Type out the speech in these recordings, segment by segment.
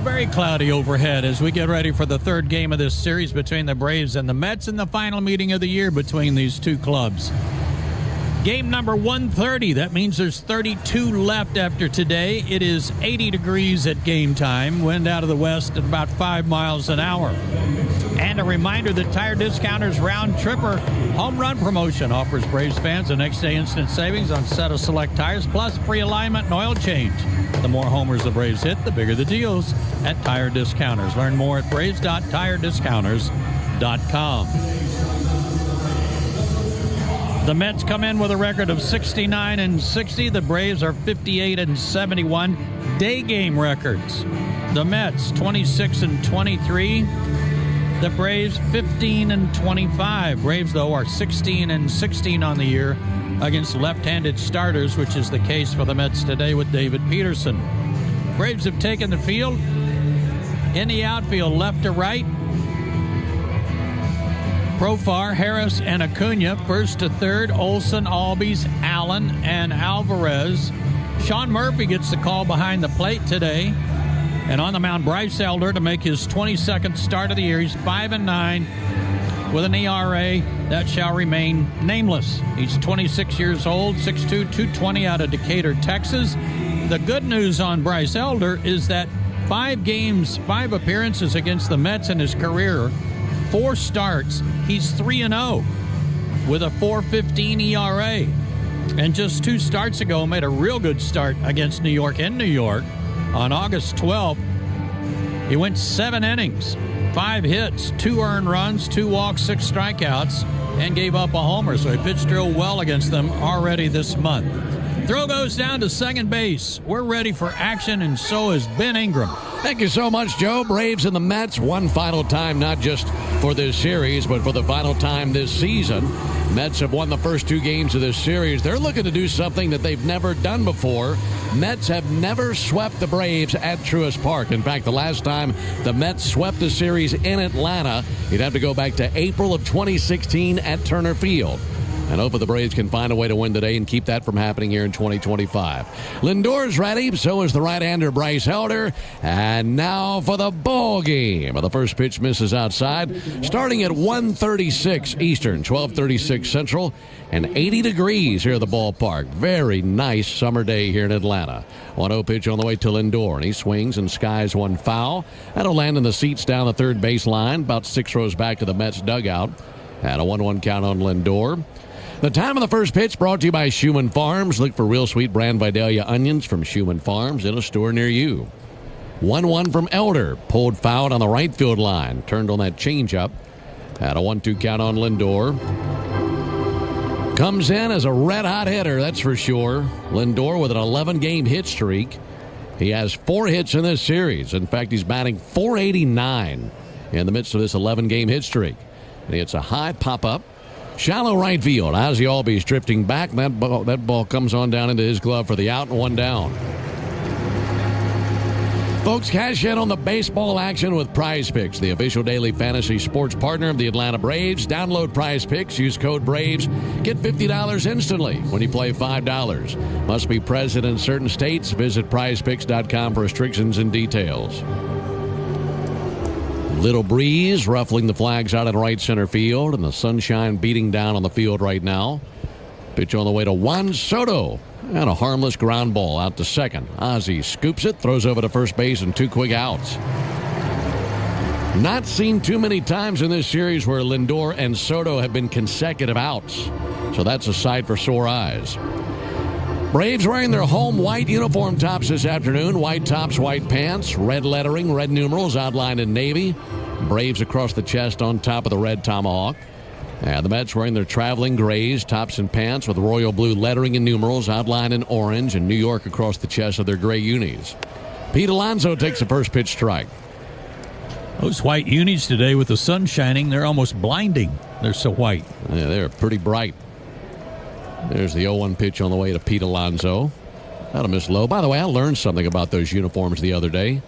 Very cloudy overhead as we get ready for the third game of this series between the Braves and the Mets and the final meeting of the year between these two clubs. Game number 130. That means there's 32 left after today. It is 80 degrees at game time. Wind out of the west at about 5 miles an hour. And a reminder that Tire Discounters Round Tripper Home Run Promotion offers Braves fans the next day instant savings on set of select tires, plus free alignment and oil change. The more homers the Braves hit, the bigger the deals at Tire Discounters. Learn more at braves.tirediscounters.com. The Mets come in with a record of 69-60. The Braves are 58-71. Day game records. The Mets 26-23. The Braves 15-25. Braves, though, are 16-16 on the year against left-handed starters, which is the case for the Mets today with David Peterson. Braves have taken the field in the outfield, left to right. Profar, Harris, and Acuna. First to third, Olson, Albies, Allen, and Alvarez. Sean Murphy gets the call behind the plate today. And on the mound, Bryce Elder to make his 22nd start of the year. He's 5-9 with an ERA that shall remain nameless. He's 26 years old, 6'2", 220 out of Decatur, Texas. The good news on Bryce Elder is that 5 appearances against the Mets in his career, 4 starts, he's 3-0 with a 4.15 ERA. And just 2 starts ago made a real good start against New York in New York. On August 12th, he went 7 innings, 5 hits, 2 earned runs, 2 walks, 6 strikeouts, and gave up a homer. So he pitched real well against them already this month. Throw goes down to second base. We're ready for action, and so is Ben Ingram. Thank you so much, Joe. Braves and the Mets, one final time, not just for this series, but for the final time this season. Mets have won the first 2 games of this series. They're looking to do something that they've never done before. Mets have never swept the Braves at Truist Park. In fact, the last time the Mets swept the series in Atlanta, you'd have to go back to April of 2016 at Turner Field. And hope the Braves can find a way to win today and keep that from happening here in 2025. Lindor's ready, so is the right-hander Bryce Elder. And now for the ball game. The first pitch misses outside, starting at 1:36 Eastern, 12:36 Central, and 80 degrees here at the ballpark. Very nice summer day here in Atlanta. 1-0 pitch on the way to Lindor, and he swings and skies one foul. That'll land in the seats down the third baseline, about 6 rows back to the Mets dugout. And a 1-1 count on Lindor. The time of the first pitch brought to you by Schumann Farms. Look for real sweet brand Vidalia onions from Schumann Farms in a store near you. 1-1 from Elder. Pulled foul on the right field line. Turned on that changeup. Had a 1-2 count on Lindor. Comes in as a red-hot hitter, that's for sure. Lindor with an 11-game hit streak. He has 4 hits in this series. In fact, he's batting .489 in the midst of this 11-game hit streak. And it's a high pop-up. Shallow right field. Ozzie Albies drifting back. That ball comes on down into his glove for the out, and 1 down. Folks, cash in on the baseball action with Prize Picks, the official daily fantasy sports partner of the Atlanta Braves. Download Prize Picks. Use code BRAVES. Get $50 instantly when you play $5. Must be present in certain states. Visit prizepicks.com for restrictions and details. Little breeze ruffling the flags out in right center field, and the sunshine beating down on the field right now. Pitch on the way to Juan Soto, and a harmless ground ball out to second. Ozzie scoops it, throws over to first base, and 2 quick outs. Not seen too many times in this series where Lindor and Soto have been consecutive outs, so that's a sight for sore eyes. Braves wearing their home white uniform tops this afternoon. White tops, white pants, red lettering, red numerals outlined in navy. Braves across the chest on top of the red tomahawk. And the Mets wearing their traveling grays, tops and pants with royal blue lettering and numerals outlined in orange, and New York across the chest of their gray unis. Pete Alonso takes the first pitch strike. Those white unis today with the sun shining, they're almost blinding. They're so white. Yeah, they're pretty bright. There's the 0-1 pitch on the way to Pete Alonso. That'll miss low. By the way, I learned something about those uniforms the other day.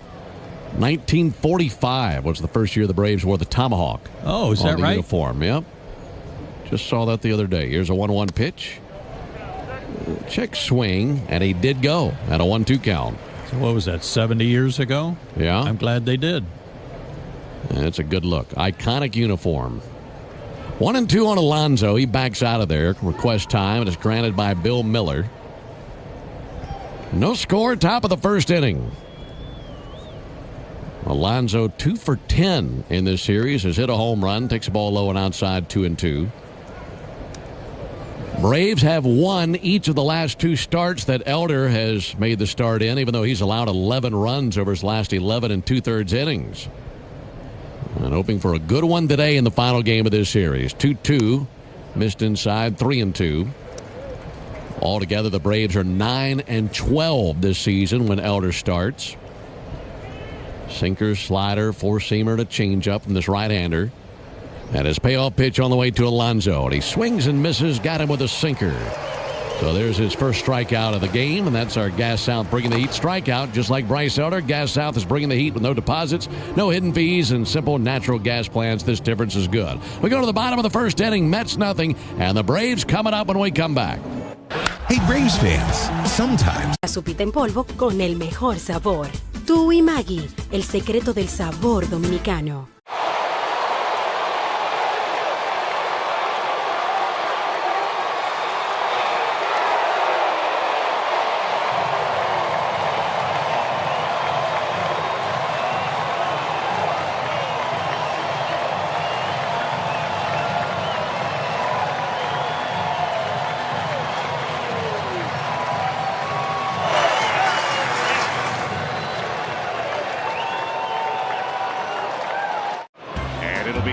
1945 was the first year the Braves wore the tomahawk. Oh, is that right? Uniform, yep. Just saw that the other day. Here's a 1-1 pitch. Check swing, and he did go at a 1-2 count. So what was that, 70 years ago? Yeah. I'm glad they did. That's a good look. Iconic uniform. 1-2 on Alonso. He backs out of there. Request time. It is granted by Bill Miller. No score. Top of the first inning. Alonso 2 for 10 in this series. Has hit a home run. Takes the ball low and outside. 2-2. Braves have won each of the last 2 starts that Elder has made the start in, even though he's allowed 11 runs over his last 11 and 2/3 innings. And hoping for a good one today in the final game of this series. 2-2. Missed inside. 3-2. Altogether, the Braves are 9-12 this season when Elder starts. Sinker, slider, four-seamer, to changeup from this right-hander. And his payoff pitch on the way to Alonso. And he swings and misses. Got him with a sinker. So there's his first strikeout of the game. And that's our Gas South bringing the heat strikeout. Just like Bryce Elder, Gas South is bringing the heat with no deposits, no hidden fees, and simple natural gas plants. This difference is good. We go to the bottom of the first inning. Mets nothing. And the Braves coming up when we come back. Hey, Braves fans, sometimes. La sopita en polvo con el mejor sabor. Tú y Maggi, el secreto del sabor dominicano.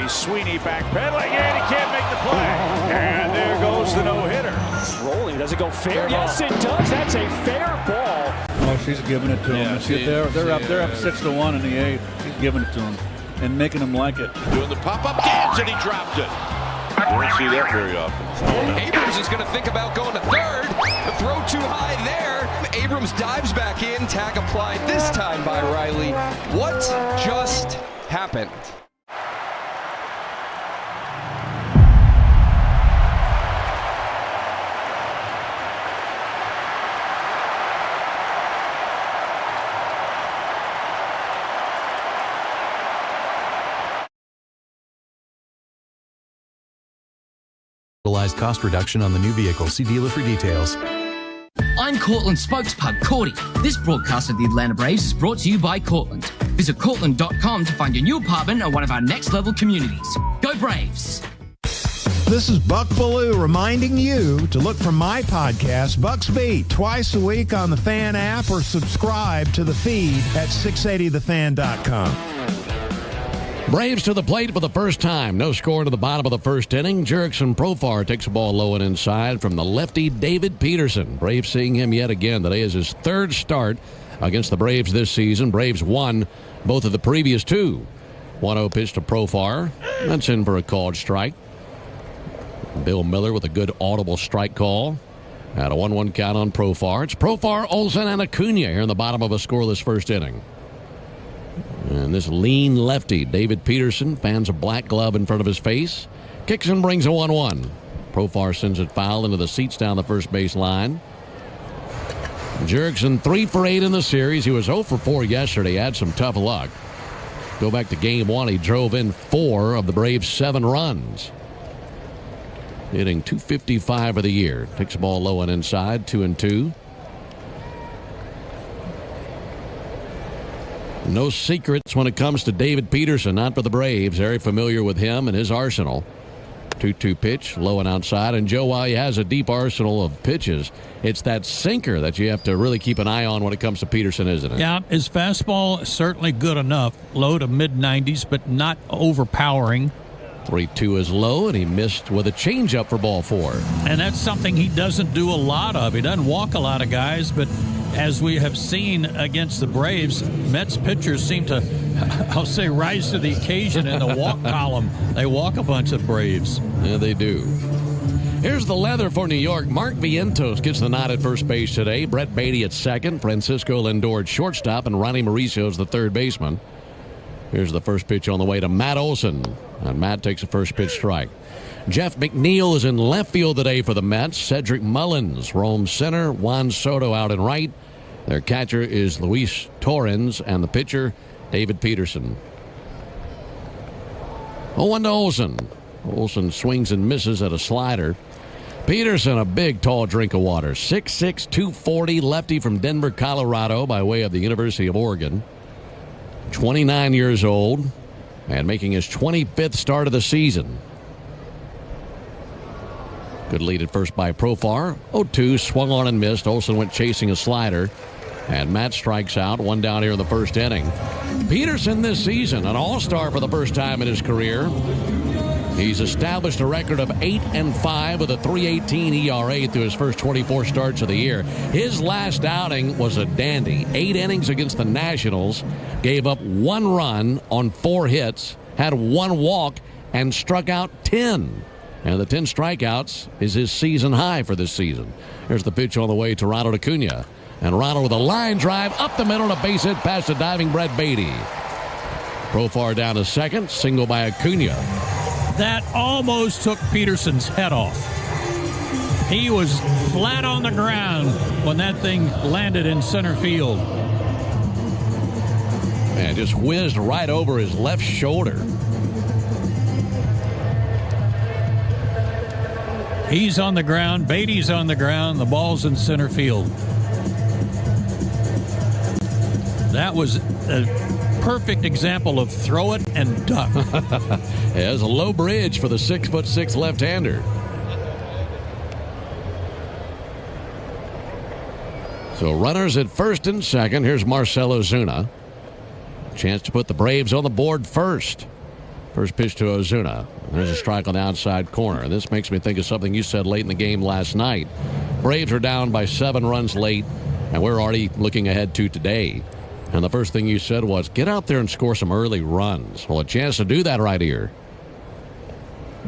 Sweeney backpedaling, and he can't make the play. And there goes the no-hitter. It's rolling. Does it go fair? Yes, it does. That's a fair ball. Oh, she's giving it to him. They're up 6-1 in the 8th. He's giving it to him and making him like it. Doing the pop-up dance, and he dropped it. You don't see that very often. Abrams is going to think about going to third. The throw too high there. Abrams dives back in. Tag applied this time by Riley. What just happened? Cost reduction on the new vehicle. See dealer for details. I'm Cortland spokespug Cordy. This broadcast of the Atlanta Braves is brought to you by Cortland. Visit Cortland.com to find your new apartment or one of our next level communities. Go Braves! This is Buck Ballou reminding you to look for my podcast, Buck's Beat, twice a week on the Fan app or subscribe to the feed at 680thefan.com. Braves to the plate for the first time. No score to the bottom of the first inning. Jurickson Profar takes the ball low and inside from the lefty David Peterson. Braves seeing him yet again. Today is his third start against the Braves this season. Braves won both of the previous 2. 1-0 pitch to Profar. That's in for a called strike. Bill Miller with a good audible strike call. At a 1-1 count on Profar. It's Profar, Olsen, and Acuna here in the bottom of a scoreless first inning. And this lean lefty, David Peterson, fans a black glove in front of his face. Kicks and brings a 1-1. Profar sends it foul into the seats down the first base line. Jurickson 3 for 8 in the series. He was 0 for 4 yesterday. Had some tough luck. Go back to game 1. He drove in 4 of the Braves' 7 runs. Hitting .255 of the year. Takes the ball low and inside. 2-2. No secrets when it comes to David Peterson, not for the Braves. Very familiar with him and his arsenal. 2-2 pitch, low and outside. And Joe, while he has a deep arsenal of pitches, it's that sinker that you have to really keep an eye on when it comes to Peterson, isn't it? Yeah, his fastball is certainly good enough. Low to mid-90s, but not overpowering. 3-2 is low, and he missed with a changeup for ball 4. And that's something he doesn't do a lot of. He doesn't walk a lot of guys, but as we have seen against the Braves, Mets pitchers seem to, I'll say, rise to the occasion in the walk column. They walk a bunch of Braves. Yeah, they do. Here's the leather for New York. Mark Vientos gets the nod at first base today. Brett Beatty at second. Francisco Lindor at shortstop. And Ronnie Mauricio is the third baseman. Here's the first pitch on the way to Matt Olson. And Matt takes a first pitch strike. Jeff McNeil is in left field today for the Mets. Cedric Mullins roams center. Juan Soto out in right. Their catcher is Luis Torrens, and the pitcher, David Peterson. 0-1 to Olson. Olson swings and misses at a slider. Peterson, a big, tall drink of water. 6'6", 240, lefty from Denver, Colorado, by way of the University of Oregon. 29 years old and making his 25th start of the season. Good lead at first by Profar. 0-2, swung on and missed. Olson went chasing a slider. And Matt strikes out, one down here in the first inning. Peterson this season, an all-star for the first time in his career. He's established a record of 8-5 with a 3.18 ERA through his first 24 starts of the year. His last outing was a dandy. 8 innings against the Nationals, gave up 1 run on 4 hits, had 1 walk, and struck out 10. And the 10 strikeouts is his season high for this season. Here's the pitch on the way to Ronald Acuna. And Ronald with a line drive up the middle and a base hit past the diving Brett Beatty. Profar down to second, single by Acuna. That almost took Peterson's head off. He was flat on the ground when that thing landed in center field. And just whizzed right over his left shoulder. He's on the ground. Beatty's on the ground. The ball's in center field. That was a perfect example of throw it and duck. There's a low bridge for the 6'6" left-hander. So runners at first and second. Here's Marcell Ozuna. Chance to put the Braves on the board first. First pitch to Ozuna. There's a strike on the outside corner. This makes me think of something you said late in the game last night. Braves are down by 7 runs late, and we're already looking ahead to today. And the first thing you said was, get out there and score some early runs. Well, a chance to do that right here.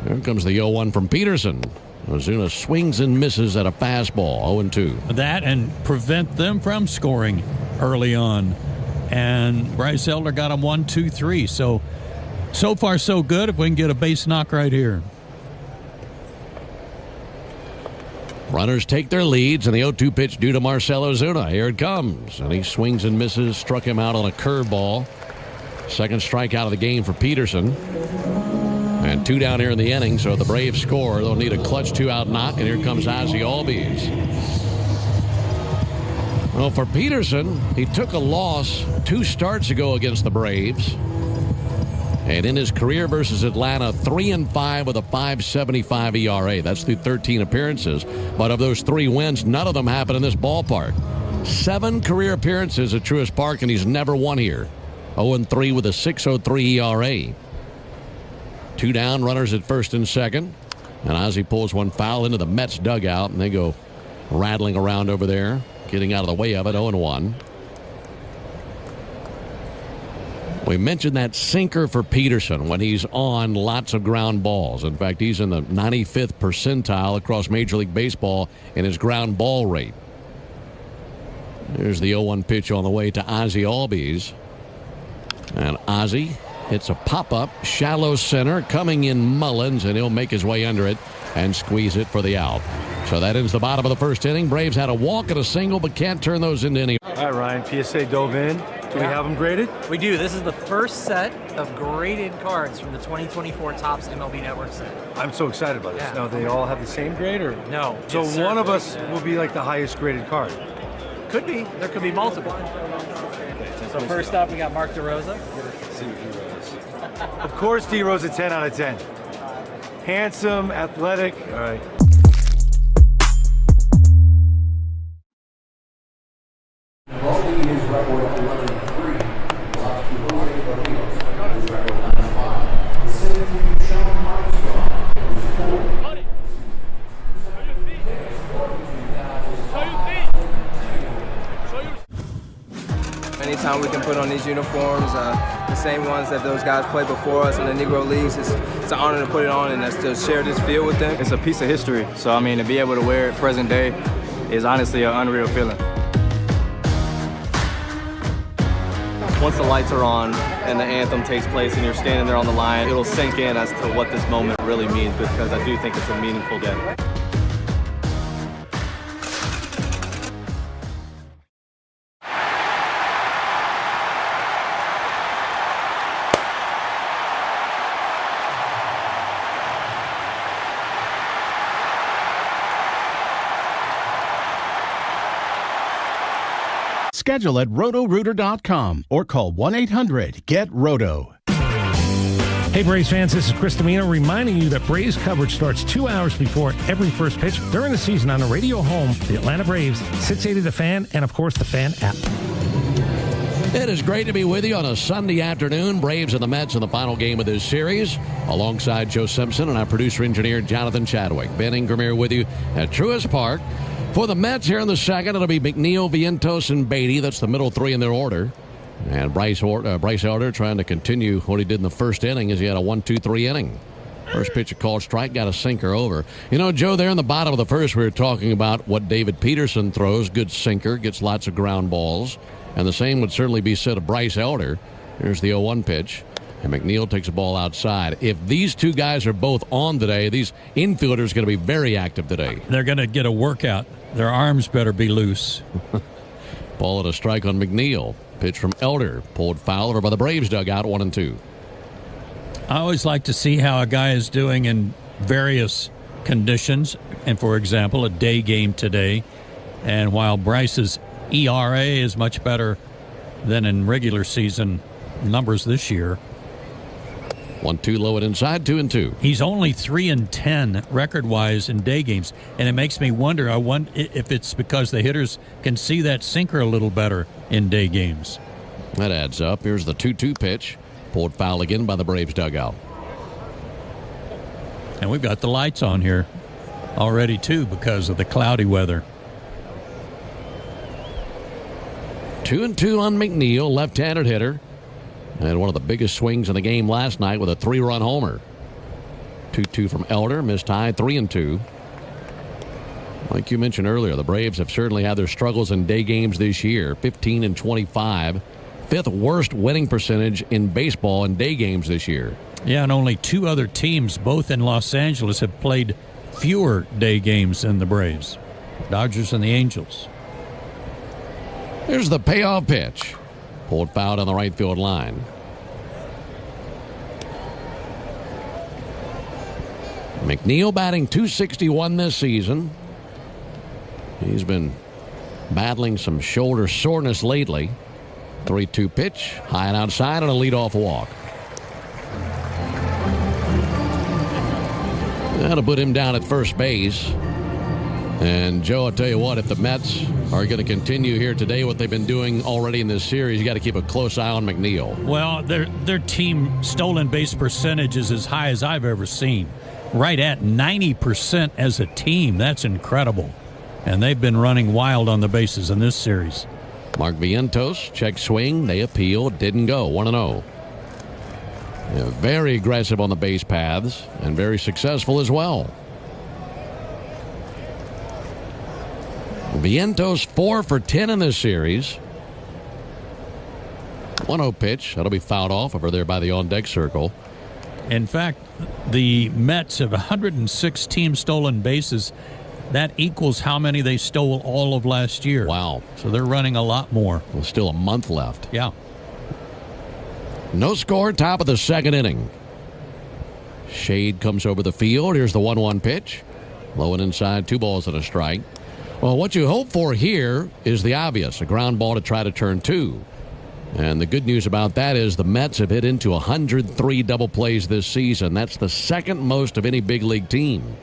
There comes the 0-1 from Peterson. Ozuna swings and misses at a fastball, 0-2. That and prevent them from scoring early on. And Bryce Elder got him 1-2-3. So far so good if we can get a base knock right here. Runners take their leads, and the 0-2 pitch due to Marcell Ozuna. Here it comes, and he swings and misses, struck him out on a curveball. Second strikeout of the game for Peterson. And 2 down here in the inning, so if the Braves score, they'll need a clutch 2-out knock, and here comes Ozzie Albies. Well, for Peterson, he took a loss 2 starts ago against the Braves. And in his career versus Atlanta, 3-5 with a 5.75 ERA. That's through 13 appearances. But of those 3 wins, none of them happened in this ballpark. 7 career appearances at Truist Park, and he's never won here. 0-3 with a 6.03 ERA. 2 down, runners at first and second. And Ozzie pulls one foul into the Mets dugout, and they go rattling around over there, getting out of the way of it, 0-1. We mentioned that sinker for Peterson when he's on lots of ground balls. In fact, he's in the 95th percentile across Major League Baseball in his ground ball rate. There's the 0-1 pitch on the way to Ozzie Albies. And Ozzie hits a pop-up, shallow center, coming in Mullins, and he'll make his way under it and squeeze it for the out. So that ends the bottom of the first inning. Braves had a walk and a single, but can't turn those into any. All right, Ryan, PSA dove in. Do we have them graded? We do. This is the first set of graded cards from the 2024 Topps MLB Network set. I'm so excited about this. Yeah. Now, they all have the same grade, or? No. So one of us will be like the highest graded card. Could be. There could be multiple. Okay, so first up, we got Mark DeRosa. Of course, D-Rose a 10 out of 10. Handsome, athletic. All right. Anytime we can put on these uniforms, the same ones that those guys played before us in the Negro Leagues, it's an honor to put it on and to share this field with them. It's a piece of history, so I mean, to be able to wear it present day is honestly an unreal feeling. Once the lights are on and the anthem takes place and you're standing there on the line, it'll sink in as to what this moment really means, because I do think it's a meaningful day. Schedule at rotorooter.com or call 1-800-GET-ROTO. Hey, Braves fans, this is Chris Domino reminding you that Braves coverage starts 2 hours before every first pitch during the season on the radio home, the Atlanta Braves, 680 The Fan, and, of course, the Fan app. It is great to be with you on a Sunday afternoon. Braves and the Mets in the final game of this series. Alongside Joe Simpson and our producer-engineer, Jonathan Chadwick. Ben Ingram here with you at Truist Park. For the Mets here in the second, it'll be McNeil, Vientos, and Beatty. That's the middle three in their order. And Bryce Elder trying to continue what he did in the first inning as he had a 1-2-3 inning. First pitch a called strike, got a sinker over. You know, Joe, there in the bottom of the first, we were talking about what David Peterson throws. Good sinker, gets lots of ground balls. And the same would certainly be said of Bryce Elder. Here's the 0-1 pitch. And McNeil takes the ball outside. If these two guys are both on today, these infielders are going to be very active today. They're going to get a workout. Their arms better be loose. Ball at a strike on McNeil. Pitch from Elder. Pulled foul over by the Braves dugout, 1-2. I always like to see how a guy is doing in various conditions. And, for example, a day game today. And while Bryce's ERA is much better than in regular season numbers this year. 1-2 low and inside, 2-2. He's only 3-10 record-wise in day games, and it makes me wonder. I wonder if it's because the hitters can see that sinker a little better in day games. That adds up. Here's the 2-2 pitch, pulled foul again by the Braves dugout. And we've got the lights on here already too because of the cloudy weather. 2-2 on McNeil, left-handed hitter. And one of the biggest swings in the game last night with a 3-run homer. 2-2 from Elder, missed high, 3-2. Like you mentioned earlier, the Braves have certainly had their struggles in day games this year. 15-25, fifth worst winning percentage in baseball in day games this year. Yeah, and only two other teams, both in Los Angeles, have played fewer day games than the Braves. Dodgers and the Angels. Here's the payoff pitch. Pulled foul on the right field line. McNeil batting .261 this season. He's been battling some shoulder soreness lately. 3-2 pitch, high and outside, and a leadoff walk. That'll put him down at first base. And, Joe, I'll tell you what, if the Mets are going to continue here today what they've been doing already in this series, you got to keep a close eye on McNeil. Well, their team stolen base percentage is as high as I've ever seen. Right at 90% as a team. That's incredible. And they've been running wild on the bases in this series. Mark Vientos, check swing. They appeal. Didn't go. 1-0. Yeah, very aggressive on the base paths and very successful as well. Vientos 4 for 10 in this series. 1-0 pitch. That'll be fouled off over there by the on-deck circle. In fact, the Mets have 106 team stolen bases. That equals how many they stole all of last year. Wow. So they're running a lot more. Well, still a month left. Yeah. No score, top of the second inning. Shade comes over the field. Here's the 1-1 pitch. Low and inside, 2 balls and a strike. Well, what you hope for here is the obvious, a ground ball to try to turn 2. And the good news about that is the Mets have hit into 103 double plays this season. That's the second most of any big league team.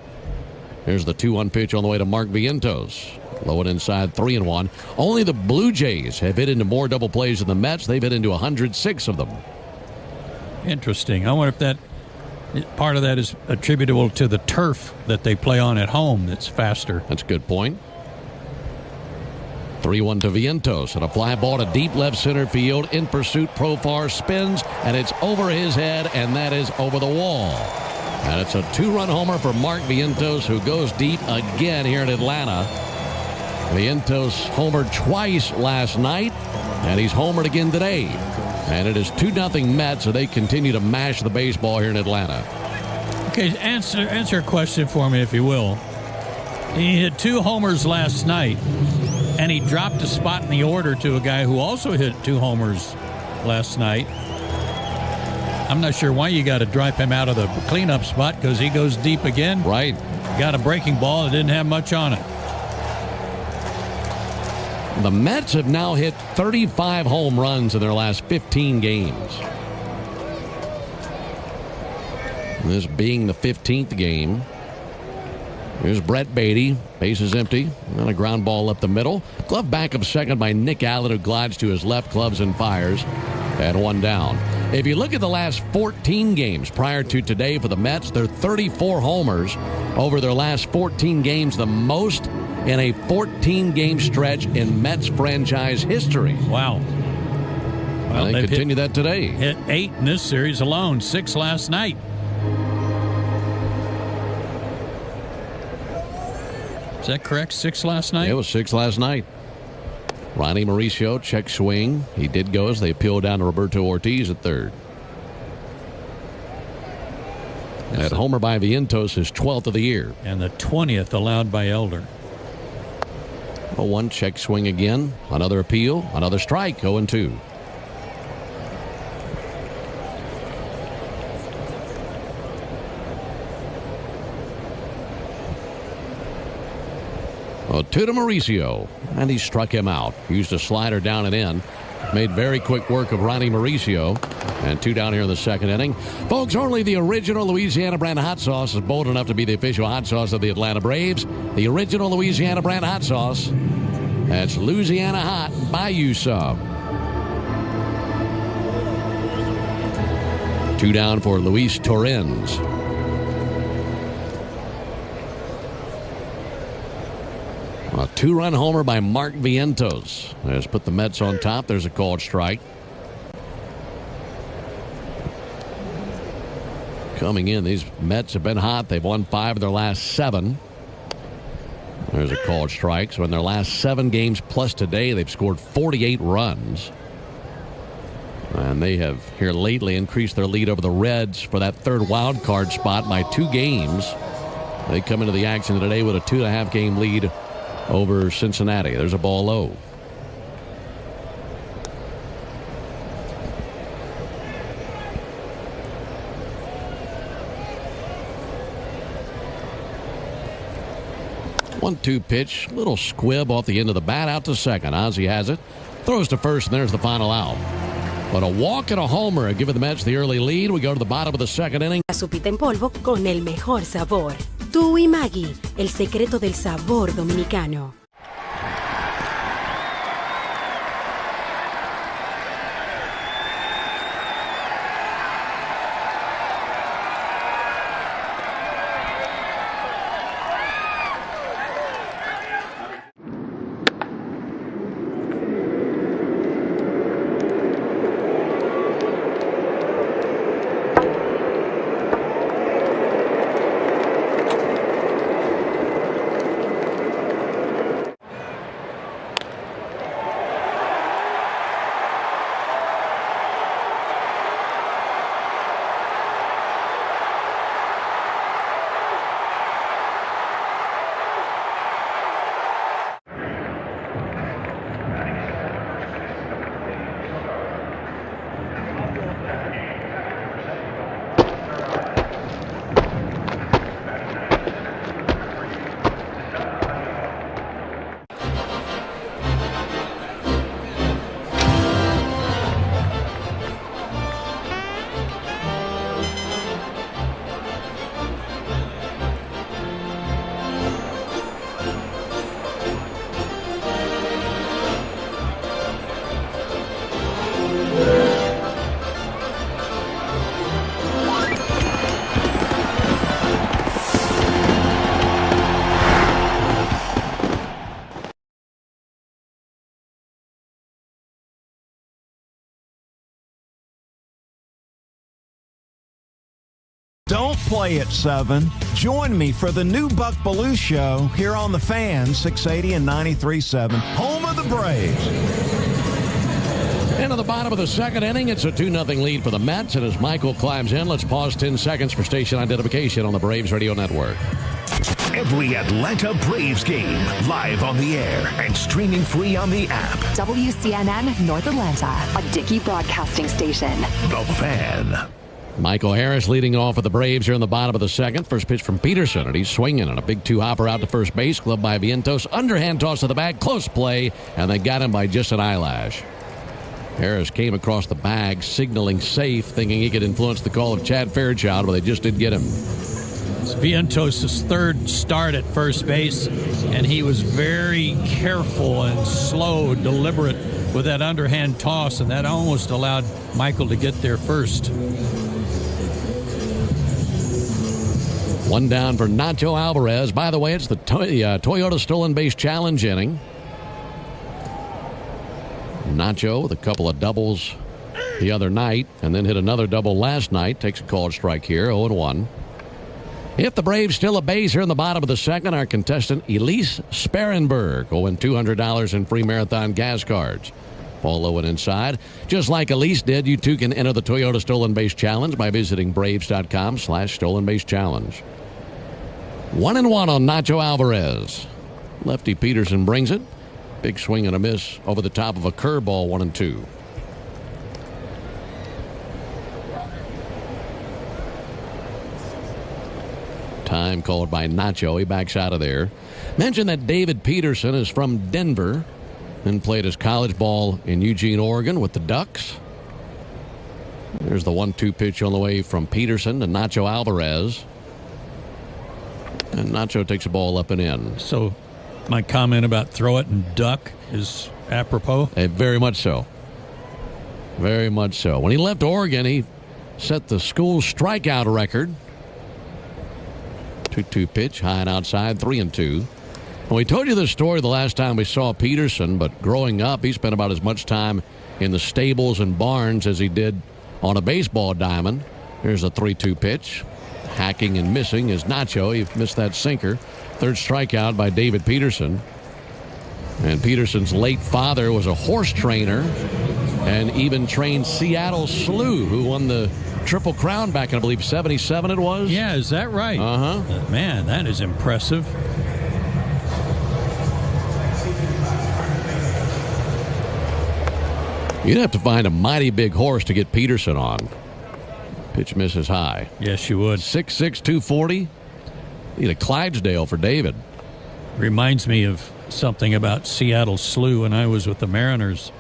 Here's the 2-1 pitch on the way to Mark Vientos. Low and inside, 3-1. Only the Blue Jays have hit into more double plays than the Mets. They've hit into 106 of them. Interesting. I wonder if that part of that is attributable to the turf that they play on at home that's faster. That's a good point. 3-1 to Vientos, and a fly ball to deep left center field. In pursuit, Profar spins, and it's over his head, and that is over the wall. And it's a 2-run homer for Mark Vientos, who goes deep again here in Atlanta. Vientos homered twice last night, and he's homered again today. And it is 2-0 Mets, so they continue to mash the baseball here in Atlanta. Okay, answer a question for me, if you will. He hit 2 homers last night, and he dropped a spot in the order to a guy who also hit 2 homers last night. I'm not sure why you got to drive him out of the cleanup spot, because he goes deep again. Right. Got a breaking ball that didn't have much on it. The Mets have now hit 35 home runs in their last 15 games. This being the 15th game. Here's Brett Beatty. Bases empty. And a ground ball up the middle. Glove back of second by Nick Allen, who glides to his left, gloves and fires. And one down. If you look at the last 14 games prior to today for the Mets, they're 34 homers over their last 14 games, the most in a 14-game stretch in Mets franchise history. Wow. Well, they continue that today. Hit 8 in this series alone, 6 last night. Is that correct? 6 last night? It was 6 last night. Ronnie Mauricio, check swing. He did go as they appealed down to Roberto Ortiz at third. That homer by Vientos is 12th of the year. And the 20th allowed by Elder. 0-1, check swing again. Another appeal, another strike, 0-2. Two to Mauricio, and he struck him out. Used a slider down and in. Made very quick work of Ronnie Mauricio. And 2 down here in the second inning. Folks, only the original Louisiana brand hot sauce is bold enough to be the official hot sauce of the Atlanta Braves. The original Louisiana brand hot sauce. That's Louisiana Hot. Buy you some. 2 down for Luis Torrens. A 2-run homer by Mark Vientos. Let's put the Mets on top. There's a called strike. Coming in, these Mets have been hot. They've won 5 of their last 7. There's a called strike. So in their last 7 games plus today, they've scored 48 runs. And they have here lately increased their lead over the Reds for that 3rd wild card spot by 2 games. They come into the action today with a 2.5 game lead over Cincinnati. There's a ball low. One-two pitch, little squib off the end of the bat, out to second. Ozzie has it, throws to first, and there's the final out. But a walk and a homer have given the Mets the early lead. We go to the bottom of the second inning. Sopita en polvo con el mejor sabor. Tú y Maggi, el secreto del sabor dominicano. Don't play at 7. Join me for the new Buck Belue Show here on The Fan, 680 and 93.7, home of the Braves. Into the bottom of the second inning, it's a 2-0 lead for the Mets. And as Michael climbs in, let's pause 10 seconds for station identification on the Braves Radio Network. Every Atlanta Braves game, live on the air and streaming free on the app. WCNN North Atlanta, a Dickey broadcasting station. The Fan. Michael Harris leading off for the Braves here in the bottom of the second. First pitch from Peterson, and he's swinging on a big two-hopper out to first base. Clubbed by Vientos. Underhand toss to the bag. Close play, and they got him by just an eyelash. Harris came across the bag, signaling safe, thinking he could influence the call of Chad Fairchild, but they just didn't get him. It's Vientos' third start at first base, and he was very careful and slow, deliberate with that underhand toss, and that almost allowed Michael to get there first. One down for Nacho Alvarez. By the way, it's the Toyota Stolen Base Challenge inning. Nacho with a couple of doubles the other night and then hit another double last night. Takes a called strike here, 0-1. If the Braves steal a base here in the bottom of the second, our contestant Elise Sparenberg will win $200 in free Marathon gas cards. Paul Owen inside. Just like Elise did, you too can enter the Toyota Stolen Base Challenge by visiting Braves.com/Stolen Base Challenge. 1-1 on Nacho Alvarez. Lefty Peterson brings it. Big swing and a miss over the top of a curveball, 1-2. Time called by Nacho. He backs out of there. Mention that David Peterson is from Denver and played his college ball in Eugene, Oregon with the Ducks. There's the 1-2 pitch on the way from Peterson to Nacho Alvarez. And Nacho takes the ball up and in. So my comment about throw it and duck is apropos? Very much so. Very much so. When he left Oregon, he set the school strikeout record. 2-2 pitch, high and outside, 3-2. Well, we told you this story the last time we saw Peterson, but growing up, he spent about as much time in the stables and barns as he did on a baseball diamond. Here's a 3-2 pitch. Hacking and missing is Nacho. He missed that sinker. Third strikeout by David Peterson. And Peterson's late father was a horse trainer and even trained Seattle Slew, who won the Triple Crown back in, I believe, 77 it was? Yeah, is that right? Uh-huh. Man, that is impressive. You'd have to find a mighty big horse to get Peterson on. Pitch misses high. Yes, you would. 6'6", 240. Need a Clydesdale for David. Reminds me of something about Seattle Slew when I was with the Mariners.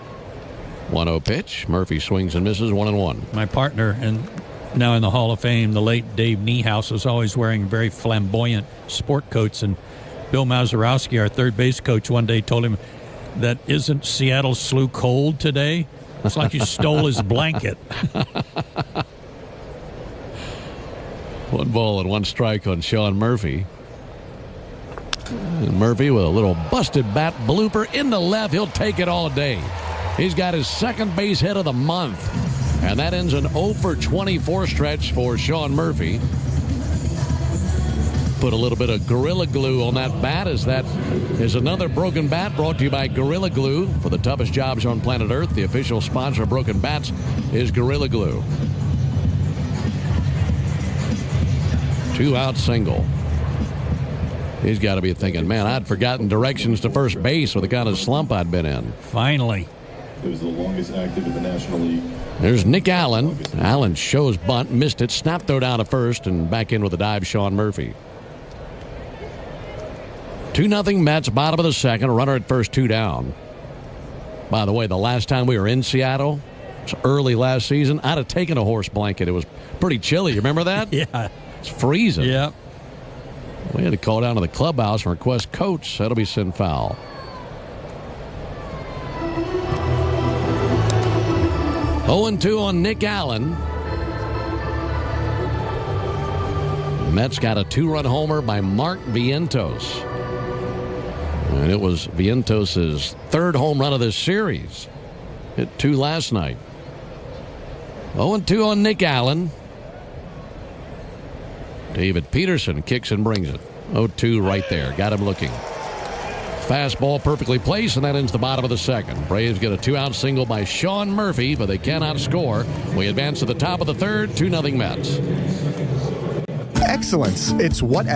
1-0 pitch. Murphy swings and misses, 1-1. My partner, and now in the Hall of Fame, the late Dave Niehaus, was always wearing very flamboyant sport coats. And Bill Mazeroski, our third base coach, one day told him that isn't Seattle Slew cold today? It's like you stole his blanket. 1 ball and 1 strike on Sean Murphy. And Murphy with a little busted bat blooper in the left. He'll take it all day. He's got his second base hit of the month. And that ends an 0-for-24 stretch for Sean Murphy. Put a little bit of Gorilla Glue on that bat, as that is another Broken Bat brought to you by Gorilla Glue. For the toughest jobs on planet Earth, the official sponsor of Broken Bats is Gorilla Glue. 2-out single. He's got to be thinking, man, I'd forgotten directions to first base with the kind of slump I'd been in. Finally. It was the longest active in the National League. There's Nick Allen. Allen shows bunt, missed it, snap throw down to first, and back in with a dive, Sean Murphy. 2-0 Mets, bottom of the second. A runner at first, 2 down. By the way, the last time we were in Seattle, it was early last season, I'd have taken a horse blanket. It was pretty chilly. You remember that? Yeah. It's freezing. Yeah. We had to call down to the clubhouse and request coach. That'll be sin foul. Oh, 0-2 on Nick Allen. Mets got a 2-run homer by Mark Vientos. And it was Vientos' third home run of this series. Hit 2 last night. 0-2 on Nick Allen. David Peterson kicks and brings it. 0-2 right there. Got him looking. Fastball perfectly placed, and that ends the bottom of the second. Braves get a 2-out single by Sean Murphy, but they cannot score. We advance to the top of the third, 2-0 Mets. Excellence. It's what...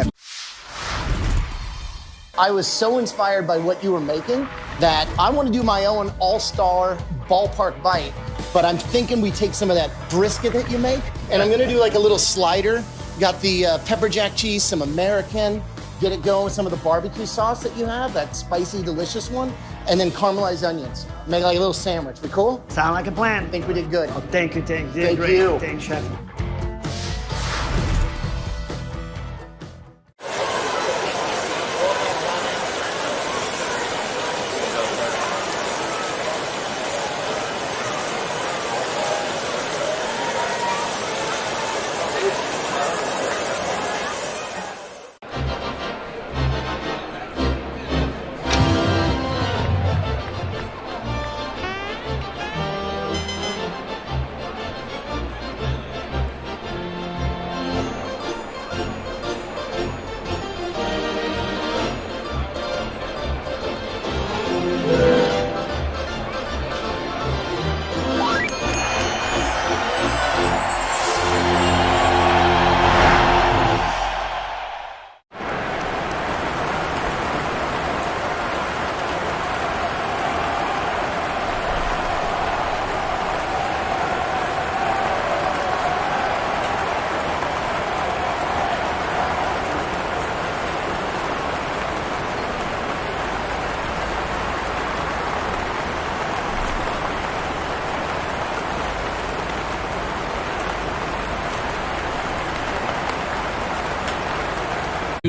I was so inspired by what you were making that I want to do my own all-star ballpark bite but I'm thinking we take some of that brisket that you make, and I'm gonna do like a little slider. Got the pepper jack cheese, some American, get it going with some of the barbecue sauce that you have, that spicy, delicious one, and then caramelized onions. Make like a little sandwich. We cool? Sound like a plan. I think we did good. Oh, thank you. Thank Great. you. Thanks, Chef.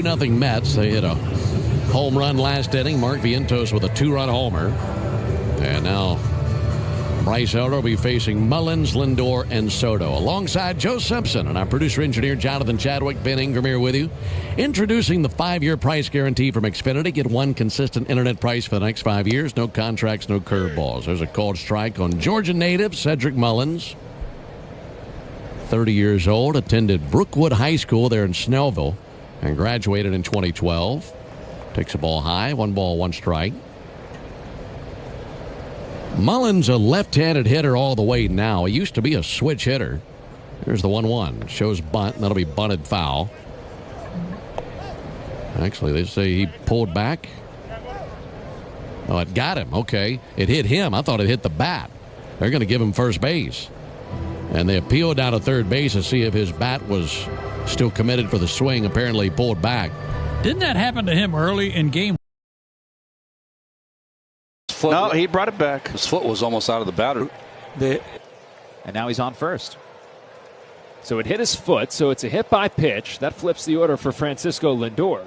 Nothing Mets. They hit a home run last inning. Mark Vientos with a 2-run homer. And now Bryce Elder will be facing Mullins, Lindor, and Soto. Alongside Joe Simpson and our producer-engineer Jonathan Chadwick, Ben Ingram here with you. Introducing the 5-year price guarantee from Xfinity. Get one consistent internet price for the next 5 years. No contracts, no curveballs. There's a called strike on Georgia native Cedric Mullins. 30 years old. Attended Brookwood High School there in Snellville. And graduated in 2012. Takes a ball high. 1 ball, 1 strike. Mullins, a left-handed hitter all the way now. He used to be a switch hitter. Here's the 1-1. Shows bunt. And that'll be bunted foul. Actually, they say he pulled back. Oh, it got him. Okay. It hit him. I thought it hit the bat. They're going to give him first base. And they appealed down to third base to see if his bat was still committed for the swing. Apparently he pulled back. Didn't that happen to him early in game? No, he brought it back. His foot was almost out of the batter. And now he's on first. So it hit his foot, so it's a hit by pitch. That flips the order for Francisco Lindor.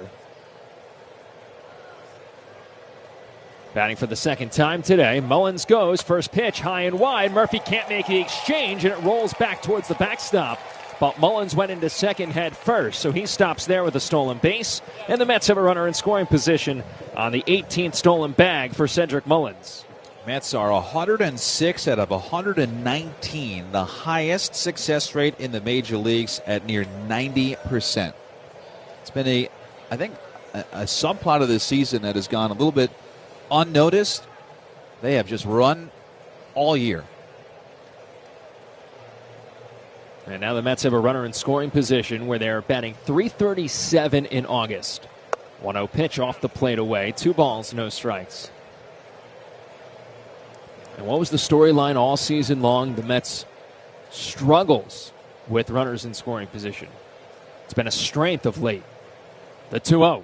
Batting for the second time today. Mullins goes. First pitch high and wide. Murphy can't make the exchange, and it rolls back towards the backstop. But Mullins went into second head first, so he stops there with a stolen base. And the Mets have a runner in scoring position on the 18th stolen bag for Cedric Mullins. Mets are 106 out of 119, the highest success rate in the major leagues at near 90%. It's been I think a subplot of this season that has gone a little bit unnoticed. They have just run all year. And now the Mets have a runner in scoring position where they're batting .337 in August. 1-0 pitch off the plate away. 2 balls, no strikes. And what was the storyline all season long? The Mets' struggles with runners in scoring position. It's been a strength of late. The 2-0.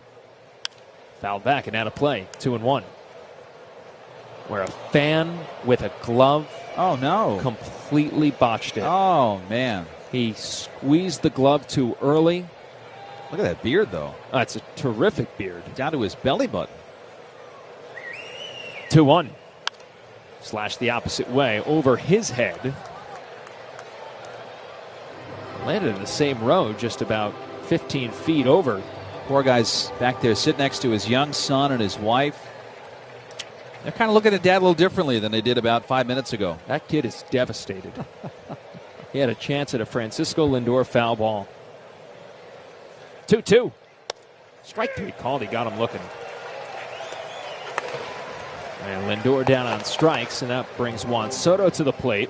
Fouled back and out of play. 2-1. Where a fan with a glove completely botched it. Oh, man. He squeezed the glove too early. Look at that beard, though. It's a terrific beard. Down to his belly button. 2-1. Slash the opposite way over his head. Landed in the same row, just about 15 feet over. Poor guy's back there sitting next to his young son and his wife. They're kind of looking at Dad a little differently than they did about 5 minutes ago. That kid is devastated. He had a chance at a Francisco Lindor foul ball. 2-2. Strike 3 called. He got him looking. And Lindor down on strikes, and that brings Juan Soto to the plate.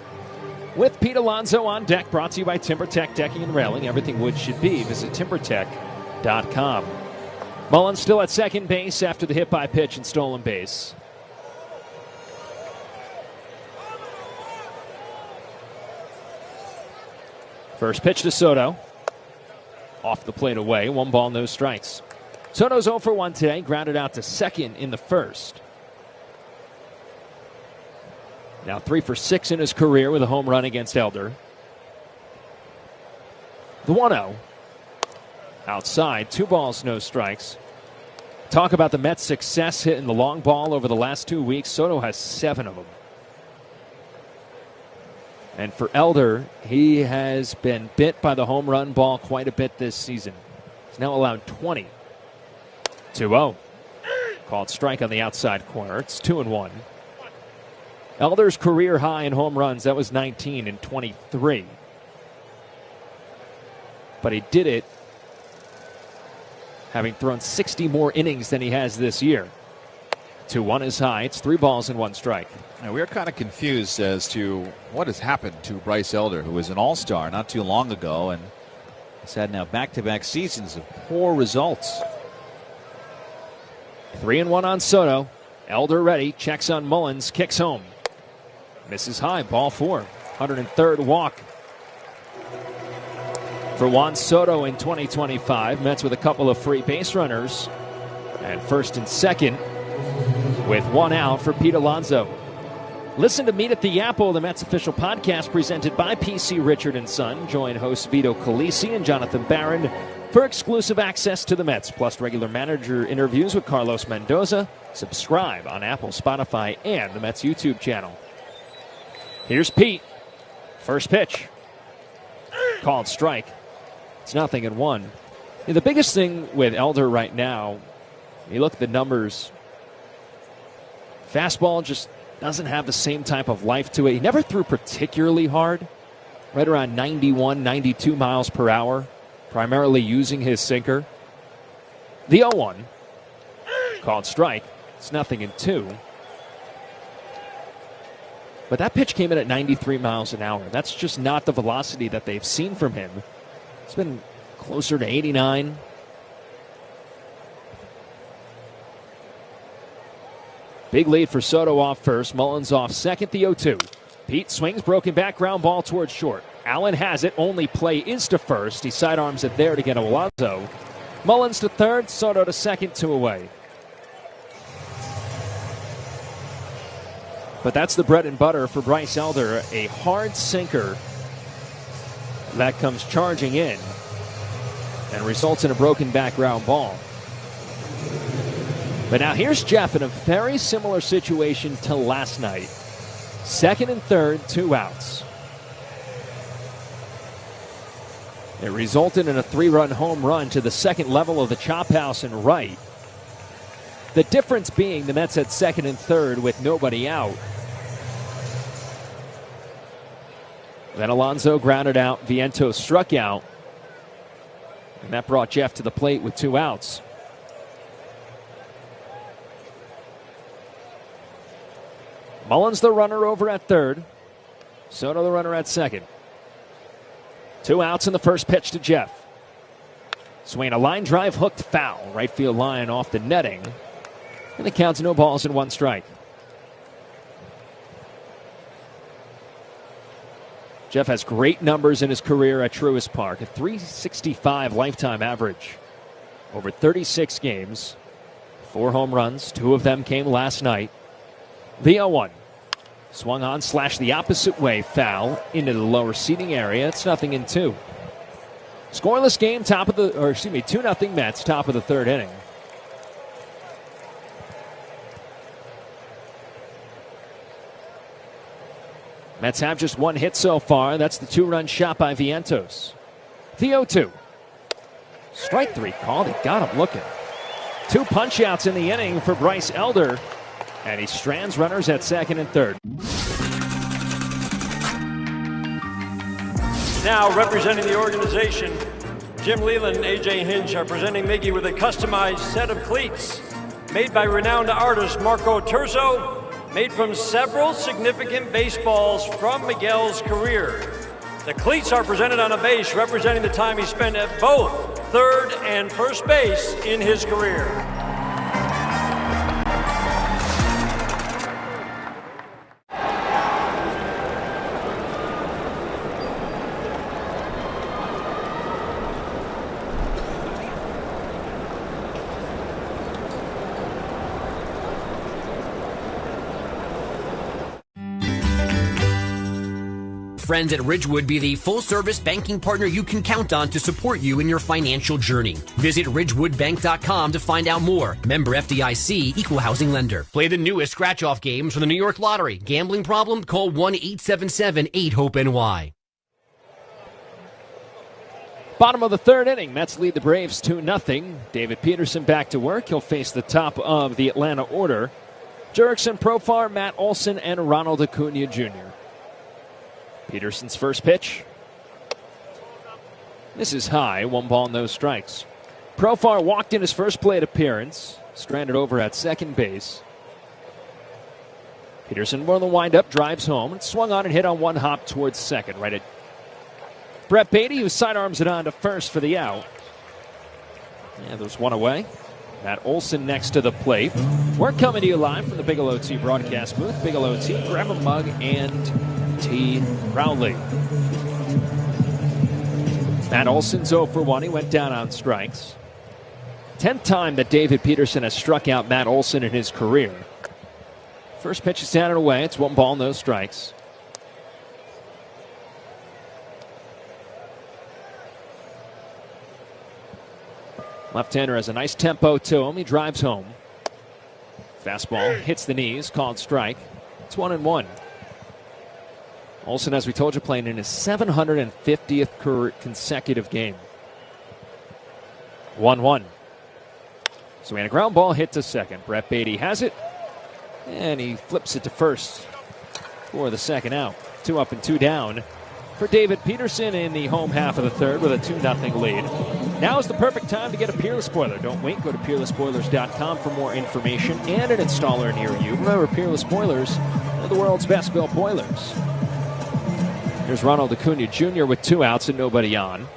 With Pete Alonso on deck, brought to you by TimberTech Decking and Railing. Everything wood should be. Visit TimberTech.com. Mullins still at second base after the hit by pitch and stolen base. First pitch to Soto. Off the plate away. 1 ball, no strikes. Soto's 0 for 1 today. Grounded out to second in the first. Now 3 for 6 in his career with a home run against Elder. The 1-0. Outside. 2 balls, no strikes. Talk about the Mets' success hitting the long ball over the last 2 weeks. Soto has 7 of them. And for Elder, he has been bit by the home run ball quite a bit this season. He's now allowed 20. 2-0. Called strike on the outside corner. It's 2-1. Elder's career high in home runs, that was 19 in 23. But he did it having thrown 60 more innings than he has this year. 2-1 is high. It's 3 balls and 1 strike. Now, we are kind of confused as to what has happened to Bryce Elder, who was an all-star not too long ago and has had now back-to-back seasons of poor results. 3-1 on Soto. Elder ready. Checks on Mullins. Kicks home. Misses high. Ball 4. 103rd walk for Juan Soto in 2025. Mets with a couple of free base runners. And first and second with 1 out for Pete Alonso. Listen to Meet at the Apple, the Mets official podcast presented by PC Richard & Son. Join hosts Vito Calisi and Jonathan Barron for exclusive access to the Mets, plus regular manager interviews with Carlos Mendoza. Subscribe on Apple, Spotify, and the Mets YouTube channel. Here's Pete. First pitch. Called strike. It's 0-1. The biggest thing with Elder right now, you look at the numbers, fastball just doesn't have the same type of life to it. He never threw particularly hard, right around 91, 92 miles per hour, primarily using his sinker. The 0-1, called strike. It's 0-2. But that pitch came in at 93 miles an hour. That's just not the velocity that they've seen from him. It's been closer to 89. Big lead for Soto off first. Mullins off second. The 0-2. Pete swings, broken back, ground ball towards short. Allen has it. Only play is to first. He sidearms it there to get Alonso. Mullins to third. Soto to second. 2 away. But that's the bread and butter for Bryce Elder. A hard sinker that comes charging in and results in a broken back ground ball. But now here's Jeff in a very similar situation to last night. Second and third, 2 outs. It resulted in a 3-run home run to the second level of the chop house and right. The difference being the Mets had second and third with nobody out. Then Alonso grounded out. Vientos struck out. And that brought Jeff to the plate with 2 outs. Mullins the runner over at third. Soto the runner at second. 2 outs in the first pitch to Jeff. Swing a line drive hooked foul. Right field line off the netting. And the count's 0 balls and 1 strike. Jeff has great numbers in his career at Truist Park. A .365 lifetime average over 36 games. 4 home runs. 2 of them came last night. The 0-1. Swung on, slashed the opposite way, foul into the lower seating area. It's 0-2. Scoreless game, 2-0 Mets, top of the 3rd inning. Mets have just 1 hit so far. That's the 2-run shot by Vientos. The 0-2. Strike 3 called. It got him looking. 2 punch outs in the inning for Bryce Elder. And he strands runners at second and third. Now representing the organization, Jim Leland and A.J. Hinch are presenting Miggy with a customized set of cleats made by renowned artist Marco Terzo, made from several significant baseballs from Miguel's career. The cleats are presented on a base representing the time he spent at both third and first base in his career. friends at Ridgewood be the full-service banking partner you can count on to support you in your financial journey. Visit ridgewoodbank.com to find out more. Member FDIC, Equal Housing Lender. Play the newest scratch-off games from the New York Lottery. Gambling problem? Call 1-877-8-HOPE-NY. Bottom of the third inning, Mets lead the Braves 2-0. David Peterson back to work. He'll face the top of the Atlanta order: Jurickson Profar, Matt Olson, and Ronald Acuna Jr. Peterson's first pitch. This is high, 1 ball, no strikes. Profar walked in his first plate appearance, stranded over at second base. Peterson, more than windup, drives home and swung on and hit on one hop towards second, right at Brett Beatty, who sidearms it on to first for the out. Yeah, there's one away. Matt Olson next to the plate. We're coming to you live from the Bigelow Tea broadcast booth. Bigelow Tea, grab a mug and tea proudly. Matt Olson's 0 for 1. He went down on strikes. 10th time that David Peterson has struck out Matt Olson in his career. First pitch is down and away. It's 1 ball, no strikes. Left-hander has a nice tempo to him. He drives home. Fastball hits the knees, called strike. It's 1-1. Olson, as we told you, playing in his 750th consecutive game. 1-1. So we had a ground ball hit to second. Brett Beatty has it, and he flips it to first for the second out. 2 up and 2 down for David Peterson in the home half of the third with a 2-0 lead. Now is the perfect time to get a Peerless Spoiler. Don't wait. Go to PeerlessSpoilers.com for more information and an installer near you. Remember, Peerless Spoilers are the world's best built boilers. Here's Ronald Acuna Jr. with 2 outs and nobody on.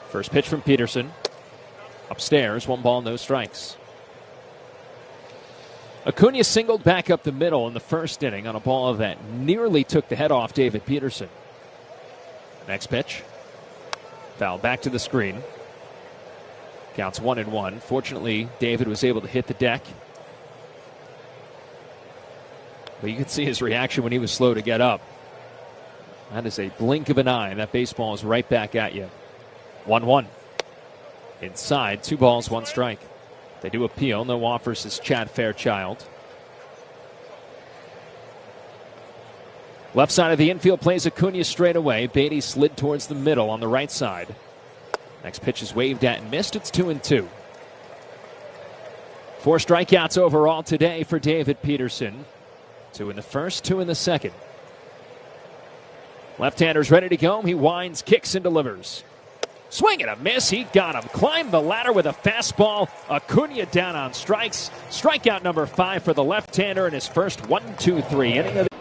First pitch from Peterson. Upstairs, 1 ball, no strikes. Acuna singled back up the middle in the first inning on a ball that nearly took the head off David Peterson. Next pitch. Foul back to the screen. Counts 1-1. Fortunately, David was able to hit the deck. But you could see his reaction when he was slow to get up. That is a blink of an eye, and that baseball is right back at you. 1-1. Inside, 2 balls, 1 strike. They do appeal. No offers is Chad Fairchild. Left side of the infield plays Acuna straight away. Beatty slid towards the middle on the right side. Next pitch is waved at and missed. It's 2-2. 4 strikeouts overall today for David Peterson. 2 in the first, 2 in the second. Left-hander's ready to go. He winds, kicks, and delivers. Swing and a miss. He got him. Climbed the ladder with a fastball. Acuna down on strikes. Strikeout number 5 for the left-hander in his first 1-2-3 inning of the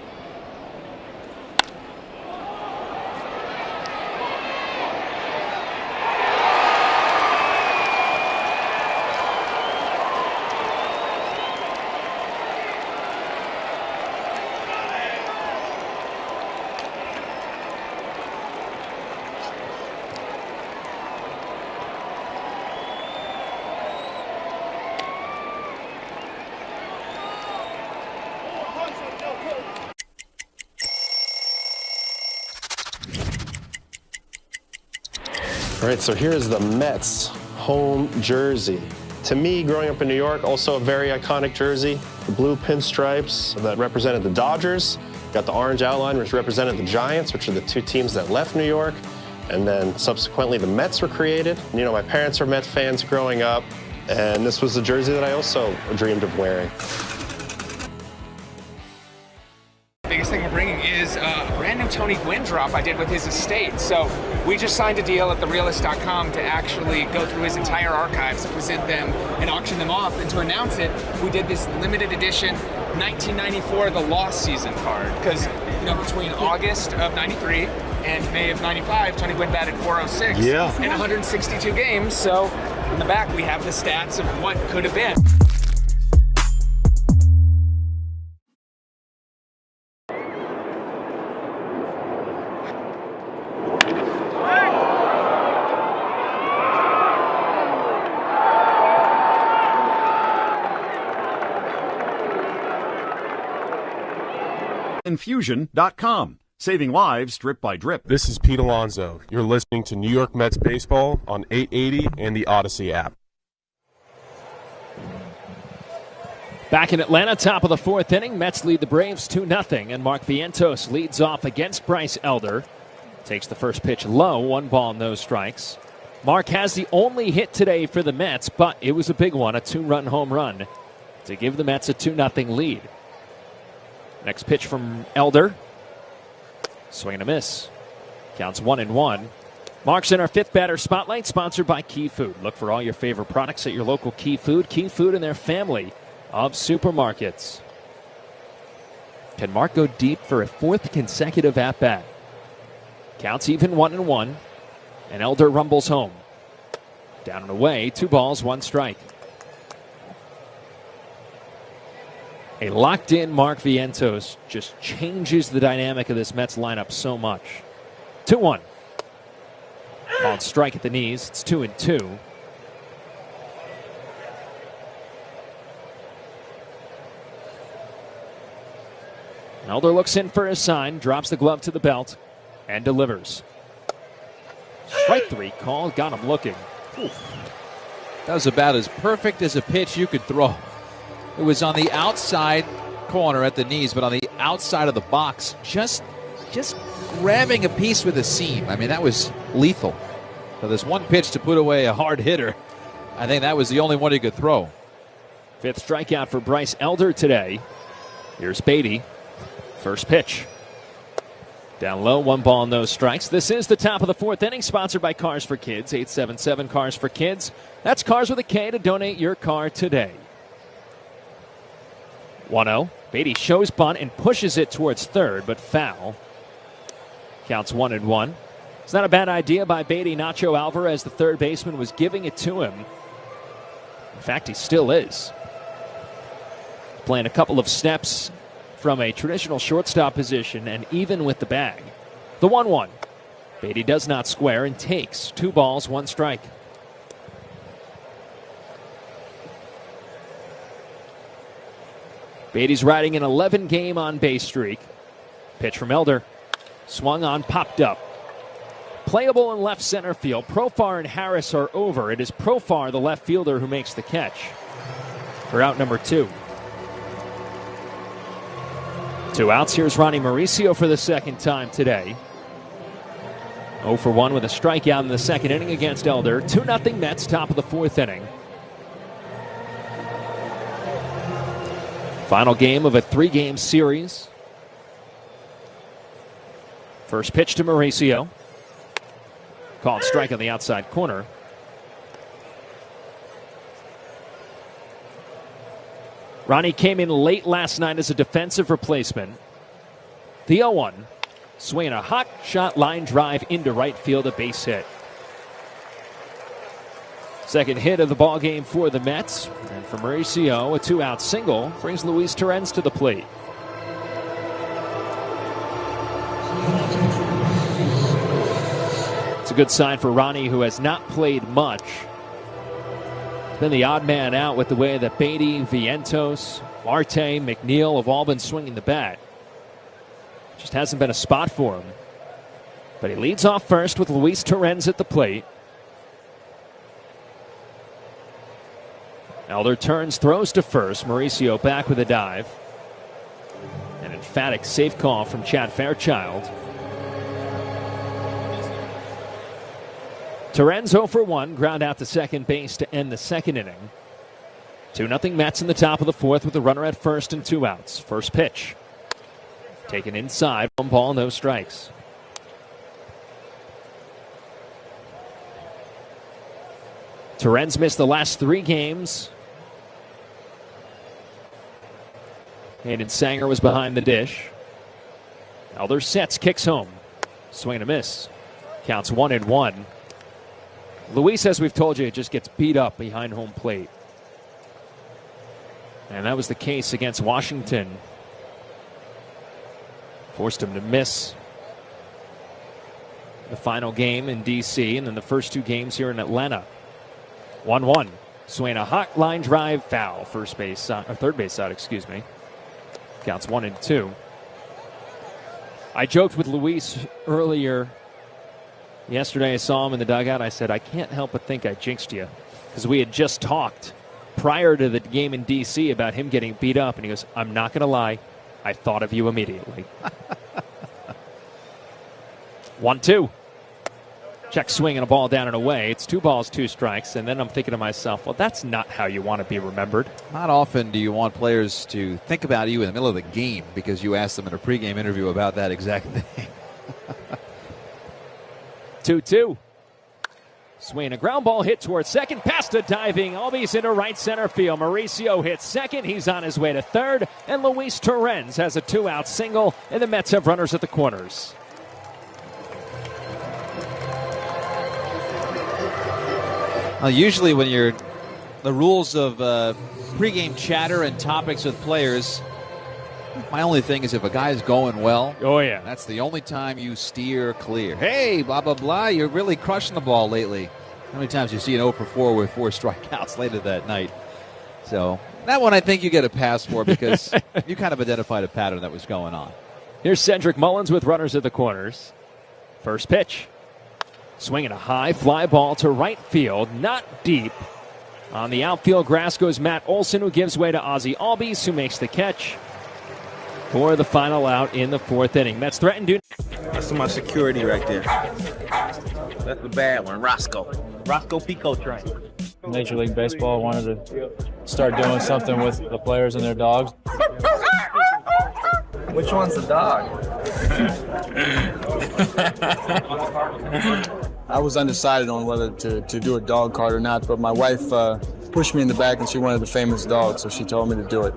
All right, so here's the Mets home jersey. To me, growing up in New York, also a very iconic jersey. The blue pinstripes that represented the Dodgers. Got the orange outline, which represented the Giants, which are the 2 teams that left New York. And then subsequently, the Mets were created. You know, my parents were Mets fans growing up, and this was the jersey that I also dreamed of wearing. Biggest thing we're bringing is a brand new Tony Gwynn drop I did with his estate. So we just signed a deal at therealist.com to actually go through his entire archives, present them, and auction them off. And to announce it, we did this limited edition 1994 The Lost Season card. Because, you know, between August of 93 and May of 95, Tony Gwynn batted .406 in 162 games. So in the back, we have the stats of what could have been. MetInfusion.com. Saving lives drip by drip. This is Pete Alonso. You're listening to New York Mets baseball on 880 and the Odyssey app. Back in Atlanta, top of the fourth inning, Mets lead the Braves 2-0, and Mark Vientos leads off against Bryce Elder. Takes the first pitch low, 1 ball, no strikes. Mark has the only hit today for the Mets, but it was a big one, a 2-run home run to give the Mets a 2-0 lead. Next pitch from Elder. Swing and a miss. Counts 1-1. Mark's in our 5th batter spotlight, sponsored by Key Food. Look for all your favorite products at your local Key Food. Key Food and their family of supermarkets. Can Mark go deep for a 4th consecutive at-bat? Counts even 1-1, and Elder rumbles home. Down and away, 2 balls, 1 strike. A locked-in Mark Vientos just changes the dynamic of this Mets lineup so much. 2-1. Called strike at the knees. It's 2-2. Elder looks in for his sign, drops the glove to the belt, and delivers. Strike 3 called, got him looking. Oof. That was about as perfect as a pitch you could throw. It was on the outside corner at the knees, but on the outside of the box, just grabbing a piece with a seam. I mean, that was lethal. So this one pitch to put away a hard hitter, I think that was the only one he could throw. 5th strikeout for Bryce Elder today. Here's Beatty. First pitch. Down low, 1 ball, no strikes. This is the top of the 4th inning, sponsored by Cars for Kids. 877 Cars for Kids. That's Cars with a K to donate your car today. 1-0. Beatty shows bunt and pushes it towards third, but foul. Counts 1-1. It's not a bad idea by Beatty. Nacho Alvarez, the third baseman, was giving it to him. In fact, he still is. Playing a couple of steps from a traditional shortstop position, and even with the bag. The 1-1. Beatty does not square and takes 2 balls, 1 strike. Beatty's riding an 11-game on-base streak. Pitch from Elder. Swung on, popped up. Playable in left center field. Profar and Harris are over. It is Profar, the left fielder, who makes the catch for out number 2. 2 outs. Here's Ronnie Mauricio for the 2nd time today. 0 for 1 with a strikeout in the 2nd inning against Elder. 2-0 Mets, top of the 4th inning. Final game of a 3-game series. First pitch to Mauricio. Called strike on the outside corner. Ronnie came in late last night as a defensive replacement. The 0-1. Swinging a hot shot line drive into right field, a base hit. Second hit of the ball game for the Mets. And for Mauricio, a 2-out single brings Luis Torrens to the plate. It's a good sign for Ronnie, who has not played much. Been the odd man out with the way that Beatty, Vientos, Marte, McNeil have all been swinging the bat. Just hasn't been a spot for him. But he leads off first with Luis Torrens at the plate. Elder turns, throws to first. Mauricio back with a dive. An emphatic safe call from Chad Fairchild. Torrens 0 for 1, ground out to second base to end the 2nd inning. 2-0 Mets in the top of the 4th with a runner at first and 2 outs. First pitch. Taken inside, 1 ball, no strikes. Torrens missed the last 3 games. Hayden Sanger was behind the dish. Elder sets, kicks home. Swing and a miss. Counts 1-1. Luis, as we've told you, just gets beat up behind home plate. And that was the case against Washington. Forced him to miss the final game in D.C. and then the first 2 games here in Atlanta. 1-1. Swing a hot line drive, foul. Third base side, excuse me. Counts 1-2. I joked with Luis earlier. Yesterday I saw him in the dugout. I said, I can't help but think I jinxed you. Because we had just talked prior to the game in D.C. about him getting beat up. And he goes, I'm not going to lie. I thought of you immediately. 1-2. Check swing and a ball down and away. It's 2 balls, 2 strikes. And then I'm thinking to myself, well, that's not how you want to be remembered. Not often do you want players to think about you in the middle of the game because you asked them in a pregame interview about that exact thing. 2-2. Swing, a ground ball hit towards second, past a diving Albies into right center field. Mauricio hits second. He's on his way to third. And Luis Torrens has a 2-out single, and the Mets have runners at the corners. Usually when you're the rules of pregame chatter and topics with players, my only thing is if a guy's going well, oh yeah, that's the only time you steer clear. Hey, blah, blah, blah, you're really crushing the ball lately. How many times you see an 0 for 4 with 4 strikeouts later that night? So that one I think you get a pass for because you kind of identified a pattern that was going on. Here's Cedric Mullins with runners at the corners. First pitch. Swinging a high fly ball to right field, not deep. On the outfield grass goes Matt Olson, who gives way to Ozzie Albies, who makes the catch for the final out in the 4th inning. Mets threaten to... That's my security right there. That's the bad one, Roscoe Pico train. Major League Baseball wanted to start doing something with the players and their dogs. Which one's the dog? I was undecided on whether to do a dog card or not, but my wife pushed me in the back and she wanted a famous dog, so she told me to do it.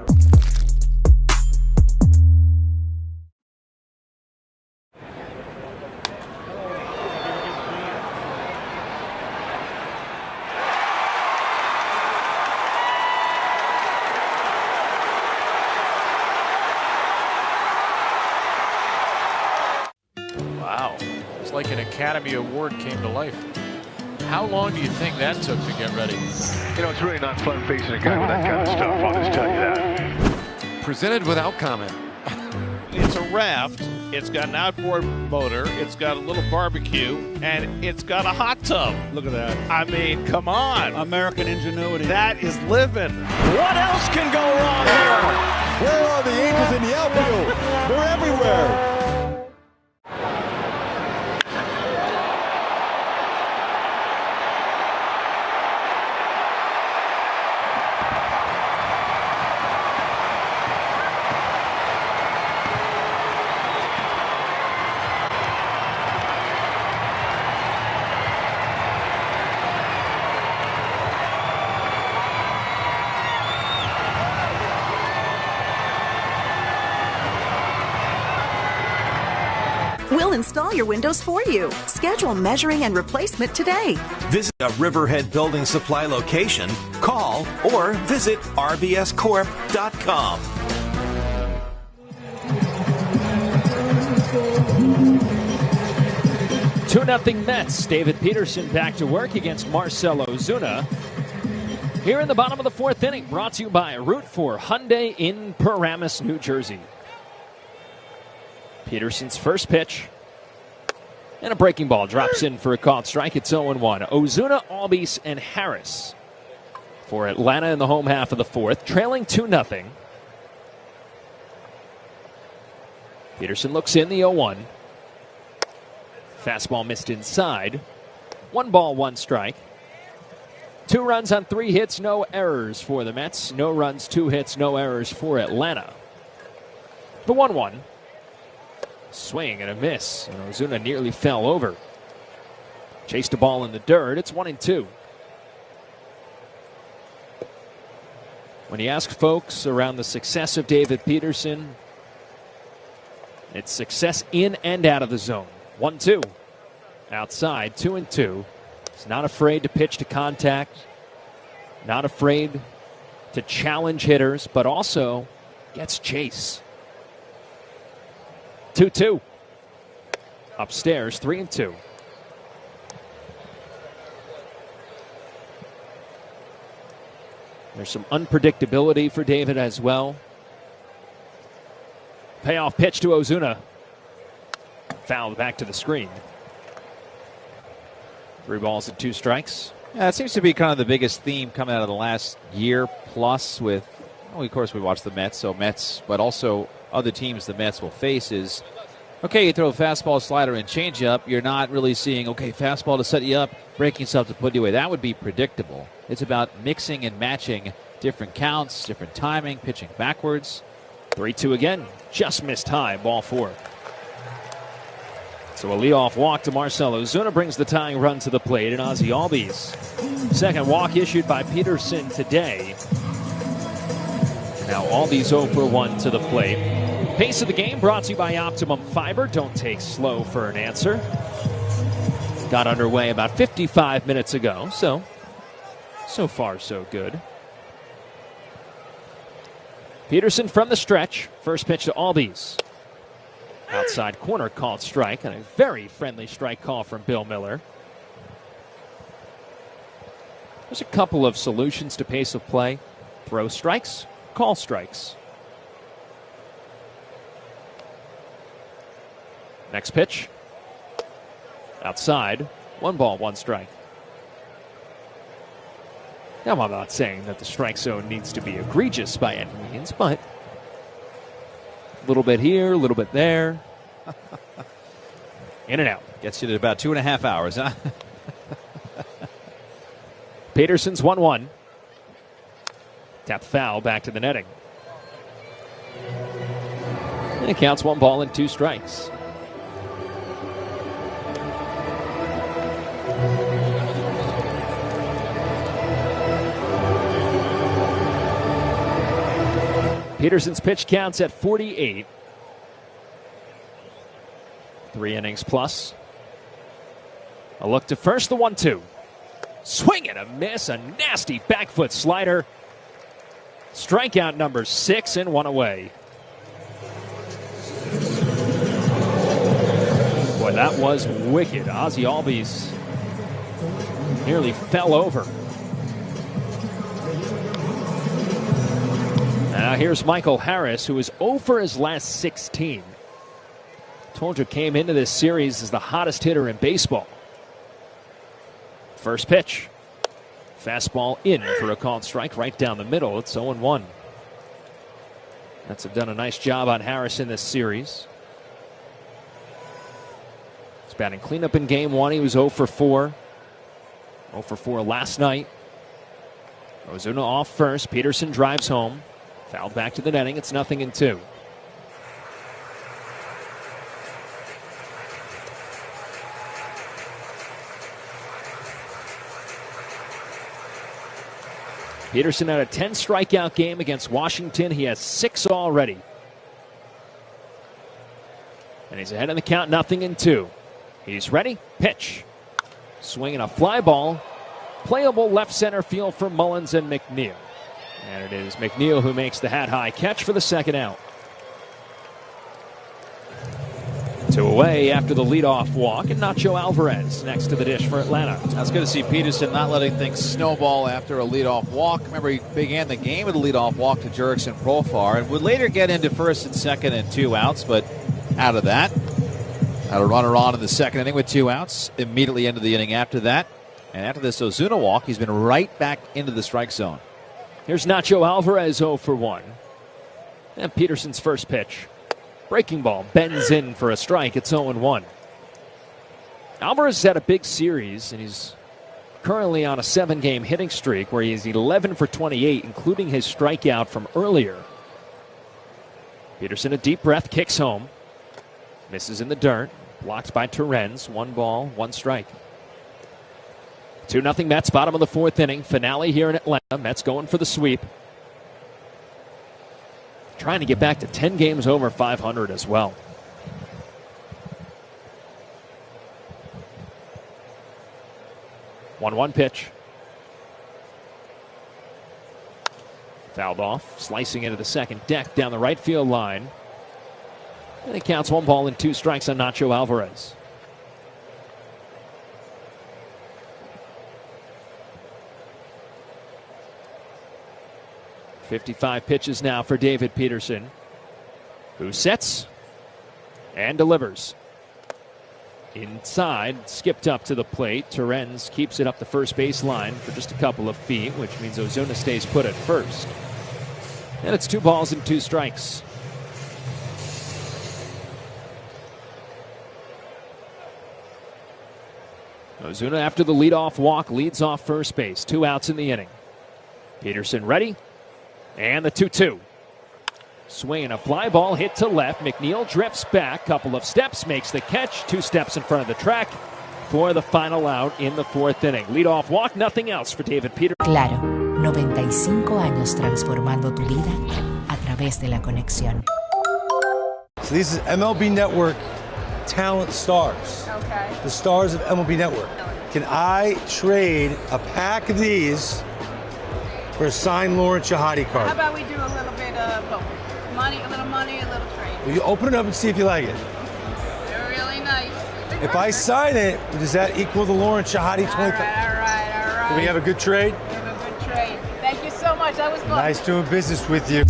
Wow. It's like an Academy Award came to life. How long do you think that took to get ready? You know, it's really not fun facing a guy with that kind of stuff, I'll just tell you that. Presented without comment. It's a raft, it's got an outboard motor, it's got a little barbecue, and it's got a hot tub. Look at that. I mean, come on. American ingenuity. That is living. What else can go wrong here? Where are the Angels in the outfield? They're everywhere. We'll install your windows for you. Schedule measuring and replacement today. Visit a Riverhead Building Supply location, call, or visit rbscorp.com. Two 2-0 Mets. David Peterson back to work against Marcell Ozuna. Here in the bottom of the 4th inning, brought to you by Route 4 Hyundai in Paramus, New Jersey. Peterson's first pitch. And a breaking ball drops in for a called strike. It's 0-1. Ozuna, Albies, and Harris for Atlanta in the home half of the 4th, trailing 2-0. Peterson looks in the 0-1. Fastball missed inside. 1 ball, 1 strike. 2 runs on 3 hits, no errors for the Mets. No runs, 2 hits, no errors for Atlanta. The 1-1. Swing and a miss. And Ozuna nearly fell over. Chased a ball in the dirt. It's 1-2. When you ask folks around the success of David Peterson, it's success in and out of the zone. 1-2. Outside, 2-2. He's not afraid to pitch to contact. Not afraid to challenge hitters, but also gets chase. 2-2. Upstairs, 3-2. There's some unpredictability for David as well. Payoff pitch to Ozuna. Fouled back to the screen. 3 balls and 2 strikes. Yeah, it seems to be kind of the biggest theme coming out of the last year plus with, well, of course, we watch the Mets, but also other teams the Mets will face is, okay, you throw a fastball, slider, and changeup. You're not really seeing, okay, fastball to set you up, breaking stuff to put you away. That would be predictable. It's about mixing and matching different counts, different timing, pitching backwards. 3-2 again. Just missed high. Ball 4. So a leadoff walk to Marcell Ozuna brings the tying run to the plate, and Ozzie Albies. Second walk issued by Peterson today. Now Albies 0 for 1 to the plate. Pace of the game brought to you by Optimum Fiber. Don't take slow for an answer. Got underway about 55 minutes ago, so far so good. Peterson from the stretch. First pitch to Albies. Outside corner called strike, and a very friendly strike call from Bill Miller. There's a couple of solutions to pace of play. Throw strikes, call strikes. Next pitch. Outside. 1 ball, 1 strike. Now, I'm not saying that the strike zone needs to be egregious by any means, but a little bit here, a little bit there. In and out. Gets you to about 2.5 hours, huh? Peterson's 1-1. Tap foul back to the netting. And it counts 1 ball and 2 strikes. Peterson's pitch counts at 48. 3 innings plus. A look to first, the 1-2. Swing and a miss, a nasty back foot slider. Strikeout number 6 and 1 away. Boy, that was wicked. Ozzie Albies nearly fell over. Now here's Michael Harris, who is 0 for his last 16. Told you came into this series as the hottest hitter in baseball. First pitch. Fastball in for a called strike right down the middle. It's 0-1. Mets have done a nice job on Harris in this series. He's batting cleanup in game 1. He was 0 for 4. 0 for 4 last night. Ozuna off first. Peterson drives home. Fouled back to the netting. It's 0-2. Peterson had a 10 strikeout game against Washington. He has 6 already. And he's ahead in the count, 0-2. He's ready. Pitch. Swinging a fly ball. Playable left center field for Mullins and McNeil. And it is McNeil who makes the hat-high catch for the second out. 2 away after the leadoff walk, and Nacho Alvarez next to the dish for Atlanta. That's good to see Peterson not letting things snowball after a leadoff walk. Remember, he began the game with a leadoff walk to Jurickson Profar and would later get into first and second and 2 outs, but out of that, had a runner on in the second inning with 2 outs. Immediately into the inning after that. And after this Ozuna walk, he's been right back into the strike zone. Here's Nacho Alvarez 0 for 1. And Peterson's first pitch. Breaking ball bends in for a strike. It's 0-1. Alvarez has had a big series, and he's currently on a 7-game hitting streak where he is 11 for 28, including his strikeout from earlier. Peterson, a deep breath, kicks home. Misses in the dirt. Blocked by Terens. 1 ball, 1 strike. 2-0 Mets, bottom of the 4th inning. Finale here in Atlanta. Mets going for the sweep. Trying to get back to 10 games over 500 as well. One pitch. Fouled off. Slicing into the second deck down the right field line. And it counts 1 ball and 2 strikes on Nacho Alvarez. .55 pitches now for David Peterson, who sets and delivers. Inside, skipped up to the plate. Terens keeps it up the first base line for just a couple of feet, which means Ozuna stays put at first. And it's 2 balls and 2 strikes. Ozuna, after the leadoff walk, leads off first base. 2 outs in the inning. Peterson ready. And the 2-2. Swing and a fly ball hit to left. McNeil drifts back, couple of steps, makes the catch. 2 steps in front of the track for the final out in the 4th inning. Leadoff walk, nothing else for David Peterson. Claro, 95 años transformando tu vida a través de la conexión. So this is MLB Network Talent Stars. Okay. The stars of MLB Network. Can I trade a pack of these for a signed Lauren Shahadi card? How about we do a little bit of both? Money, a little trade. Will you open it up and see if you like it? They're really nice. If I sign it, does that equal the Lauren Shahadi 20? All right. Do we have a good trade? We have a good trade. Thank you so much. That was fun. Nice doing business with you.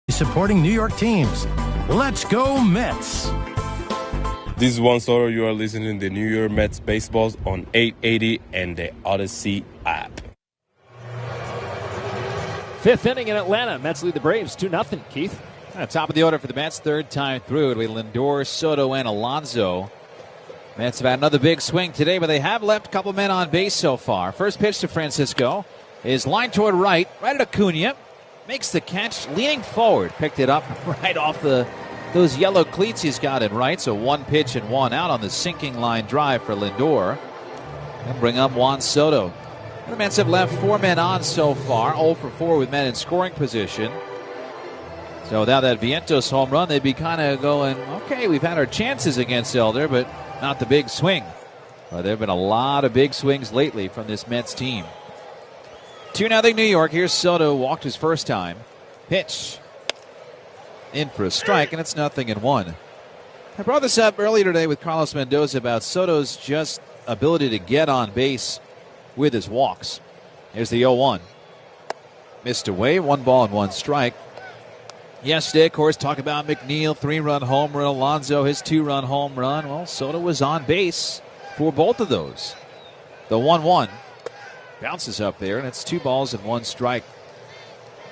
Supporting New York teams. Let's go Mets. This is Juan Soto. You are listening to New York Mets Baseballs on 880 and the Odyssey app. 5th inning in Atlanta. Mets lead the Braves 2-0. Keith? Top of the order for the Mets, 3rd time through. It'll be Lindor, Soto, and Alonso. Mets have had another big swing today, but they have left a couple men on base so far. First pitch to Francisco is lined toward right at Acuna. Makes the catch, leaning forward. Picked it up right off those yellow cleats he's got in right. So 1 pitch and 1 out on the sinking line drive for Lindor. And bring up Juan Soto. The Mets have left 4 men on so far. 0 for 4 with men in scoring position. So without that Vientos home run, they'd be kind of going, okay, we've had our chances against Elder, but not the big swing. Well, there have been a lot of big swings lately from this Mets team. 2-0 New York. Here's Soto. Walked his first time. Pitch. In for a strike, and it's 0-1. I brought this up earlier today with Carlos Mendoza about Soto's just ability to get on base with his walks. Here's the 0-1. Missed away. 1 ball and 1 strike. Yesterday, of course, talk about McNeil, 3-run home run. Alonso, his 2-run home run. Well, Soto was on base for both of those. The 1-1. Bounces up there, and it's 2 balls and 1 strike.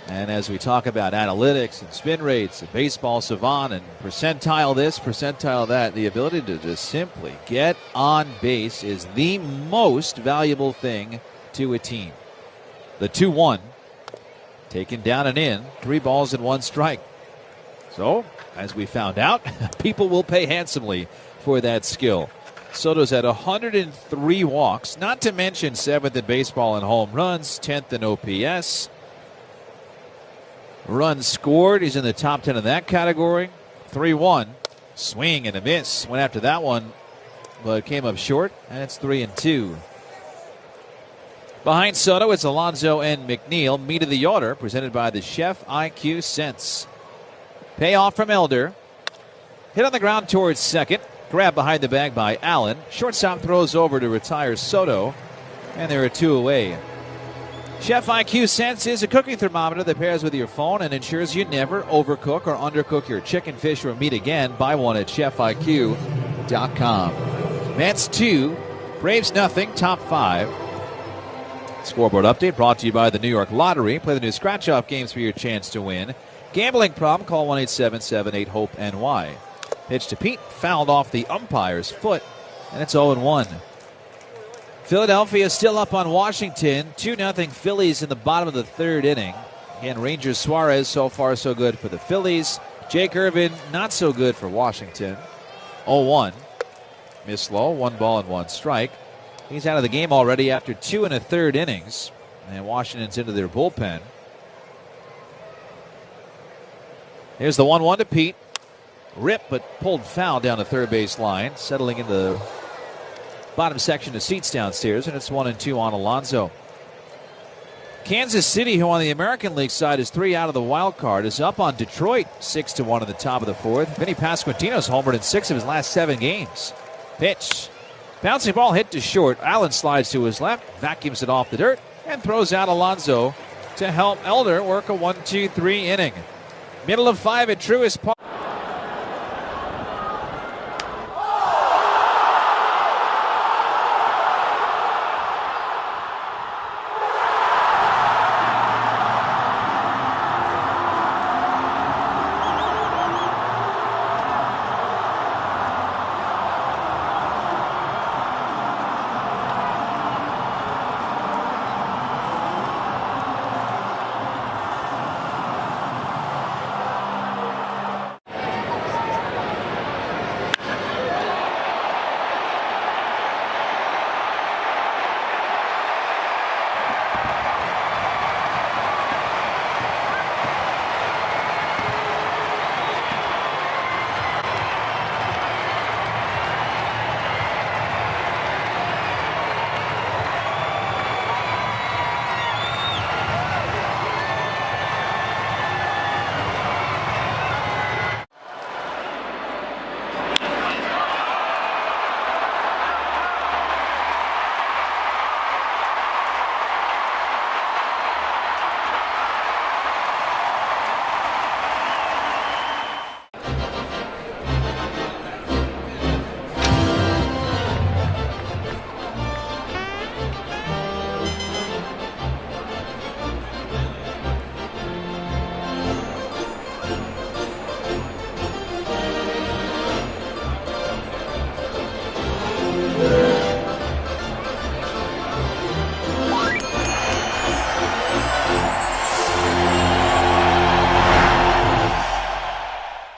And as we talk about analytics and spin rates and baseball savant and percentile this, percentile that, the ability to just simply get on base is the most valuable thing to a team. The 2-1, taken down and in, 3 balls and 1 strike. So, as we found out, people will pay handsomely for that skill. Soto's at 103 walks, not to mention 7th in baseball in home runs, 10th in OPS. Runs scored, he's in the top 10 in that category. 3-1, swing and a miss. Went after that one, but came up short, and it's 3-2. Behind Soto, it's Alonso and McNeil. Meat of the order, presented by the Chef IQ Sense. Payoff from Elder. Hit on the ground towards second. Grab behind the bag by Allen. Shortstop throws over to retire Soto. And there are 2 away. Chef IQ Sense is a cooking thermometer that pairs with your phone and ensures you never overcook or undercook your chicken, fish, or meat again. Buy one at chefiq.com. Mets 2, Braves 0, top 5. Scoreboard update brought to you by the New York Lottery. Play the new scratch-off games for your chance to win. Gambling problem? Call 1-877-8-HOPE-NY. Pitch to Pete, fouled off the umpire's foot, and it's 0-1. Philadelphia still up on Washington. 2-0 Phillies in the bottom of the third inning. Again, Rangers Suarez, so far so good for the Phillies. Jake Irvin, not so good for Washington. 0-1. Miss low, 1 ball and 1 strike. He's out of the game already after 2 1/3 innings. And Washington's into their bullpen. Here's the 1-1 to Pete. Rip, but pulled foul down the third base line. Settling in the bottom section of seats downstairs. And it's 1-2 on Alonso. Kansas City, who on the American League side is 3 out of the wild card, is up on Detroit 6-1 at the top of the fourth. Vinny Pasquantino's homered in 6 of his last 7 games. Pitch. Bouncing ball hit to short. Allen slides to his left, vacuums it off the dirt, and throws out Alonso to help Elder work a 1-2-3 inning. Middle of 5 at Truist Park.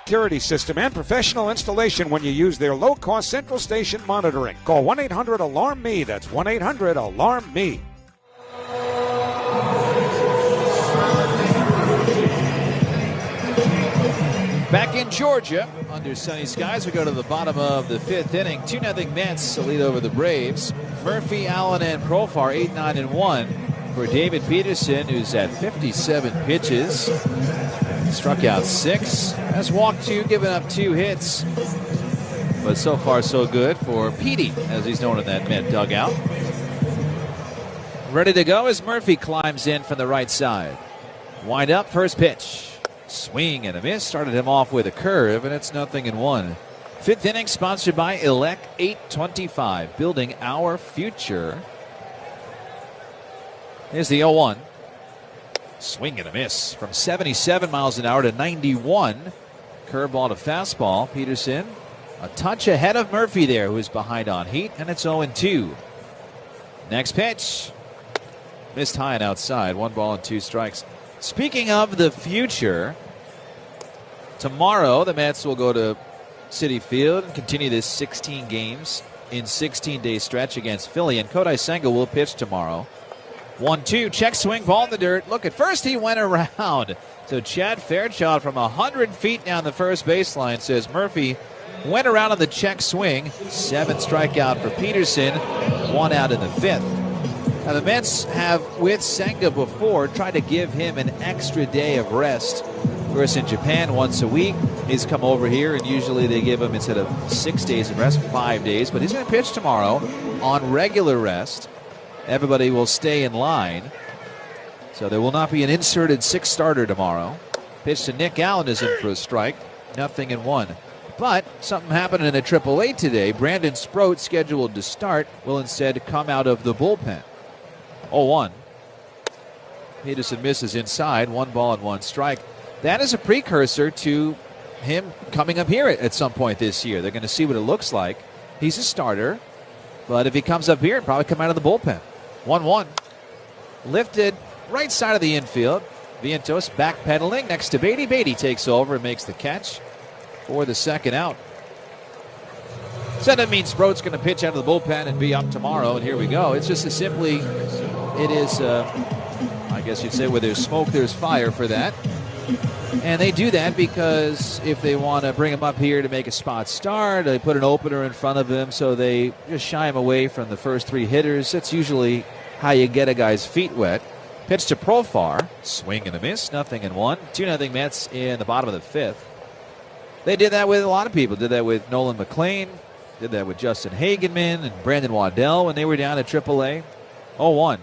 Security system and professional installation when you use their low-cost central station monitoring. Call 1-800-ALARM-ME. That's 1-800-ALARM-ME. Back in Georgia, under sunny skies, we go to the bottom of the 5th inning. 2-0 Mets to lead over the Braves. Murphy, Allen, and Profar 8, 9, and 1 for David Peterson, who's at 57 pitches. Struck out 6, has walked 2, given up 2 hits. But so far so good for Petey, as he's known in that Met dugout. Ready to go as Murphy climbs in from the right side. Wind up, first pitch. Swing and a miss. Started him off with a curve, and it's 0-1. 5th inning sponsored by Elec 825, building our future. Here's the 0-1. Swing and a miss from 77 miles an hour to 91. Curveball to fastball. Peterson a touch ahead of Murphy there, who's behind on heat, and it's 0-2. Next pitch. Missed high and outside. 1 ball and 2 strikes. Speaking of the future, tomorrow the Mets will go to Citi Field and continue this 16 games in 16-day stretch against Philly, and Kodai Senga will pitch tomorrow. 1-2, check swing, ball in the dirt. Look, at first he went around. So Chad Fairchild from 100 feet down the first baseline says Murphy went around on the check swing. 7 strikeout for Peterson, 1 out in the 5th. Now the Mets have, with Senga before, tried to give him an extra day of rest. Of course, in Japan, once a week, he's come over here, and usually they give him, instead of 6 days of rest, 5 days. But he's going to pitch tomorrow on regular rest. Everybody will stay in line. So there will not be an inserted 6th starter tomorrow. Pitch to Nick Allen is in for a strike. 0-1. But something happened in a AAA today. Brandon Sproat, scheduled to start, will instead come out of the bullpen. 0-1. Peterson misses inside. 1 ball and 1 strike. That is a precursor to him coming up here at some point this year. They're going to see what it looks like. He's a starter, but if he comes up here, he'll probably come out of the bullpen. 1-1. Lifted right side of the infield. Vientos backpedaling next to Beatty. Beatty takes over and makes the catch for the second out. So that means Sproat's going to pitch out of the bullpen and be up tomorrow, and here we go. It's just as simply, it is, I guess you'd say, where there's smoke, there's fire for that. And they do that because if they want to bring him up here to make a spot start, they put an opener in front of him, so they just shy him away from the first 3 hitters. That's usually how you get a guy's feet wet. Pitch to Profar. Swing and a miss. 0-1. 2-0 Mets in the bottom of the 5th. They did that with a lot of people. Did that with Nolan McLean. Did that with Justin Hagenman and Brandon Waddell when they were down at AAA. 0-1.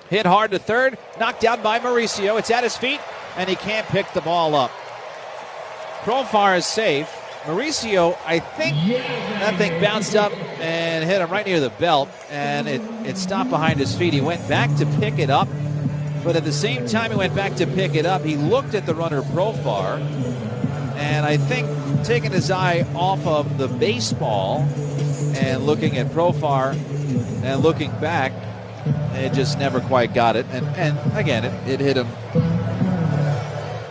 Hit hard to third. Knocked down by Mauricio. It's at his feet, and he can't pick the ball up. Profar is safe. Mauricio, I think that thing bounced up and hit him right near the belt, and it stopped behind his feet. He went back to pick it up, but at the same time he went back to pick it up, he looked at the runner Profar, and I think taking his eye off of the baseball and looking at Profar and looking back, it just never quite got it. And again, it hit him,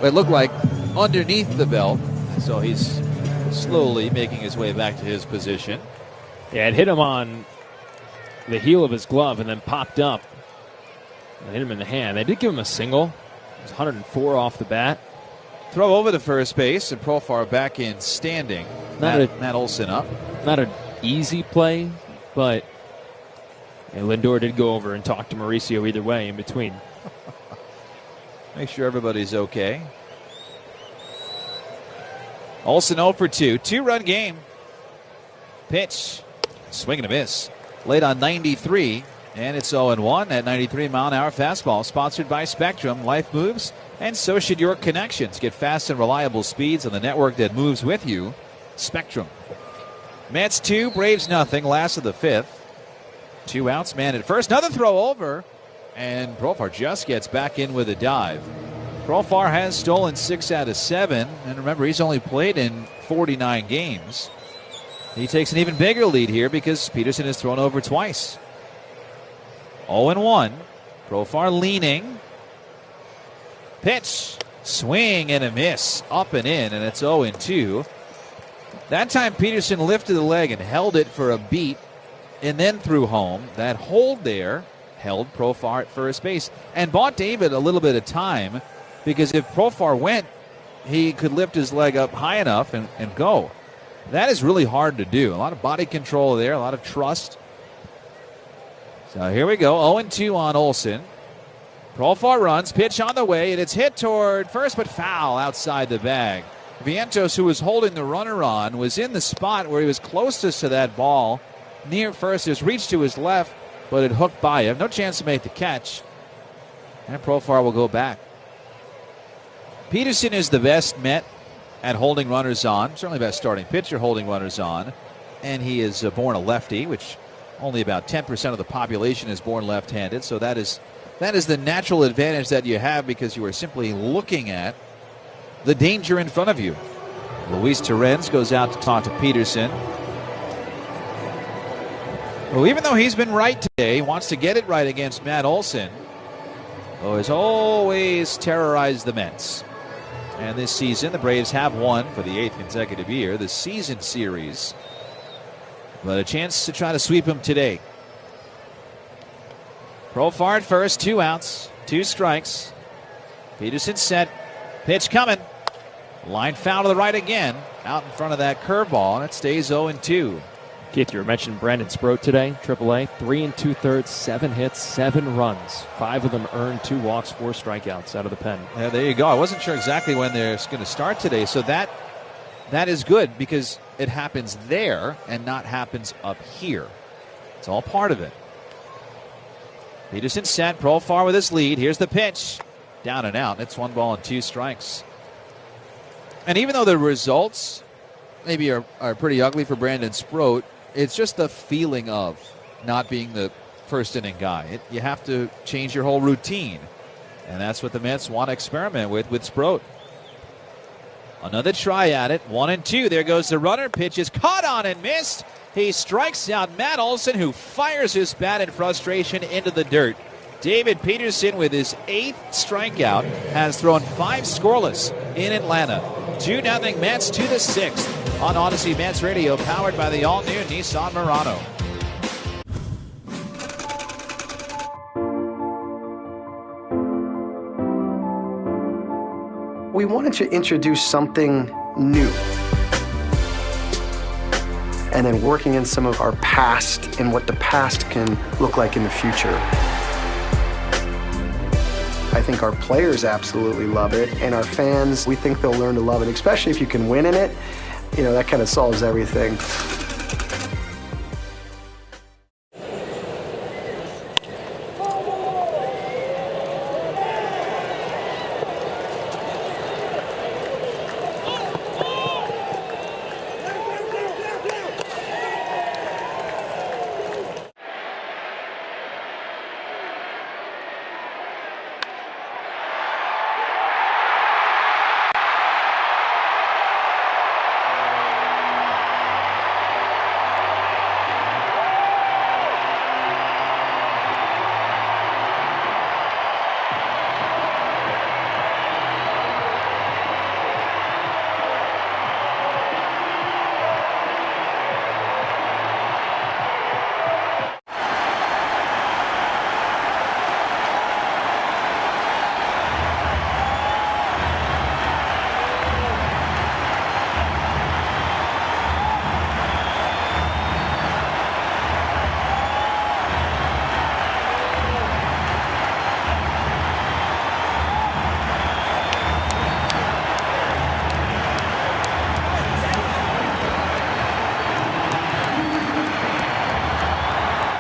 it looked like underneath the belt, so he's slowly making his way back to his position. Yeah, it hit him on the heel of his glove and then popped up. It hit him in the hand. They did give him a single. It was 104 off the bat. Throw over to first base, and Profar back in standing. Matt Olson up. Not an easy play, but Lindor did go over and talk to Mauricio either way in between. Make sure everybody's okay. Olson 0 for 2. 2-run game. Pitch. Swing and a miss. Late on 93. And it's 0-1. That 93-mile-an-hour fastball. Sponsored by Spectrum. Life moves, and so should your connections. Get fast and reliable speeds on the network that moves with you. Spectrum. Mets 2, Braves nothing. Last of the 5th. 2 outs, man at first. Another throw over. And Profar just gets back in with a dive. Profar has stolen 6 out of 7. And remember, he's only played in 49 games. He takes an even bigger lead here because Peterson has thrown over twice. 0-1. Profar leaning. Pitch. Swing and a miss. Up and in, and it's 0-2. That time Peterson lifted the leg and held it for a beat and then threw home. That hold there held Profar at first base and bought David a little bit of time, because if Profar went, he could lift his leg up high enough and go. That is really hard to do. A lot of body control there, a lot of trust. So here we go. 0-2 on Olson. Profar runs, pitch on the way, and it's hit toward first, but foul outside the bag. Vientos, who was holding the runner on, was in the spot where he was closest to that ball, near first. It was reached to his left, but it hooked by him. No chance to make the catch. And Profar will go back. Peterson is the best Met at holding runners on. Certainly best starting pitcher holding runners on. And he is born a lefty, which only about 10% of the population is born left-handed. So that is the natural advantage that you have, because you are simply looking at the danger in front of you. Luis Torrens goes out to talk to Peterson. Well, even though he's been right today, he wants to get it right against Matt Olson, who has always terrorized the Mets. And this season, the Braves have won for the 8th consecutive year the season series. But a chance to try to sweep him today. Profar at first, 2 outs, 2 strikes. Peterson set, pitch coming. Line foul to the right again, out in front of that curveball, and it stays 0-2. Keith, you mentioned Brandon Sproat today, AAA, 3 2/3, 7 hits, 7 runs. 5 of them earned, 2 walks, 4 strikeouts out of the pen. Yeah, there you go. I wasn't sure exactly when they're going to start today, so that is good, because it happens there and not happens up here. It's all part of it. Peterson set, Profar with his lead. Here's the pitch. Down and out. It's 1 ball and 2 strikes. And even though the results maybe are pretty ugly for Brandon Sproat, it's just the feeling of not being the first inning guy. You have to change your whole routine. And that's what the Mets want to experiment with Sproat. Another try at it. 1-2. There goes the runner. Pitch is caught on and missed. He strikes out Matt Olson, who fires his bat in frustration into the dirt. David Peterson, with his 8th strikeout, has thrown 5 scoreless in Atlanta. 2-0 Mets to the 6th on Odyssey Mets Radio, powered by the all-new Nissan Murano. We wanted to introduce something new. And then working in some of our past and what the past can look like in the future. I think our players absolutely love it, and our fans, we think they'll learn to love it, especially if you can win in it. You know, that kind of solves everything.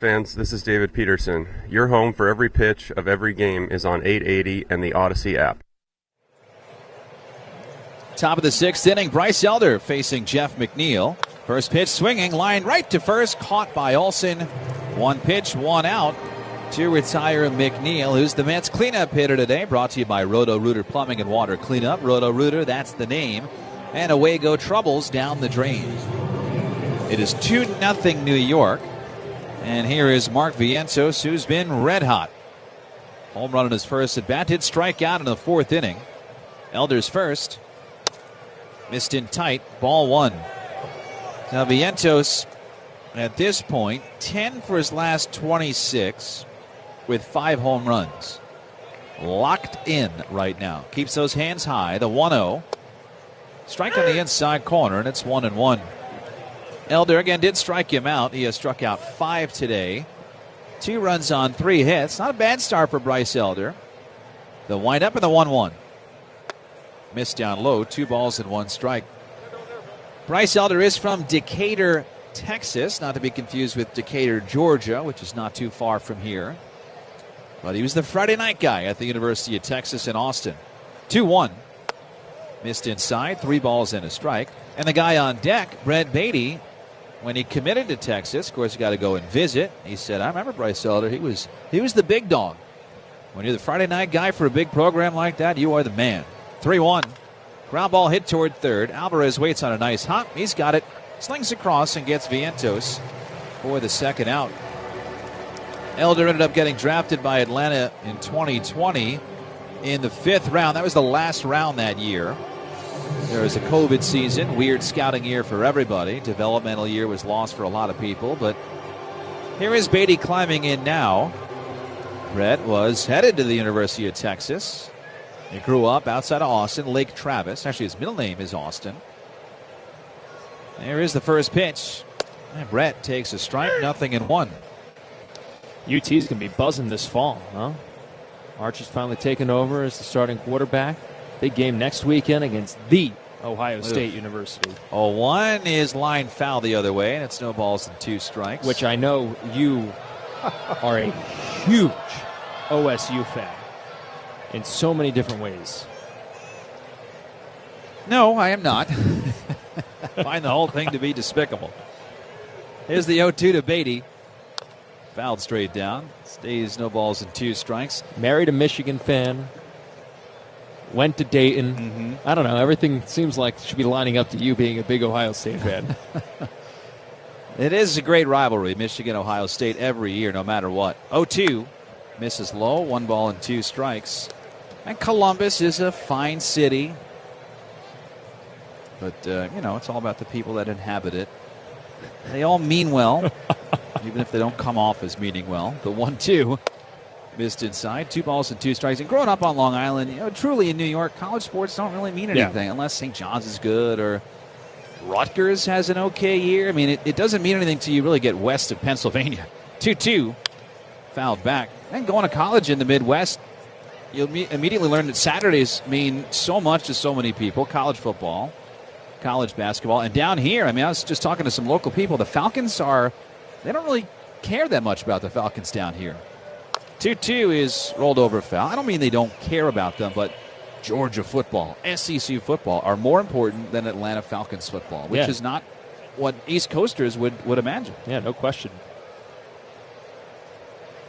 Fans, this is David Peterson. Your home for every pitch of every game is on 880 and the Odyssey app. Top of the 6th inning, Bryce Elder facing Jeff McNeil. First pitch swinging, line right to first, caught by Olson. 1 pitch, 1 out to retire McNeil, who's the Mets cleanup hitter today. Brought to you by Roto-Rooter Plumbing and Water Cleanup. Roto-Rooter, that's the name. And away go Troubles down the drain. It is 2-0 New York. And here is Mark Vientos, who's been red hot. Home run on his first at bat. Did strike out in the 4th inning. Elder's first. Missed in tight. Ball 1. Now Vientos, at this point, 10 for his last 26 with 5 home runs. Locked in right now. Keeps those hands high. The 1-0. Strike on the inside corner, and it's 1-1. Elder again did strike him out. He has struck out 5 today. 2 runs on 3 hits. Not a bad start for Bryce Elder. The windup and the 1-1. Missed down low. 2 balls and 1 strike. Bryce Elder is from Decatur, Texas. Not to be confused with Decatur, Georgia, which is not too far from here. But he was the Friday night guy at the University of Texas in Austin. 2-1. Missed inside. 3 balls and a strike. And the guy on deck, Brett Beatty, when he committed to Texas, of course, you got to go and visit. He said, I remember Bryce Elder. He was the big dog. When you're the Friday night guy for a big program like that, you are the man. 3-1. Ground ball hit toward third. Alvarez waits on a nice hop. He's got it. Slings across and gets Vientos for the second out. Elder ended up getting drafted by Atlanta in 2020 in the 5th round. That was the last round that year. There was a COVID season, weird scouting year for everybody. Developmental year was lost for a lot of people, but here is Beatty climbing in now. Brett was headed to the University of Texas. He grew up outside of Austin, Lake Travis. Actually, his middle name is Austin. There is the first pitch. And Brett takes a strike, 0-1. UT's going to be buzzing this fall, huh? Archer's finally taken over as the starting quarterback. Big game next weekend against the Ohio State University. 0-1 is line foul the other way, and it snowballs in 2 strikes. Which I know you are a huge OSU fan in so many different ways. No, I am not. Find the whole thing to be despicable. Here's the 0-2 to Beatty. Fouled straight down. Stays no balls and 2 strikes. Married a Michigan fan. Went to Dayton. I don't know. Everything seems like should be lining up to you being a big Ohio State fan. It is a great rivalry, Michigan-Ohio State, every year, no matter what. 0-2. Misses low. 1 ball and 2 strikes. And Columbus is a fine city. But, it's all about the people that inhabit it. They all mean well, even if they don't come off as meaning well. The 1-2. Missed inside. 2 balls and 2 strikes. And growing up on Long Island, truly in New York, college sports don't really mean anything unless St. John's is good or Rutgers has an okay year. I mean, it doesn't mean anything till you really get west of Pennsylvania. 2-2. Fouled back. And going to college in the Midwest, you'll immediately learn that Saturdays mean so much to so many people. College football, college basketball. And down here, I was just talking to some local people. The Falcons they don't really care that much about the Falcons down here. 2-2 is rolled over foul. I don't mean they don't care about them, but Georgia football, SEC football are more important than Atlanta Falcons football, which is not what East Coasters would imagine. Yeah, no question.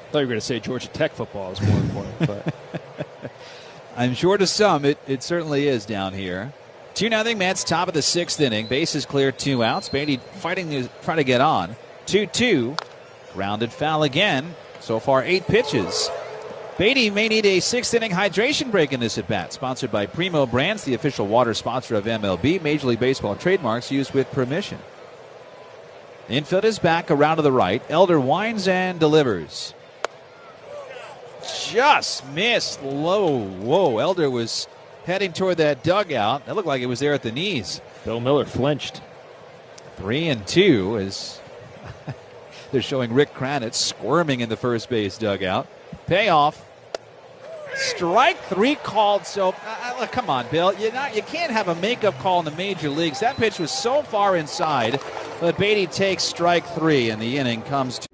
I thought you were going to say Georgia Tech football is more important, but I'm sure to some it certainly is down here. 2-0 Mets, top of the 6th inning. Bases clear, 2 outs. Beatty fighting to try to get on. 2-2. Grounded foul again. So far, 8 pitches. Beatty may need a 6th inning hydration break in this at-bat. Sponsored by Primo Brands, the official water sponsor of MLB. Major League Baseball trademarks used with permission. Infield is back around to the right. Elder winds and delivers. Just missed low. Whoa, Elder was heading toward that dugout. It looked like it was there at the knees. Bill Miller flinched. 3-2 as they're showing Rick Kranitz squirming in the first base dugout. Payoff. Strike 3 called. So, come on, Bill. You can't have a makeup call in the major leagues. That pitch was so far inside, but Beatty takes strike 3, and the inning comes to.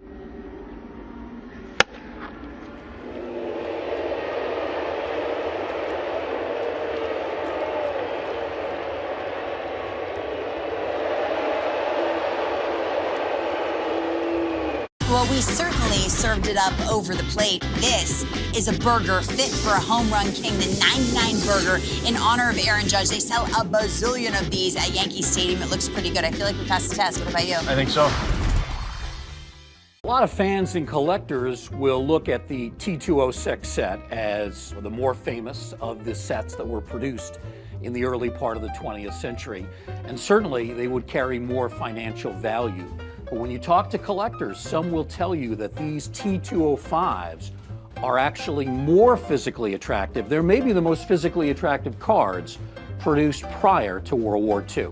Well, we certainly served it up over the plate. This is a burger fit for a home run king, the 99 burger in honor of Aaron Judge. They sell a bazillion of these at Yankee Stadium. It looks pretty good. I feel like we passed the test. What about you? I think so. A lot of fans and collectors will look at the T206 set as the more famous of the sets that were produced in the early part of the 20th century. And certainly they would carry more financial value. But when you talk to collectors, some will tell you that these T205s are actually more physically attractive. They're maybe the most physically attractive cards produced prior to World War II.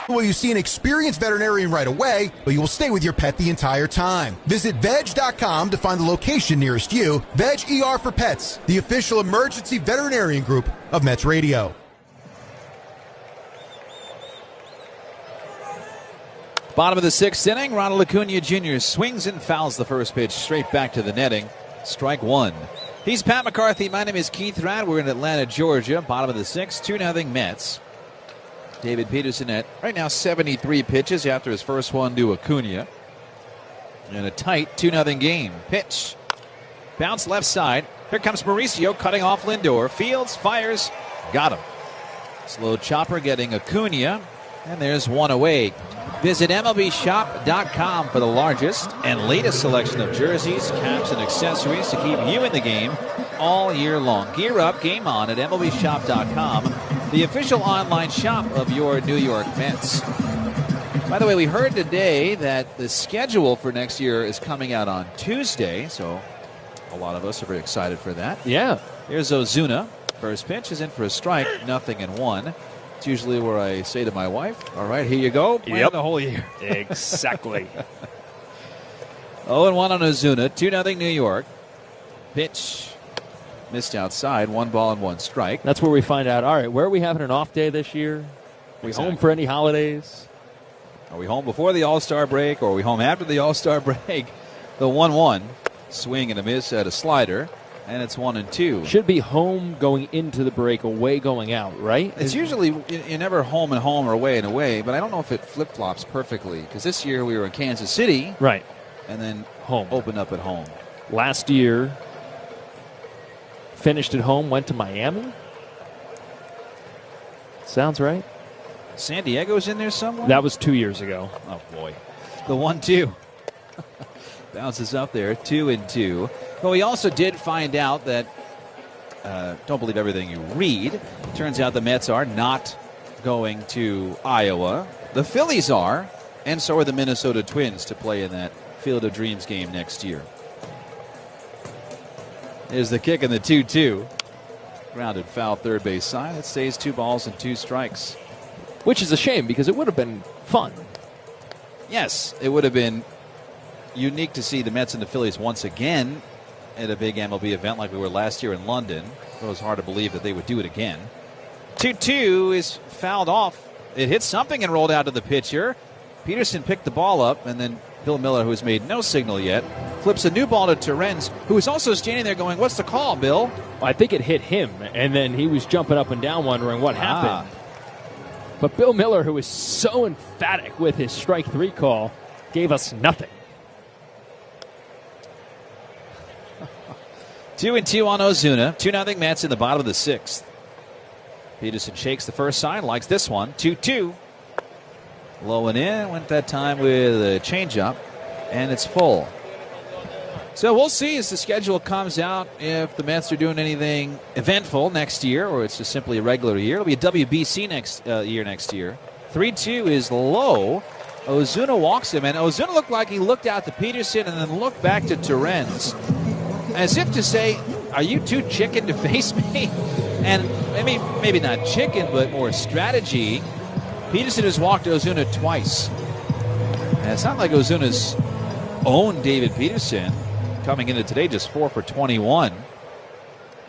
Well, you see an experienced veterinarian right away, but you will stay with your pet the entire time. Visit veg.com to find the location nearest you. Veg ER for Pets, the official emergency veterinarian group of Mets Radio. Bottom of the 6th inning, Ronald Acuna Jr. swings and fouls the first pitch straight back to the netting. Strike 1. He's Pat McCarthy. My name is Keith Radd. We're in Atlanta, Georgia. Bottom of the 6th, 2-0 Mets. David Peterson at right now 73 pitches after his first one to Acuna. And a tight 2-0 game. Pitch. Bounce left side. Here comes Mauricio cutting off Lindor. Fields fires. Got him. Slow chopper getting Acuna. And there's one away. Visit MLBshop.com for the largest and latest selection of jerseys, caps, and accessories to keep you in the game all year long. Gear up, game on at MLBshop.com, the official online shop of your New York Mets. By the way, we heard today that the schedule for next year is coming out on Tuesday, so a lot of us are very excited for that. Yeah. Here's Ozuna. First pitch is in for a strike, 0-1. It's usually where I say to my wife, all right, here you go. Plan the whole year. Exactly. 0-1 on Ozuna, 2-0 New York. Pitch missed outside, 1 ball and 1 strike. That's where we find out, all right, where are we having an off day this year? Are we home for any holidays? Are we home before the All-Star break, or are we home after the All-Star break? The 1-1, swing and a miss at a slider, and it's 1-2. Should be home going into the break, away going out, right? It's usually, you're never home and home or away and away, but I don't know if it flip-flops perfectly, because this year we were in Kansas City. Right. And then home. Open up at home. Last year, finished at home, went to Miami. Sounds right. San Diego's in there somewhere? That was 2 years ago. Oh, boy. The 1-2. Bounces up there, 2-2. But we also did find out that, don't believe everything you read. Turns out the Mets are not going to Iowa. The Phillies are, and so are the Minnesota Twins to play in that Field of Dreams game next year. There's the kick in the 2-2. Grounded foul third base side. It stays 2 balls and 2 strikes. Which is a shame because it would have been fun. Yes, it would have been unique to see the Mets and the Phillies once again at a big MLB event like we were last year in London. It was hard to believe that they would do it again. 2-2 is fouled off. It hit something and rolled out to the pitcher. Peterson picked the ball up, and then Bill Miller, who has made no signal yet, flips a new ball to Terrence, who is also standing there going, what's the call, Bill? I think it hit him, and then he was jumping up and down wondering what happened. But Bill Miller, who is so emphatic with his strike 3 call, gave us nothing. 2-2 on Ozuna. 2-0 Mets in the bottom of the 6th. Peterson shakes the first sign, likes this one. 2-2. Low and in. Went that time with a changeup, and it's full. So we'll see as the schedule comes out if the Mets are doing anything eventful next year, or it's just simply a regular year. It'll be a WBC next year. 3-2 is low. Ozuna walks him, and Ozuna looked like he looked out to Peterson and then looked back to Terrence, as if to say, are you too chicken to face me? And maybe not chicken, but more strategy. Peterson has walked Ozuna twice. And it's not like Ozuna's owned David Peterson. Coming into today just 4 for 21.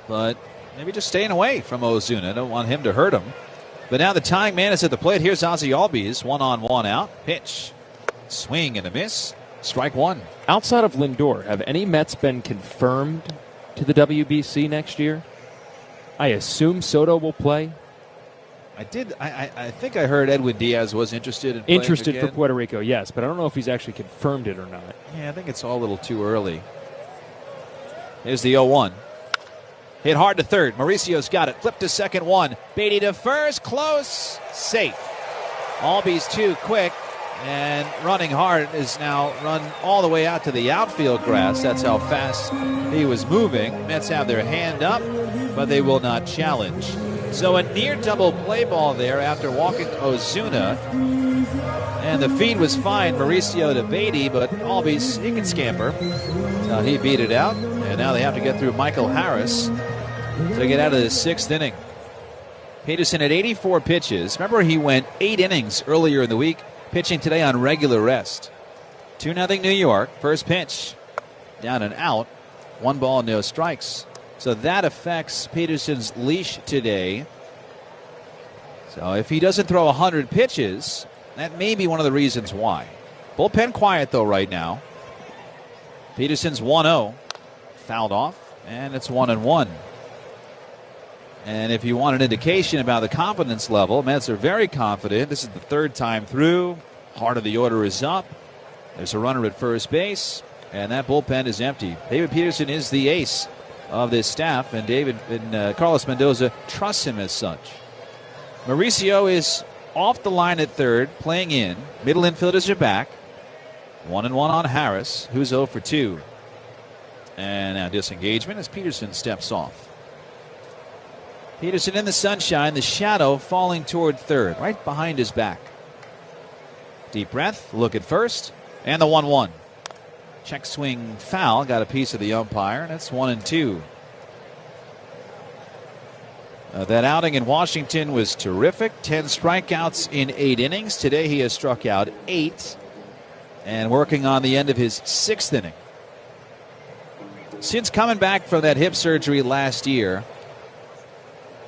But maybe just staying away from Ozuna. Don't want him to hurt him. But now the tying man is at the plate. Here's Ozzy Albies, 1-on-1 out. Pitch. Swing and a miss. Strike 1. Outside of Lindor, have any Mets been confirmed to the WBC next year? I assume Soto will play. I think I heard Edwin Diaz was interested in playing again. For Puerto Rico, yes, but I don't know if he's actually confirmed it or not. Yeah, I think it's all a little too early. Here's the 0-1. Hit hard to third. Mauricio's got it. Flip to second, 1. Beatty to first. Close. Safe. Albies too quick. And running hard is now run all the way out to the outfield grass. That's how fast he was moving. Mets have their hand up, but they will not challenge. So a near double play ball there after walking Ozuna. And the feed was fine. Mauricio to Beatty, but Albies, he can scamper. So he beat it out. And now they have to get through Michael Harris to get out of the 6th inning. Peterson at 84 pitches. Remember, he went 8 innings earlier in the week, pitching today on regular rest. 2-0 New York. First pitch. Down and out. 1 ball, no strikes. So that affects Peterson's leash today. So if he doesn't throw 100 pitches, that may be one of the reasons why. Bullpen quiet, though, right now. Peterson's 1-0. Fouled off, and it's 1-1. And if you want an indication about the confidence level, Mets are very confident. This is the 3rd time through. Heart of the order is up. There's a runner at first base, and that bullpen is empty. David Peterson is the ace of this staff, and Carlos Mendoza trusts him as such. Mauricio is off the line at third, playing in. Middle infielders are back. 1-1 on Harris, who's 0 for 2. And now disengagement as Peterson steps off. Peterson in the sunshine, the shadow falling toward third, right behind his back. Deep breath, look at first, and the 1-1. Check swing foul, got a piece of the umpire, and it's 1-2. That outing in Washington was terrific. 10 strikeouts in 8 innings. Today he has struck out 8 and working on the end of his 6th inning. Since coming back from that hip surgery last year,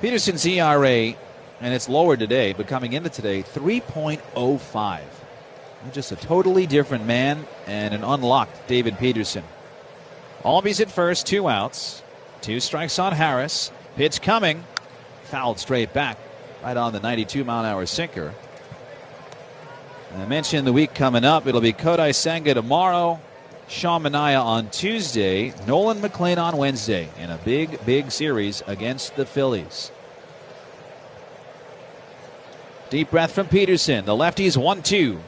Peterson's ERA, and it's lower today, but coming into today, 3.05. Just a totally different man and an unlocked David Peterson. Albies at first, 2 outs. 2 strikes on Harris. Pitch coming. Fouled straight back, right on the 92-mile-an-hour sinker. And I mentioned the week coming up, it'll be Kodai Senga tomorrow, Sean Manaea on Tuesday, Nolan McLean on Wednesday in a big, big series against the Phillies. Deep breath from Peterson. The lefty's 1-2.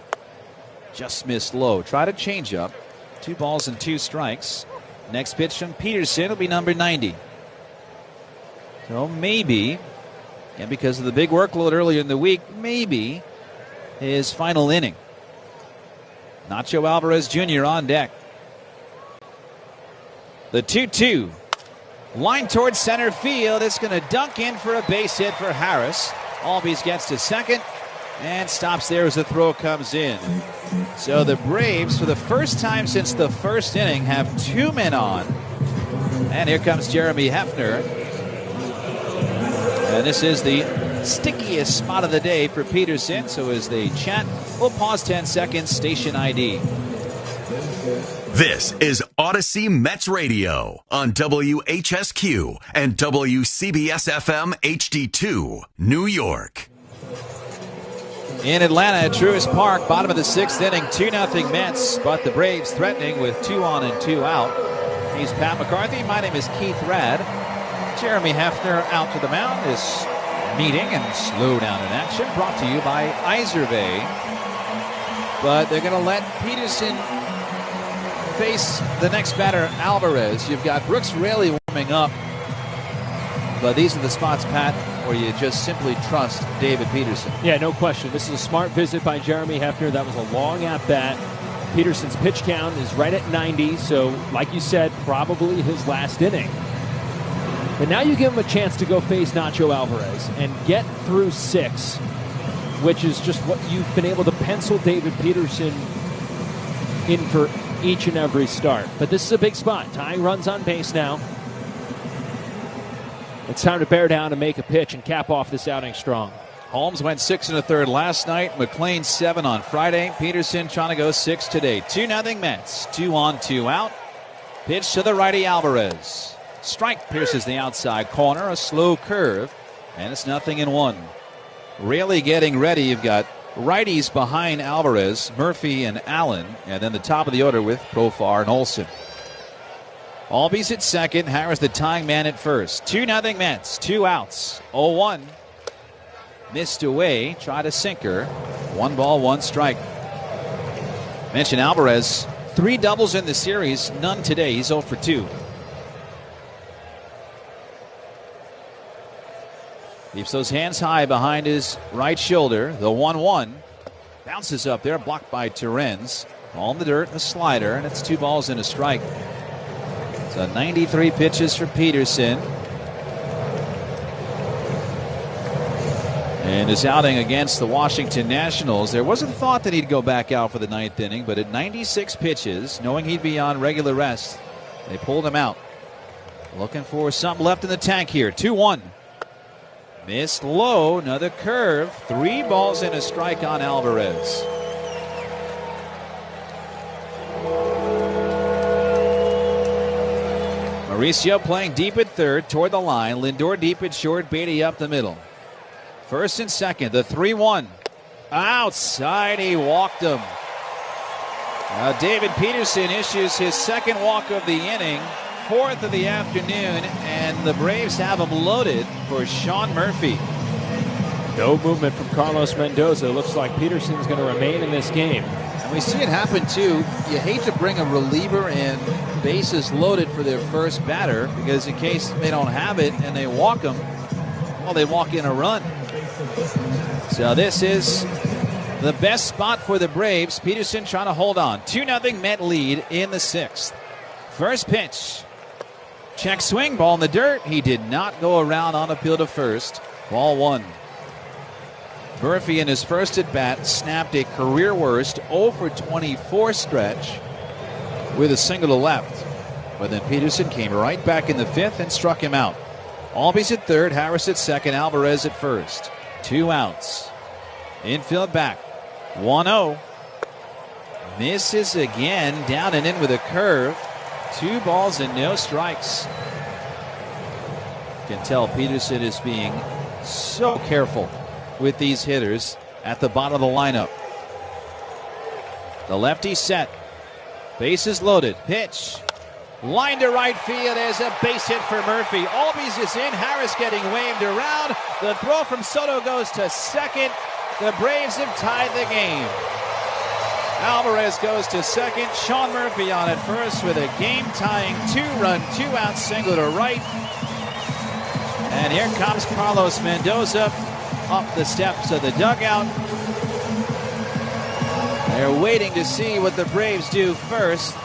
Just missed low. Try to change up. 2 balls and 2 strikes. Next pitch from Peterson will be number 90. So maybe, and because of the big workload earlier in the week, maybe his final inning. Nacho Alvarez Jr. on deck. The 2-2. Line towards center field. It's going to dunk in for a base hit for Harris. Albies gets to second and stops there as the throw comes in. So the Braves, for the first time since the first inning, have 2 men on. And here comes Jeremy Hefner. And this is the stickiest spot of the day for Peterson. So as they chat, we'll pause 10 seconds, station ID. This is Odyssey Mets Radio on WHSQ and WCBS-FM HD2, New York. In Atlanta at Truist Park, bottom of the 6th inning, 2-0 Mets, but the Braves threatening with 2 on and 2 out. He's Pat McCarthy. My name is Keith Rad. Jeremy Hefner out to the mound. This meeting and slow down in action brought to you by Iservay. But they're going to let Peterson face the next batter, Alvarez. You've got Brooks Raley warming up. But these are the spots, Pat, where you just simply trust David Peterson. Yeah, no question. This is a smart visit by Jeremy Hefner. That was a long at-bat. Peterson's pitch count is right at 90, so like you said, probably his last inning. But now you give him a chance to go face Nacho Alvarez and get through 6, which is just what you've been able to pencil David Peterson in for each and every start. But this is a big spot. Tying runs on base now. It's time to bear down and make a pitch and cap off this outing strong. Holmes went 6 1/3 last night. McLean 7 on Friday. Peterson trying to go 6 today. 2-0 Mets. 2 on, 2 out. Pitch to the righty Alvarez. Strike pierces the outside corner. A slow curve. And it's 0-1. Raley getting ready. You've got righties behind Alvarez, Murphy and Allen. And then the top of the order with Profar and Olsen. Albies at second. Harris the tying man at first. 2-0 Mets. 2 outs. 0-1. Missed away. Tried a sinker. 1 ball, 1 strike. Mention Alvarez. 3 doubles in the series. None today. He's 0 for 2. Keeps those hands high behind his right shoulder. The 1-1. Bounces up there. Blocked by Terens. On the dirt. A slider. And it's 2 balls and a strike. So 93 pitches for Peterson. And his outing against the Washington Nationals, there wasn't thought that he'd go back out for the 9th inning, but at 96 pitches, knowing he'd be on regular rest, they pulled him out. Looking for something left in the tank here. 2-1. Missed low. Another curve. 3 balls and a strike on Alvarez. Mauricio playing deep at third toward the line. Lindor deep at short. Beatty up the middle. First and second. The 3-1. Outside. He walked him. Now David Peterson issues his second walk of the inning. 4th of the afternoon. And the Braves have him loaded for Sean Murphy. No movement from Carlos Mendoza. Looks like Peterson's going to remain in this game. And we see it happen too. You hate to bring a reliever in, bases loaded for their first batter, because in case they don't have it and they walk him, well, they walk in a run. So this is the best spot for the Braves. Peterson trying to hold on. 2-0 Met lead in the 6th. First pitch. Check swing, ball in the dirt. He did not go around on appeal to first. Ball 1. Murphy in his first at bat snapped a career worst 0 for 24 stretch with a single to left. But then Peterson came right back in the 5th and struck him out. Albies at third, Harris at second, Alvarez at first. 2 outs. Infield back. 1-0. Misses again, down and in with a curve. 2 balls and no strikes. You can tell Peterson is being so careful with these hitters at the bottom of the lineup. The lefty set. Bases loaded. Pitch. Line to right field as a base hit for Murphy. Albies is in. Harris getting waved around. The throw from Soto goes to second. The Braves have tied the game. Alvarez goes to second. Sean Murphy on at first with a game-tying 2-run, 2-out single to right. And here comes Carlos Mendoza up the steps of the dugout. They're waiting to see what the Braves do first.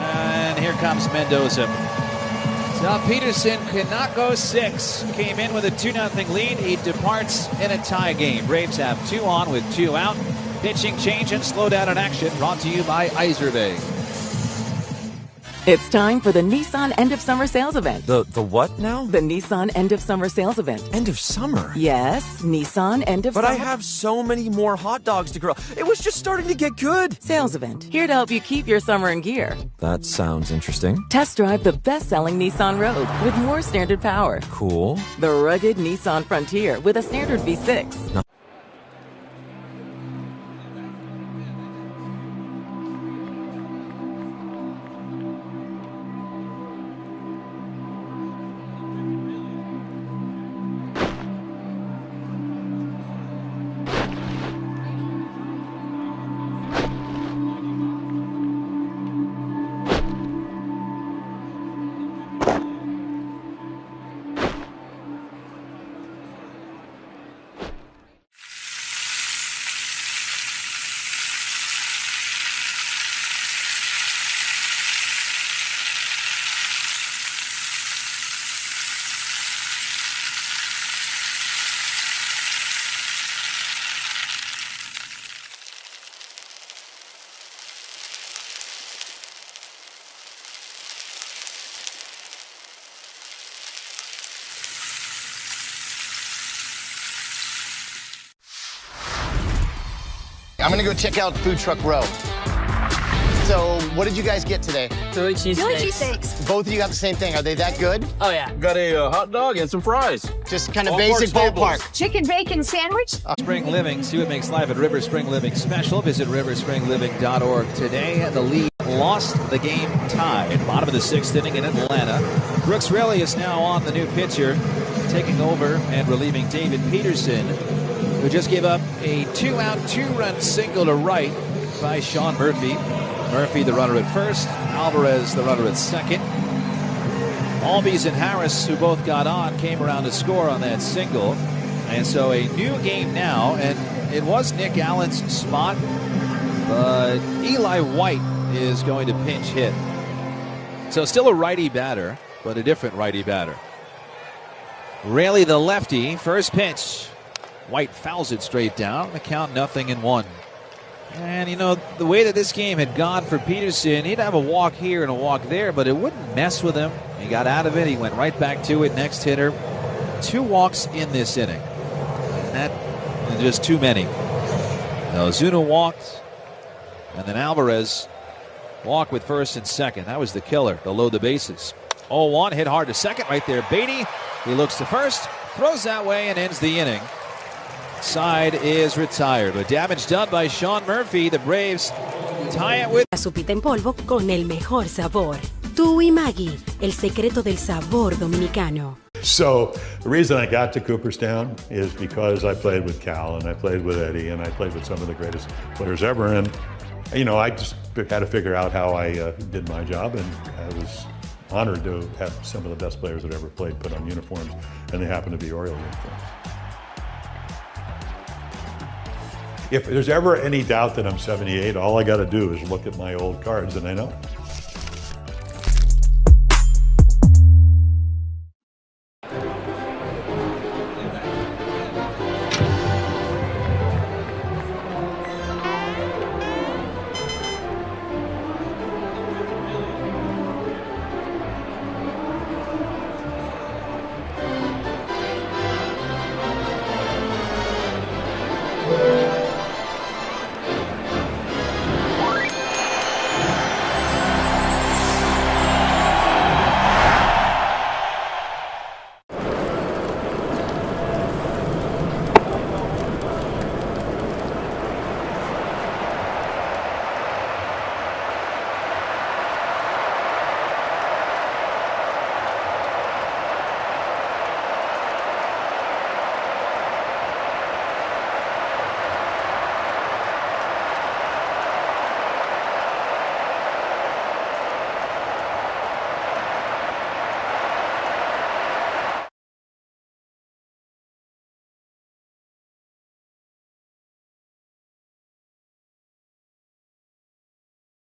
And here comes Mendoza. So Peterson cannot go 6. Came in with a 2-0 lead. He departs in a tie game. Braves have 2 on with 2 out. Pitching change and slow down in action brought to you by Iservay. It's time for the Nissan End of Summer Sales Event. The what now? The Nissan End of Summer Sales Event. End of summer? Yes, Nissan End of Summer. Summer. But I have so many more hot dogs to grill. It was just starting to get good. Sales Event. Here to help you keep your summer in gear. That sounds interesting. Test drive the best-selling Nissan Rogue with more standard power. Cool. The rugged Nissan Frontier with a standard V6. No. I'm gonna go check out Food Truck Row. So, what did you guys get today? Philly cheesesteaks. Both of you got the same thing. Are they that good? Oh, yeah. Got a hot dog and some fries. Just kind of basic ballpark. Chicken bacon sandwich? Spring Living. See what makes life at River Spring Living special. Visit riverspringliving.org today. The lead lost the game tied. Bottom of the 6th inning in Atlanta. Brooks Raley is now on the new pitcher, taking over and relieving David Peterson, who just gave up a 2-out, 2-run single to right by Sean Murphy. Murphy, the runner at first. Alvarez, the runner at second. Albies and Harris, who both got on, came around to score on that single. And so a new game now, and it was Nick Allen's spot, but Eli White is going to pinch hit. So still a righty batter, but a different righty batter. Raley, the lefty, first pitch. White fouls it straight down. The count 0-1. And, you know, the way that this game had gone for Peterson, he'd have a walk here and a walk there, but it wouldn't mess with him. He got out of it. He went right back to it. Next hitter. 2 walks in this inning. That is just too many. Ozuna walked, and then Alvarez walked with first and second. That was the killer to load the bases. 0-1, hit hard to second. Right there, Beatty. He looks to first, throws that way, and ends the inning. Side is retired, but damage done by Sean Murphy. The Braves tie it with Sopita en polvo con el mejor sabor. Tú y Maggie, el secreto del sabor dominicano. So the reason I got to Cooperstown is because I played with Cal and I played with Eddie and I played with some of the greatest players ever. And, you know, I just had to figure out how I did my job, and I was honored to have some of the best players that ever played put on uniforms, and they happen to be Oriole uniforms. If there's ever any doubt that I'm 78, all I got to do is look at my old cards and I know.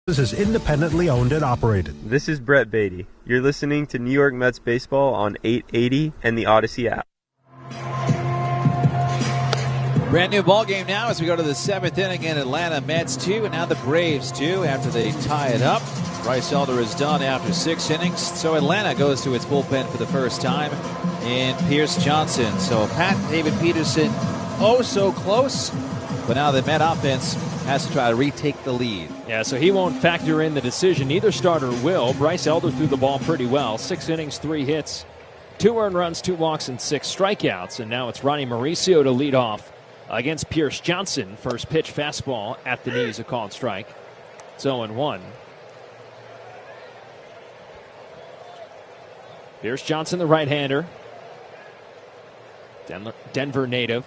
Is independently owned and operated. This is Brett Beatty. You're listening to New York Mets baseball on 880 and the Odyssey app. Brand new ball game now as we go to the 7th inning in Atlanta. Mets 2 and now the Braves 2 after they tie it up. Bryce Elder is done after 6 innings. So Atlanta goes to its bullpen for the first time in Pierce Johnson. So Pat David Peterson, oh so close. But now the Met offense has to try to retake the lead. Yeah, so he won't factor in the decision. Neither starter will. Bryce Elder threw the ball pretty well. 6 innings, 3 hits, 2 earned runs, 2 walks, and 6 strikeouts. And now it's Ronnie Mauricio to lead off against Pierce Johnson. First pitch, fastball at the knees, a called strike. It's 0-1. Pierce Johnson, the right-hander. Denver native.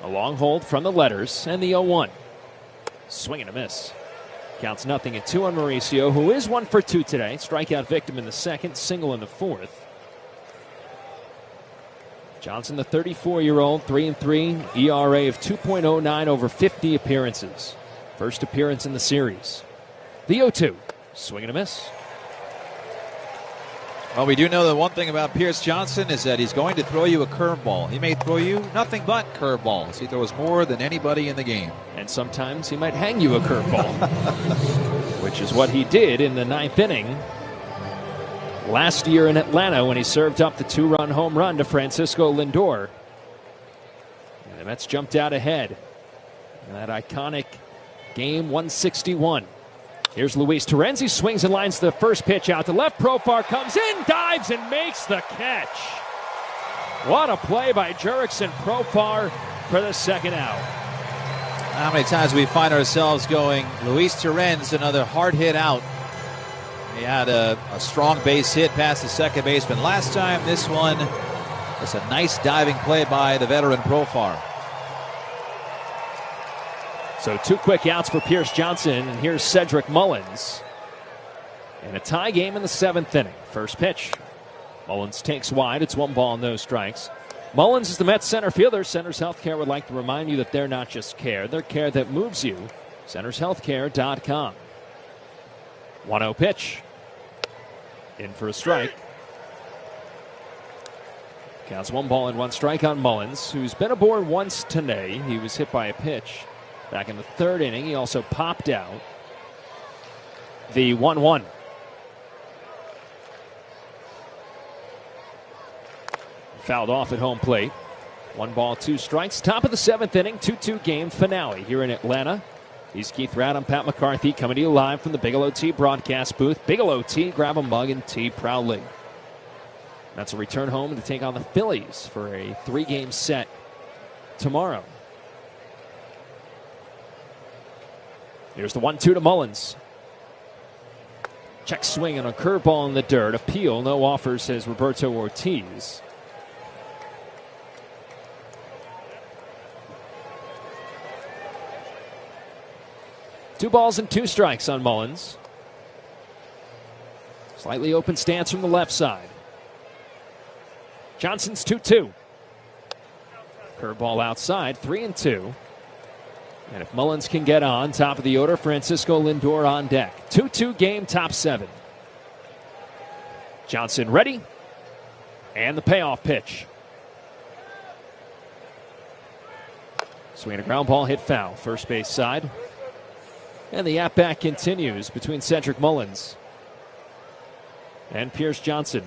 A long hold from the letters and the 0-1. Swing and a miss. Counts nothing at 2 on Mauricio, who is 1 for 2 today. Strikeout victim in the 2nd, single in the 4th. Johnson, the 34-year-old, 3-3, ERA of 2.09 over 50 appearances. First appearance in the series. The 0-2. Swing and a miss. Well, we do know that one thing about Pierce Johnson is that he's going to throw you a curveball. He may throw you nothing but curveballs. He throws more than anybody in the game. And sometimes he might hang you a curveball, which is what he did in the 9th inning last year in Atlanta when he served up the 2-run home run to Francisco Lindor. And the Mets jumped out ahead in that iconic game 161. Here's Luis Torrens. He swings and lines the first pitch out to left. Profar comes in, dives, and makes the catch. What a play by Jurickson Profar for the 2nd out. How many times we find ourselves going, Luis Torrens, another hard hit out. He had a strong base hit past the second baseman last time. This one was a nice diving play by the veteran Profar. So 2 quick outs for Pierce Johnson, and here's Cedric Mullins. In a tie game in the 7th inning. First pitch. Mullins takes wide. It's 1 ball, no strikes. Mullins is the Mets center fielder. Centers Healthcare would like to remind you that they're not just care. They're care that moves you. CentersHealthcare.com. 1-0 pitch. In for a strike. Counts 1 ball and 1 strike on Mullins, who's been aboard once today. He was hit by a pitch back in the 3rd inning. He also popped out. The 1-1. Fouled off at home plate. 1 ball, 2 strikes. Top of the 7th inning, 2-2 game finale here in Atlanta. He's Keith Ratt. I'm Pat McCarthy coming to you live from the Bigelow Tea broadcast booth. Bigelow Tea, grab a mug and tea proudly. That's a return home to take on the Phillies for a 3-game set tomorrow. Here's the 1-2 to Mullins. Check swing and a curveball in the dirt. Appeal, no offer, says Roberto Ortiz. Two balls and 2 strikes on Mullins. Slightly open stance from the left side. Johnson's 2-2. Curveball outside, 3-2. And if Mullins can get on, top of the order, Francisco Lindor on deck. 2-2 game, top 7. Johnson ready. And the payoff pitch. Swing and a ground ball hit foul, first base side. And the at-bat continues between Cedric Mullins and Pierce Johnson.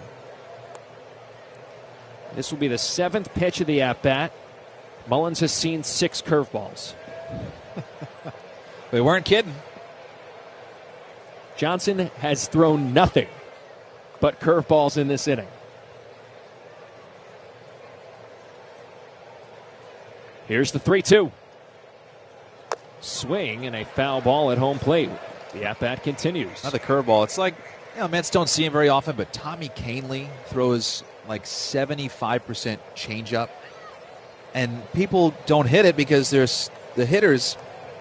This will be the 7th pitch of the at-bat. Mullins has seen 6 curveballs. We weren't kidding. Johnson has thrown nothing but curveballs in this inning. Here's the 3-2. Swing and a foul ball at home plate. The at-bat continues. Another curveball. It's like, Mets don't see him very often, but Tommy Kahnle throws like 75% changeup. And people don't hit it because there's the hitters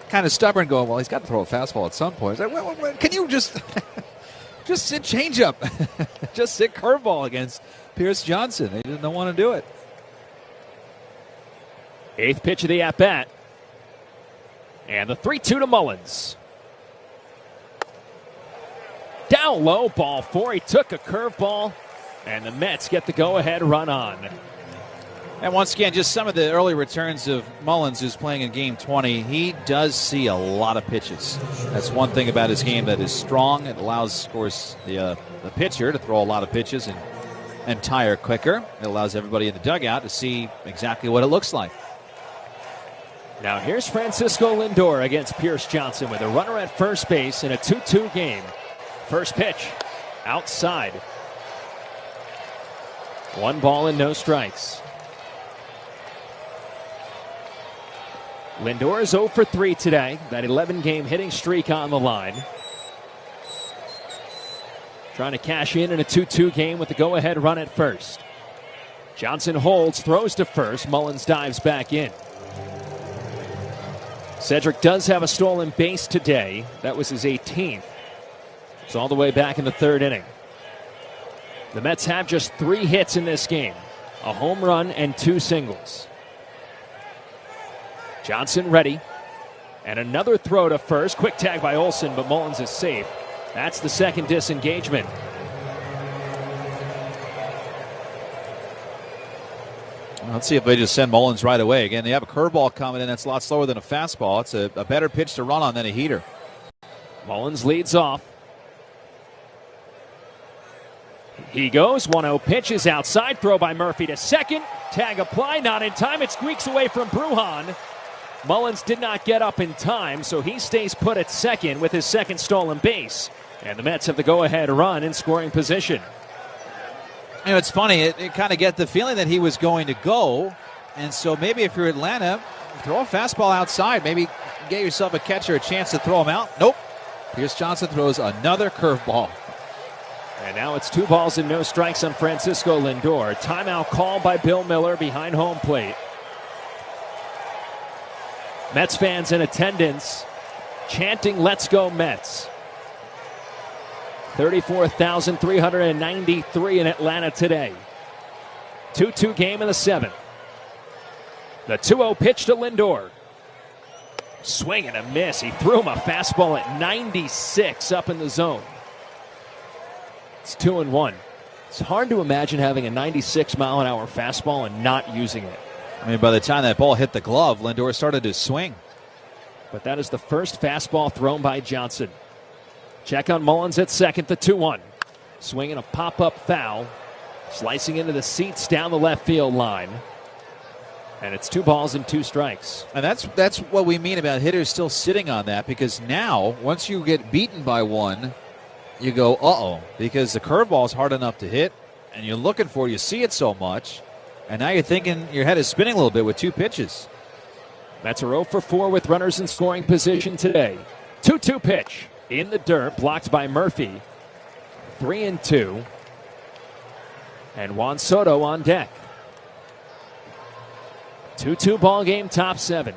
kind of stubborn, going, well, he's got to throw a fastball at some point. It's like, well, can you just sit changeup? Just sit curveball against Pierce Johnson. They didn't want to do it. 8th pitch of the at-bat. And the 3-2 to Mullins. Down low, ball 4. He took a curveball, and the Mets get the go-ahead run on. And once again, just some of the early returns of Mullins, who's playing in Game 20. He does see a lot of pitches. That's one thing about his game that is strong. It allows, of course, the pitcher to throw a lot of pitches and tire quicker. It allows everybody in the dugout to see exactly what it looks like. Now here's Francisco Lindor against Pierce Johnson with a runner at first base in a 2-2 game. First pitch, outside. 1 ball and no strikes. Lindor is 0 for 3 today. That 11-game hitting streak on the line. Trying to cash in a 2-2 game with the go-ahead run at first. Johnson holds, throws to first. Mullins dives back in. Cedric does have a stolen base today. That was his 18th. It's all the way back in the 3rd inning. The Mets have just 3 hits in this game. A home run and 2 singles. Johnson ready. And another throw to first. Quick tag by Olsen, but Mullins is safe. That's the 2nd disengagement. Let's see if they just send Mullins right away. Again, they have a curveball coming in that's a lot slower than a fastball. It's a better pitch to run on than a heater. Mullins leads off. He goes. 1-0 pitch is outside. Throw by Murphy to second. Tag applied. Not in time. It squeaks away from Brujan. Mullins did not get up in time, so he stays put at second with his 2nd stolen base. And the Mets have the go-ahead run in scoring position. It's funny. It kind of get the feeling that he was going to go. And so maybe if you're Atlanta, throw a fastball outside. Maybe get yourself a catcher a chance to throw him out. Nope. Pierce Johnson throws another curveball. And now it's 2 balls and no strikes on Francisco Lindor. Timeout called by Bill Miller behind home plate. Mets fans in attendance chanting, "Let's go Mets." 34,393 in Atlanta today. 2-2 game in the 7th. The 2-0 pitch to Lindor. Swing and a miss. He threw him a fastball at 96 up in the zone. It's 2-1. It's hard to imagine having a 96-mile-an-hour fastball and not using it. I mean, by the time that ball hit the glove, Lindor started to swing. But that is the first fastball thrown by Johnson. Check on Mullins at second, the 2-1. Swinging a pop-up foul. Slicing into the seats down the left field line. And it's 2 balls and 2 strikes. And that's what we mean about hitters still sitting on that, because now, once you get beaten by 1, you go, uh-oh, because the curveball is hard enough to hit, and you're looking for it, you see it so much, and now you're thinking your head is spinning a little bit with 2 pitches. Mets are 0 for 4 with runners in scoring position today. 2-2 pitch in the dirt, blocked by Murphy. 3-2. And Juan Soto on deck. 2-2 ball game, top 7.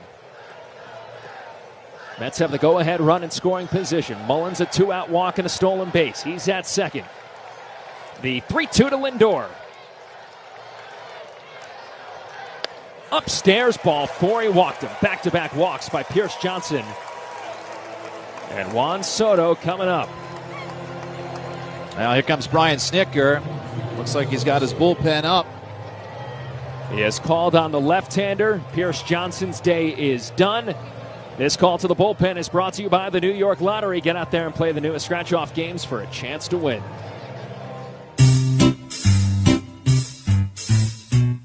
Mets have the go-ahead run in scoring position. Mullins a 2-out walk and a stolen base. He's at second. The 3-2 to Lindor. Upstairs, ball 4. He walked him. Back-to-back walks by Pierce Johnson. And Juan Soto coming up. Now here comes Brian Snitker. Looks like he's got his bullpen up. He has called on the left-hander. Pierce Johnson's day is done. This call to the bullpen is brought to you by the New York Lottery. Get out there and play the newest scratch-off games for a chance to win.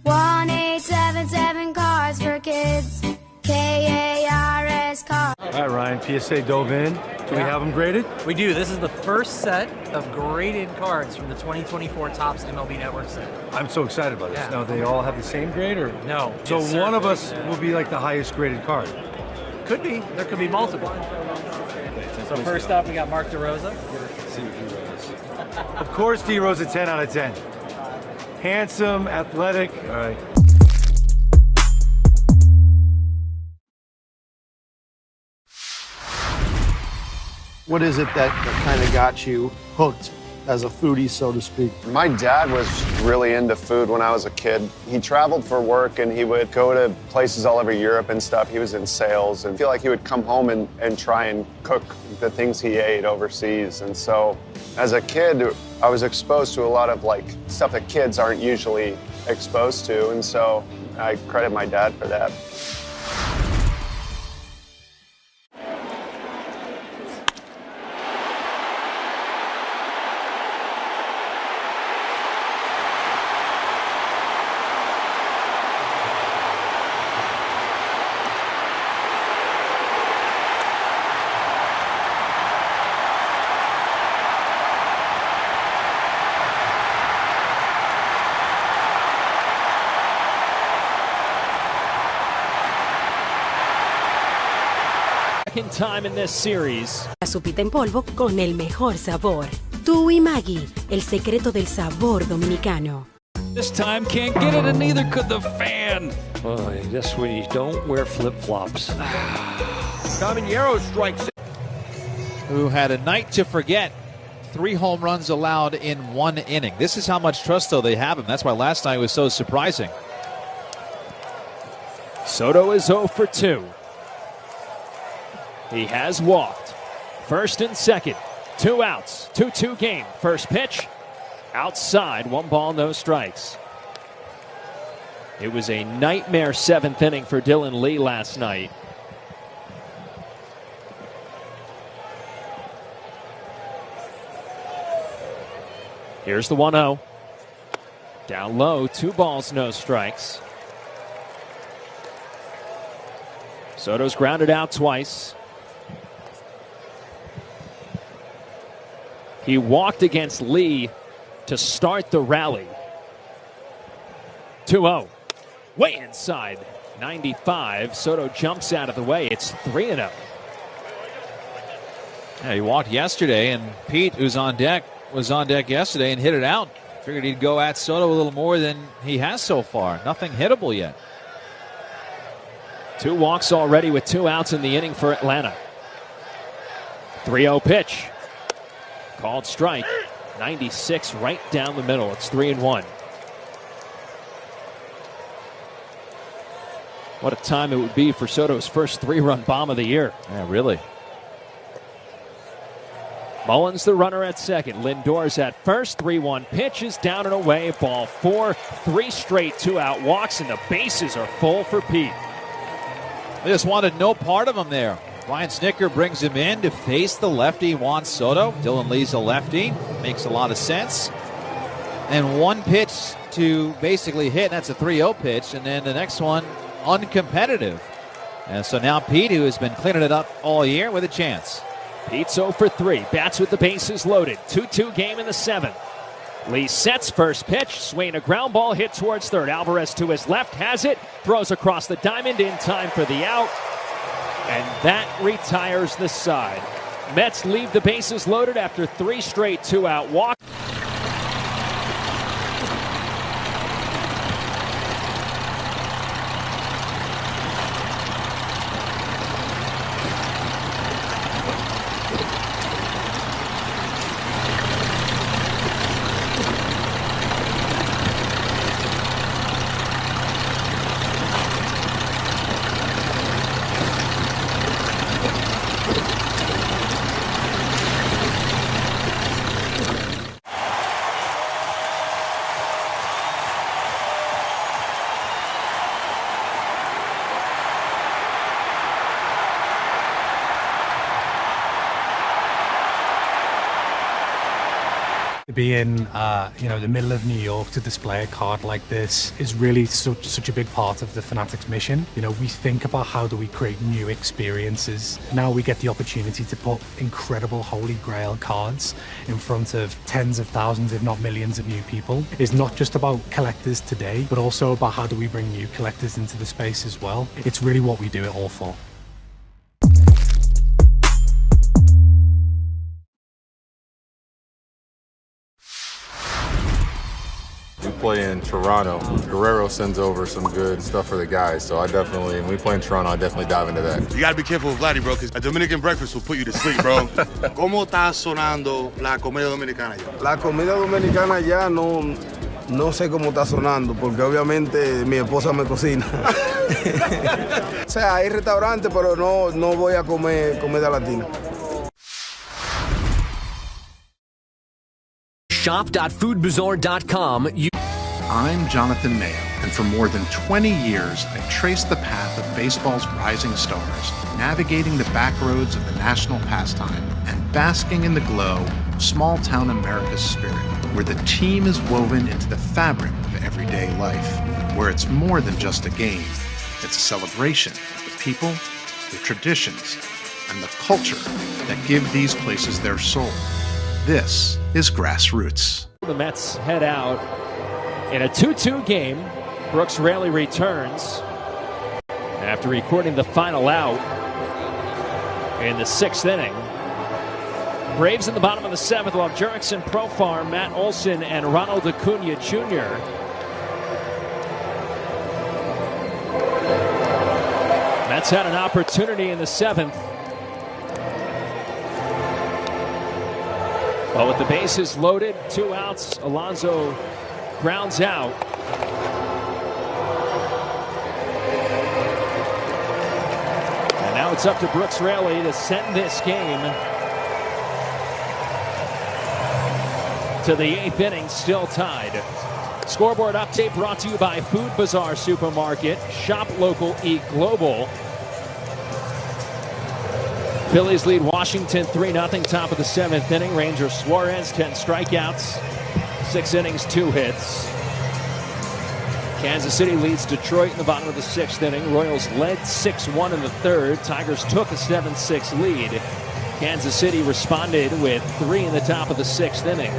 1-877 Cards for Kids. KARS Cards. All right, Ryan, PSA dove in. Do we have them graded? We do. This is the first set of graded cards from the 2024 Topps MLB Network set. I'm so excited about this. Yeah. Now, they all have the same grade, or? No. So one of us will be like the highest graded card. Could be. There could be multiple. So first up, we got Mark DeRosa. Of course, D-Rose a 10 out of 10. Handsome, athletic. All right. What is it that kind of got you hooked as a foodie, so to speak? My dad was really into food when I was a kid. He traveled for work and he would go to places all over Europe and stuff. He was in sales and I feel like he would come home and try and cook the things he ate overseas. And so as a kid, I was exposed to a lot of like stuff that kids aren't usually exposed to. And so I credit my dad for that. Second time in this series. La sopita en polvo con el mejor sabor. Tú y Maggi, el secreto del sabor dominicano. This time can't get it, and neither could the fan. Boy, this week don't wear flip-flops. Caminero strikes. Who had a night to forget. 3 home runs allowed in 1 inning. This is how much trust, though, they have him. That's why last night was so surprising. Soto is 0 for 2. He has walked. First and second. 2 outs. 2-2 game. First pitch. Outside. 1 ball, no strikes. It was a nightmare 7th inning for Dylan Lee last night. Here's the 1-0. Down low. 2 balls, no strikes. Soto's grounded out twice. He walked against Lee to start the rally. 2-0. Way inside. 95. Soto jumps out of the way. It's 3-0. Yeah, he walked yesterday, and Pete, who's on deck, was on deck yesterday and hit it out. Figured he'd go at Soto a little more than he has so far. Nothing hittable yet. 2 walks already with 2 outs in the inning for Atlanta. 3-0 pitch. Called strike. 96 right down the middle. It's 3-1. What a time it would be for Soto's first 3-run bomb of the year. Yeah, really. Mullins the runner at second. Lindor's at first. 3-1 pitch is down and away. Ball 4. 3 straight 2-out walks, and the bases are full for Pete. They just wanted no part of him there. Ryan Snitker brings him in to face the lefty Juan Soto. Dylan Lee's a lefty. Makes a lot of sense. And 1 pitch to basically hit. That's a 3-0 pitch. And then the next one, uncompetitive. And so now Pete, who has been cleaning it up all year, with a chance. Pete's 0 for 3. Bats with the bases loaded. 2-2 game in the 7th. Lee sets first pitch. Swing a ground ball hit towards third. Alvarez to his left has it. Throws across the diamond in time for the out. And that retires the side. Mets leave the bases loaded after 3 straight 2-out walks. To be in, the middle of New York to display a card like this is really such a big part of the Fanatics mission. We think about how do we create new experiences. Now we get the opportunity to put incredible Holy Grail cards in front of tens of thousands, if not millions of new people. It's not just about collectors today, but also about how do we bring new collectors into the space as well. It's really what we do it all for. We play in Toronto. Guerrero sends over some good stuff for the guys, so when we play in Toronto, I definitely dive into that. You gotta be careful with Vladdy, bro, because a Dominican breakfast will put you to sleep, bro. ¿Cómo está sonando la comida dominicana ya? La comida dominicana ya no sé cómo está sonando, porque obviamente mi esposa me cocina. O sea, hay restaurantes, pero no voy a comer comida latina. Shop.foodbazaar.com. I'm Jonathan Mayo, and for more than 20 years, I've traced the path of baseball's rising stars, navigating the back roads of the national pastime and basking in the glow of small-town America's spirit, where the team is woven into the fabric of everyday life, where it's more than just a game. It's a celebration of the people, the traditions, and the culture that give these places their soul. This is Grassroots. The Mets head out in a 2-2 game. Brooks Raley returns after recording the final out in the 6th inning. Braves in the bottom of the 7th, while Jurickson Profar, Matt Olson, and Ronald Acuna Jr. Mets had an opportunity in the 7th. Well, with the bases loaded, 2 outs, Alonso grounds out. And now it's up to Brooks Raley to send this game to the 8th inning, still tied. Scoreboard update brought to you by Food Bazaar Supermarket. Shop local, eat global. Phillies lead Washington 3-0, top of the 7th inning. Rangers Suarez, 10 strikeouts, 6 innings, 2 hits. Kansas City leads Detroit in the bottom of the 6th inning. Royals led 6-1 in the 3rd. Tigers took a 7-6 lead. Kansas City responded with 3 in the top of the 6th inning.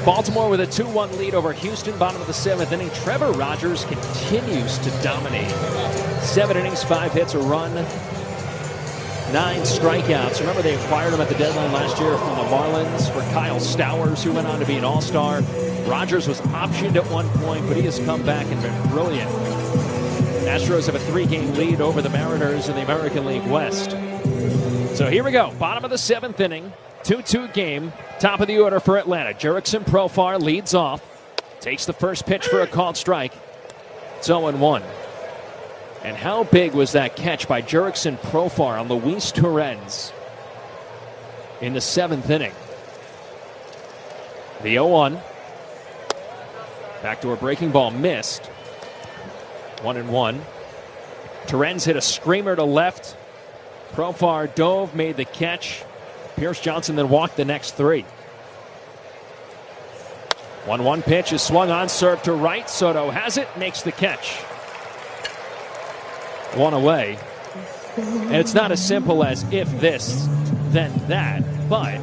Baltimore with a 2-1 lead over Houston, bottom of the 7th inning. Trevor Rogers continues to dominate. 7 innings, 5 hits, a run, 9 strikeouts. Remember, they acquired him at the deadline last year from the Marlins for Kyle Stowers, who went on to be an all-star. Rogers was optioned at one point, but he has come back and been brilliant. Astros have a 3-game lead over the Mariners in the American League West. So here we go. Bottom of the 7th inning. 2-2 game. Top of the order for Atlanta. Jurickson Profar leads off. Takes the first pitch for a called strike. It's 0-1. And how big was that catch by Jurickson Profar on Luis Torrens in the 7th inning? The 0-1. Backdoor breaking ball missed. 1-1. Torrens hit a screamer to left. Profar dove, made the catch. Pierce Johnson then walked the next 3. 1-1 pitch is swung on, served to right. Soto has it, makes the catch. 1 away. And it's not as simple as if this, then that, but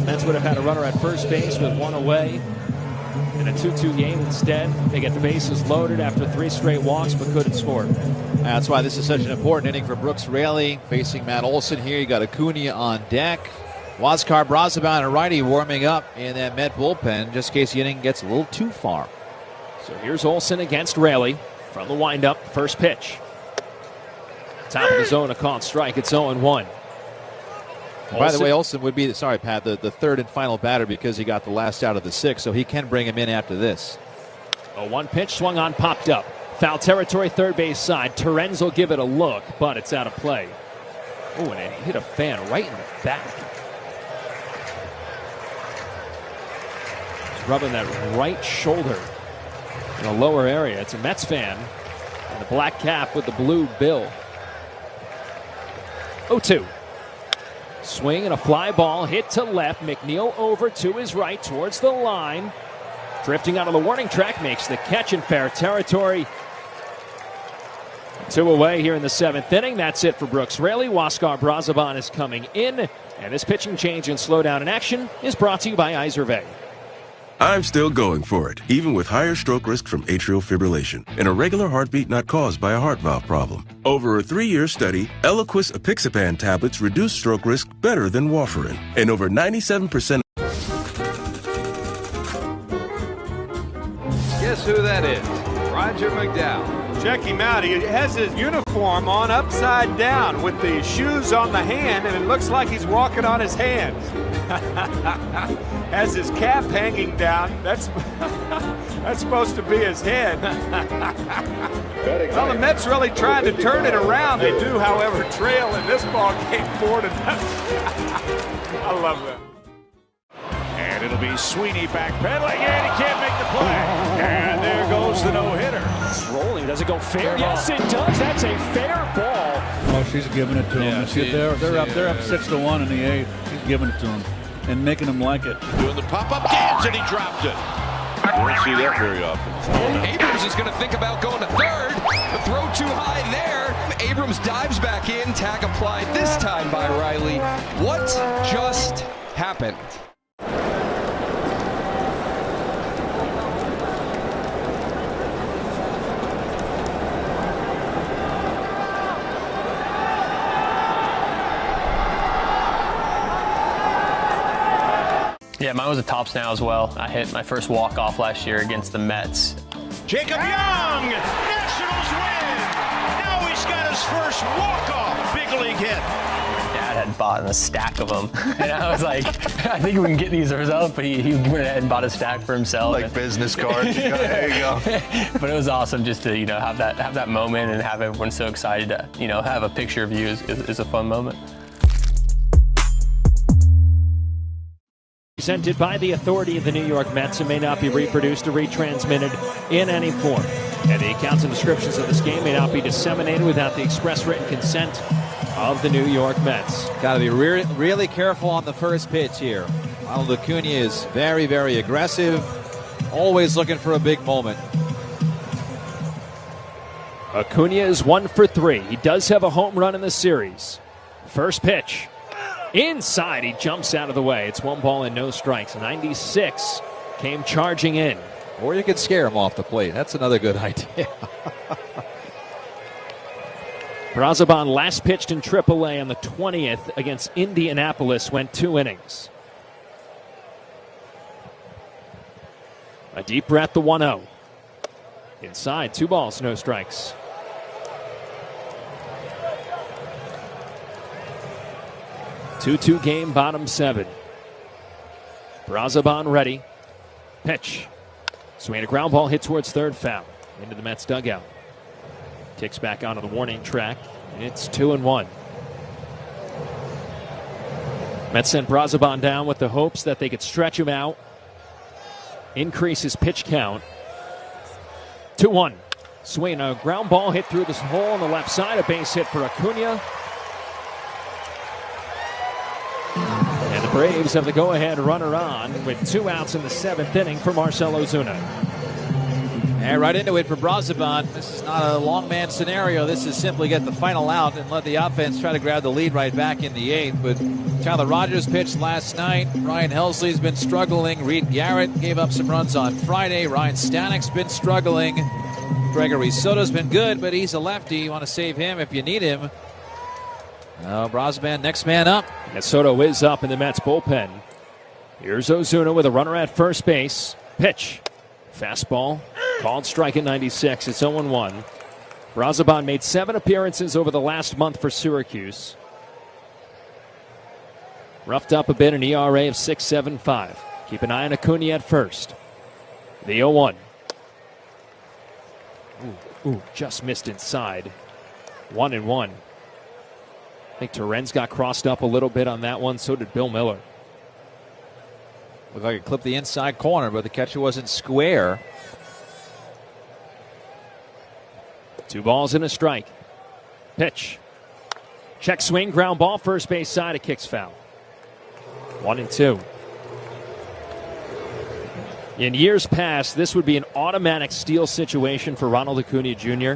Mets would have had a runner at first base with 1 away in a 2-2 game. Instead, they get the bases loaded after 3 straight walks, but couldn't score. That's why this is such an important inning for Brooks Raley. Facing Matt Olson here, you got Acuna on deck. Huáscar Brazoban, a righty, warming up in that Met bullpen, just in case the inning gets a little too far. So here's Olson against Raley. From the windup, first pitch. Top of the zone, a called strike. It's 0-1. By the way, Olson would be, sorry, Pat, the 3rd and final batter because he got the last out of the 6th, so he can bring him in after this. 0-1 pitch, swung on, popped up. Foul territory, third base side. Torrens will give it a look, but it's out of play. Oh, and it hit a fan right in the back. He's rubbing that right shoulder in the lower area. It's a Mets fan in the black cap with the blue bill. 0-2. Swing and a fly ball hit to left. McNeil over to his right towards the line. Drifting out of the warning track, makes the catch in fair territory. 2 away here in the 7th inning. That's it for Brooks Raley. Huascar Brazoban is coming in. And this pitching change and slowdown in action is brought to you by Izervay. I'm still going for it, even with higher stroke risk from atrial fibrillation and a regular heartbeat not caused by a heart valve problem. Over a 3-year study, Eliquis apixaban tablets reduce stroke risk better than warfarin, and over 97%. Guess who that is? Roger McDowell. Check him out. He has his uniform on upside down with the shoes on the hand, and it looks like he's walking on his hands. Has his cap hanging down. That's supposed to be his head. Well, the Mets really trying to turn it around. They do, however, trail in this ball game 4-0. I love that. And it'll be Sweeney backpedaling, and he can't make the play. And there goes the no-hitter. It's rolling. Does it go fair? Yes, it does. That's a fair ball. Oh, she's giving it to him. They're up 6-1 in the 8th. She's giving it to him and making him like it. Doing the pop-up dance, and he dropped it. You don't see that very often. Abrams is going to think about going to third. The throw too high there. Abrams dives back in. Tag applied this time by Riley. What just happened? Yeah, mine was a tops now as well. I hit my first walk-off last year against the Mets. Jacob Young, Nationals win! Now he's got his first walk-off big league hit. Dad had bought a stack of them, and I was like, I think we can get these results, but he went ahead and bought a stack for himself. Like business cards. There you go. But it was awesome just to have that moment and have everyone so excited to have a picture of you is a fun moment. Presented by the authority of the New York Mets and may not be reproduced or retransmitted in any form. And the accounts and descriptions of this game may not be disseminated without the express written consent of the New York Mets. Got to be really careful on the first pitch here. Ronald Acuna is very, very aggressive, always looking for a big moment. Acuna is 1 for 3. He does have a home run in the series. First pitch. Inside, he jumps out of the way. It's 1 ball and no strikes. 96 came charging in. Or you could scare him off the plate. That's another good idea. Brazoban last pitched in AAA on the 20th against Indianapolis, went 2 innings. A deep breath, the 1-0. Inside, 2 balls, no strikes. 2-2 game, bottom 7. Brazoban ready. Pitch. Swing, a ground ball hit towards third, foul. Into the Mets dugout. Kicks back onto the warning track. It's 2-1. Mets sent Brazoban down with the hopes that they could stretch him out, increase his pitch count. 2-1. Swing, a ground ball hit through this hole on the left side. A base hit for Acuna. And the Braves have the go-ahead runner on with 2 outs in the 7th inning for Marcell Ozuna. And right into it for Brazoban. This is not a long man scenario. This is simply get the final out and let the offense try to grab the lead right back in the 8th. But Tyler Rogers pitched last night. Ryan Helsley's been struggling. Reed Garrett gave up some runs on Friday. Ryan Stanek's been struggling. Gregory Soto's been good, but he's a lefty. You want to save him if you need him. Brazoban, next man up. And Soto is up in the Mets bullpen. Here's Ozuna with a runner at first base. Pitch. Fastball. Called strike at 96. It's 0-1. Brazoban made 7 appearances over the last month for Syracuse. Roughed up a bit, an ERA of 6.75. Keep an eye on Acuna at first. The 0-1. Just missed inside. 1-1. I think Terrenz got crossed up a little bit on that one. So did Bill Miller. Looked like it clipped the inside corner, but the catcher wasn't square. 2 balls and a strike. Pitch. Check swing, ground ball, first base side. It kicks foul. 1-2. In years past, this would be an automatic steal situation for Ronald Acuna Jr.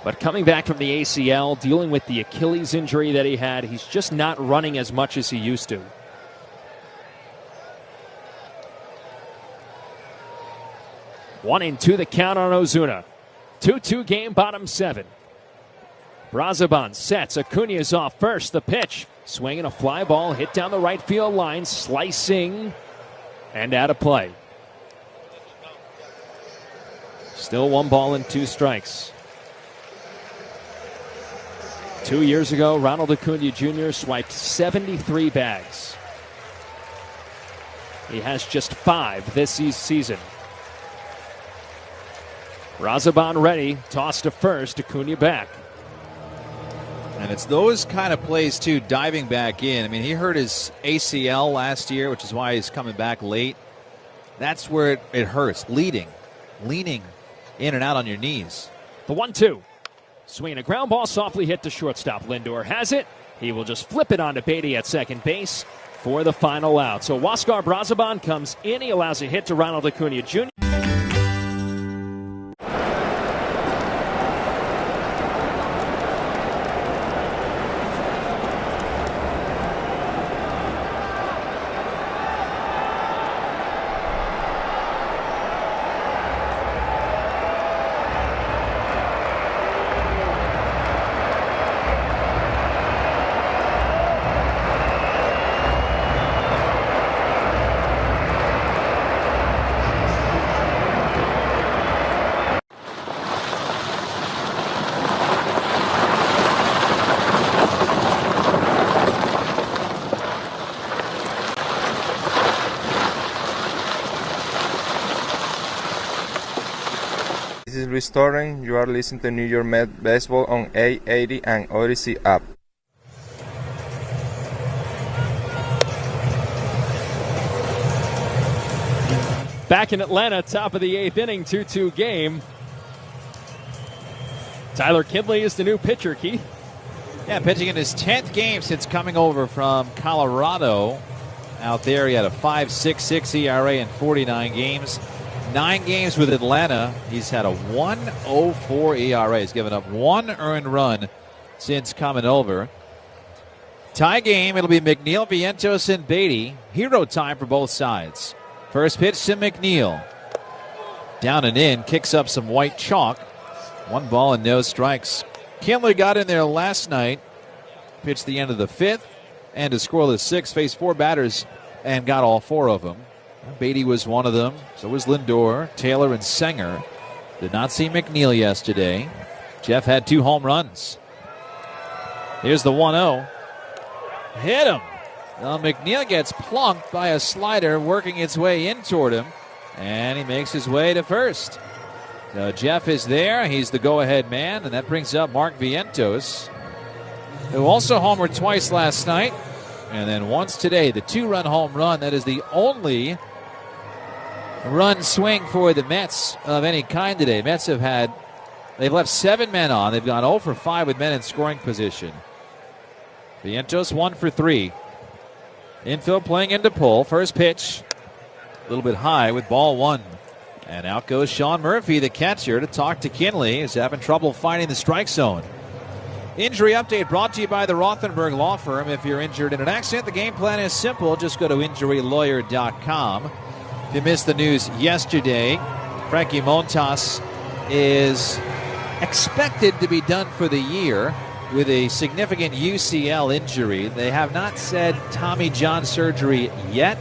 But coming back from the ACL, dealing with the Achilles injury that he had, he's just not running as much as he used to. One and two the count on Ozuna. 2-2 game, bottom 7. Brazoban sets. Acuna is off first. The pitch. Swinging a fly ball, hit down the right field line, slicing, and out of play. Still 1 ball and 2 strikes. 2 years ago, Ronald Acuna Jr. swiped 73 bags. He has just 5 this season. Brazoban ready, toss to first, Acuna back. And it's those kind of plays, too, diving back in. I mean, he hurt his ACL last year, which is why he's coming back late. That's where it hurts, leaning in and out on your knees. The 1-2. Swinging a ground ball, softly hit to shortstop. Lindor has it. He will just flip it on to Beatty at second base for the final out. So Huáscar Brazoban comes in. He allows a hit to Ronald Acuna Jr. This is Restoring. You are listening to New York Mets Baseball on 880 and Odyssey app. Back in Atlanta, top of the 8th inning, 2-2 game. Tyler Kinley is the new pitcher, Keith. Yeah, pitching in his 10th game since coming over from Colorado. Out there, he had a 5.66 ERA in 49 games. 9 games with Atlanta. He's had a 1.04 ERA. He's given up 1 earned run since coming over. Tie game. It'll be McNeil, Vientos, and Beatty. Hero time for both sides. First pitch to McNeil. Down and in. Kicks up some white chalk. 1 ball and no strikes. Kindler got in there last night. Pitched the end of the 5th. And a scoreless 6. Faced 4 batters and got all 4 of them. Beatty was one of them. So was Lindor, Taylor, and Sanger. Did not see McNeil yesterday. Jeff had 2 home runs. Here's the 1-0. Hit him. Well, McNeil gets plunked by a slider working its way in toward him. And he makes his way to first. So Jeff is there. He's the go-ahead man. And that brings up Mark Vientos, who also homered twice last night. And then once today, the 2-run home run. That is the only run swing for the Mets of any kind today. Mets they've left 7 men on. They've gone 0 for 5 with men in scoring position. Vientos 1 for 3. Infield playing into pull. First pitch, a little bit high with ball 1. And out goes Sean Murphy, the catcher, to talk to Kinley. He's having trouble finding the strike zone. Injury update brought to you by the Rothenberg Law Firm. If you're injured in an accident, the game plan is simple. Just go to injurylawyer.com. If you missed the news yesterday, Frankie Montas is expected to be done for the year with a significant UCL injury. They have not said Tommy John surgery yet.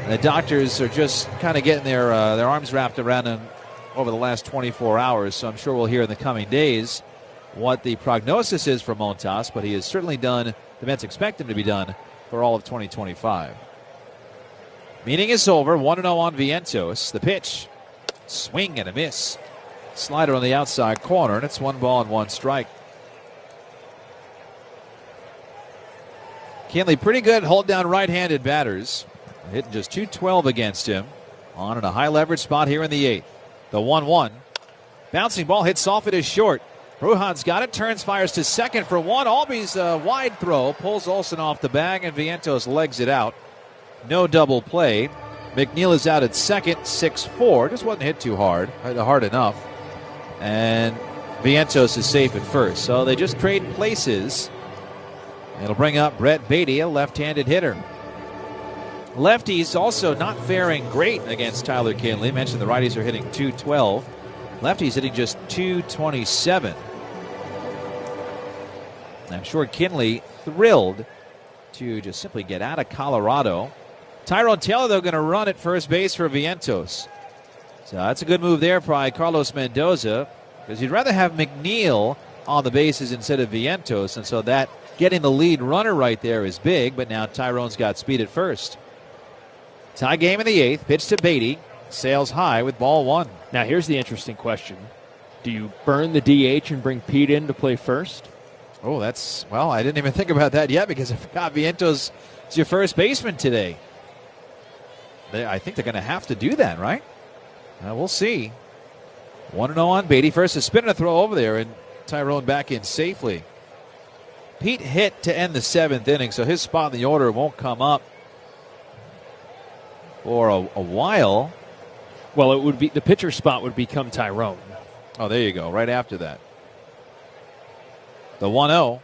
The doctors are just kind of getting their arms wrapped around him over the last 24 hours, so I'm sure we'll hear in the coming days what the prognosis is for Montas, but he is certainly done. The Mets expect him to be done for all of 2025. Meeting is over. 1-0 on Vientos. The pitch. Swing and a miss. Slider on the outside corner, and it's 1 ball and 1 strike. Kinley pretty good hold down right-handed batters. Hitting just .212 against him. On in a high leverage spot here in the 8th. The 1-1. Bouncing ball hits off it is short. Brujan's got it, turns, fires to second for one. Albies wide throw, pulls Olsen off the bag, and Vientos legs it out. No double play. McNeil is out at second, 6-4. Just wasn't hit too hard enough. And Vientos is safe at first. So they just trade places. It'll bring up Brett Beatty, a left-handed hitter. Lefties also not faring great against Tyler Kinley. Mentioned the righties are hitting .212. Lefties hitting just .227. I'm sure Kinley thrilled to just simply get out of Colorado. Tyrone Taylor, though, going to run at first base for Vientos. So that's a good move there by Carlos Mendoza, because you'd rather have McNeil on the bases instead of Vientos, and so that getting the lead runner right there is big, but now Tyrone's got speed at first. Tie game in the 8th, pitch to Beatty, sails high with ball 1. Now here's the interesting question. Do you burn the DH and bring Pete in to play first? Oh, well, I didn't even think about that yet because I forgot Vientos is your first baseman today. I think they're going to have to do that, right? We'll see. 1-0 on Beatty. First a spin and a throw over there, and Tyrone back in safely. Pete hit to end the 7th inning, so his spot in the order won't come up for a while. Well, it would be the pitcher spot would become Tyrone. Oh, there you go. Right after that. The 1-0.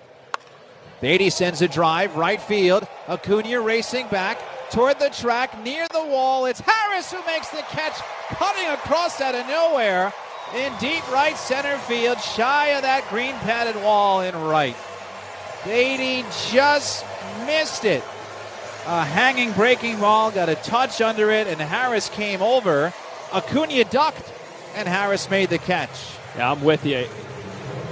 Beatty sends a drive, right field. Acuna racing back toward the track, near the wall. It's Harris who makes the catch, cutting across out of nowhere in deep right center field, shy of that green padded wall in right. Beatty just missed it. A hanging breaking ball, got a touch under it, and Harris came over. Acuna ducked, and Harris made the catch. Yeah, I'm with you.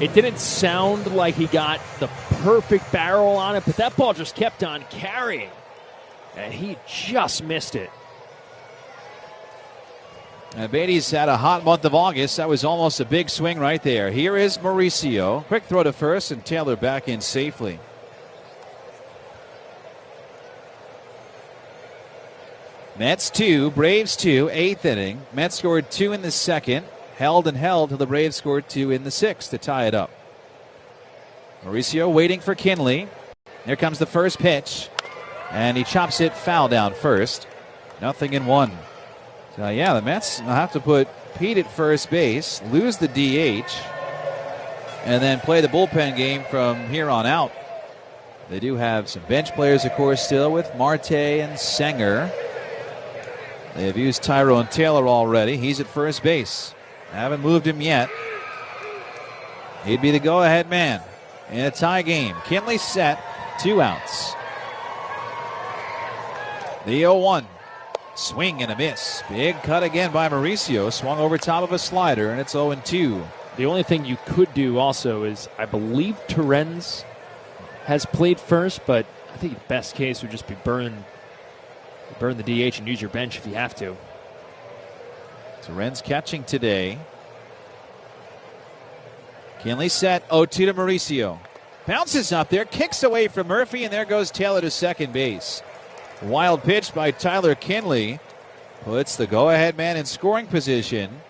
It didn't sound like he got the perfect barrel on it, but that ball just kept on carrying, and he just missed it. And Beatty's had a hot month of August. That was almost a big swing right there. Here is Mauricio. Quick throw to first, and Taylor back in safely. Mets 2, Braves 2, 8th inning. Mets scored 2 in the 2nd. Held till the Braves scored 2 in the 6th to tie it up. Mauricio waiting for Kinley. Here comes the first pitch. And he chops it foul down first. 0-1. So, yeah, the Mets will have to put Pete at first base, lose the DH, and then play the bullpen game from here on out. They do have some bench players, of course, still with Marte and Sanger. They have used Tyrone Taylor already. He's at first base. Haven't moved him yet. He'd be the go-ahead man in a tie game. Kinley set, 2 outs. The 0-1. Swing and a miss. Big cut again by Mauricio. Swung over top of a slider, and it's 0-2. The only thing you could do also is, I believe Terens has played first, but I think the best case would just be burn the DH and use your bench if you have to. Terens catching today. Kinley set, 0-2 to Mauricio. Bounces up there, kicks away from Murphy, and there goes Taylor to second base. Wild pitch by Tyler Kinley puts the go-ahead man in scoring position.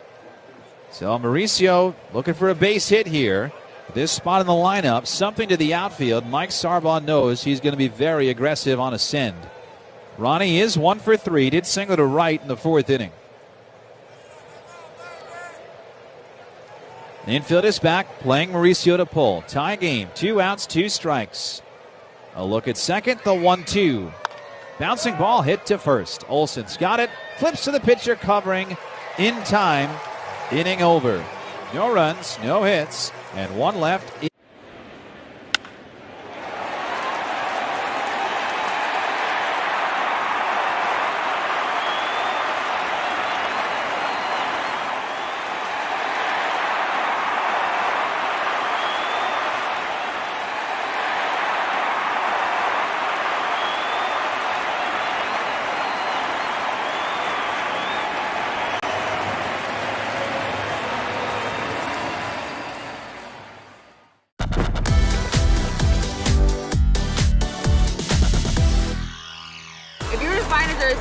So Mauricio looking for a base hit here. This spot in the lineup, something to the outfield. Mike Sarbon knows he's going to be very aggressive on a send. Ronnie is 1 for 3, did single to right in the 4th inning. The infield is back, playing Mauricio to pull. Tie game, 2 outs, 2 strikes. A look at second, the 1-2. Bouncing ball hit to first. Olsen's got it, flips to the pitcher, covering in time. Inning over. No runs, no hits, and 1 left.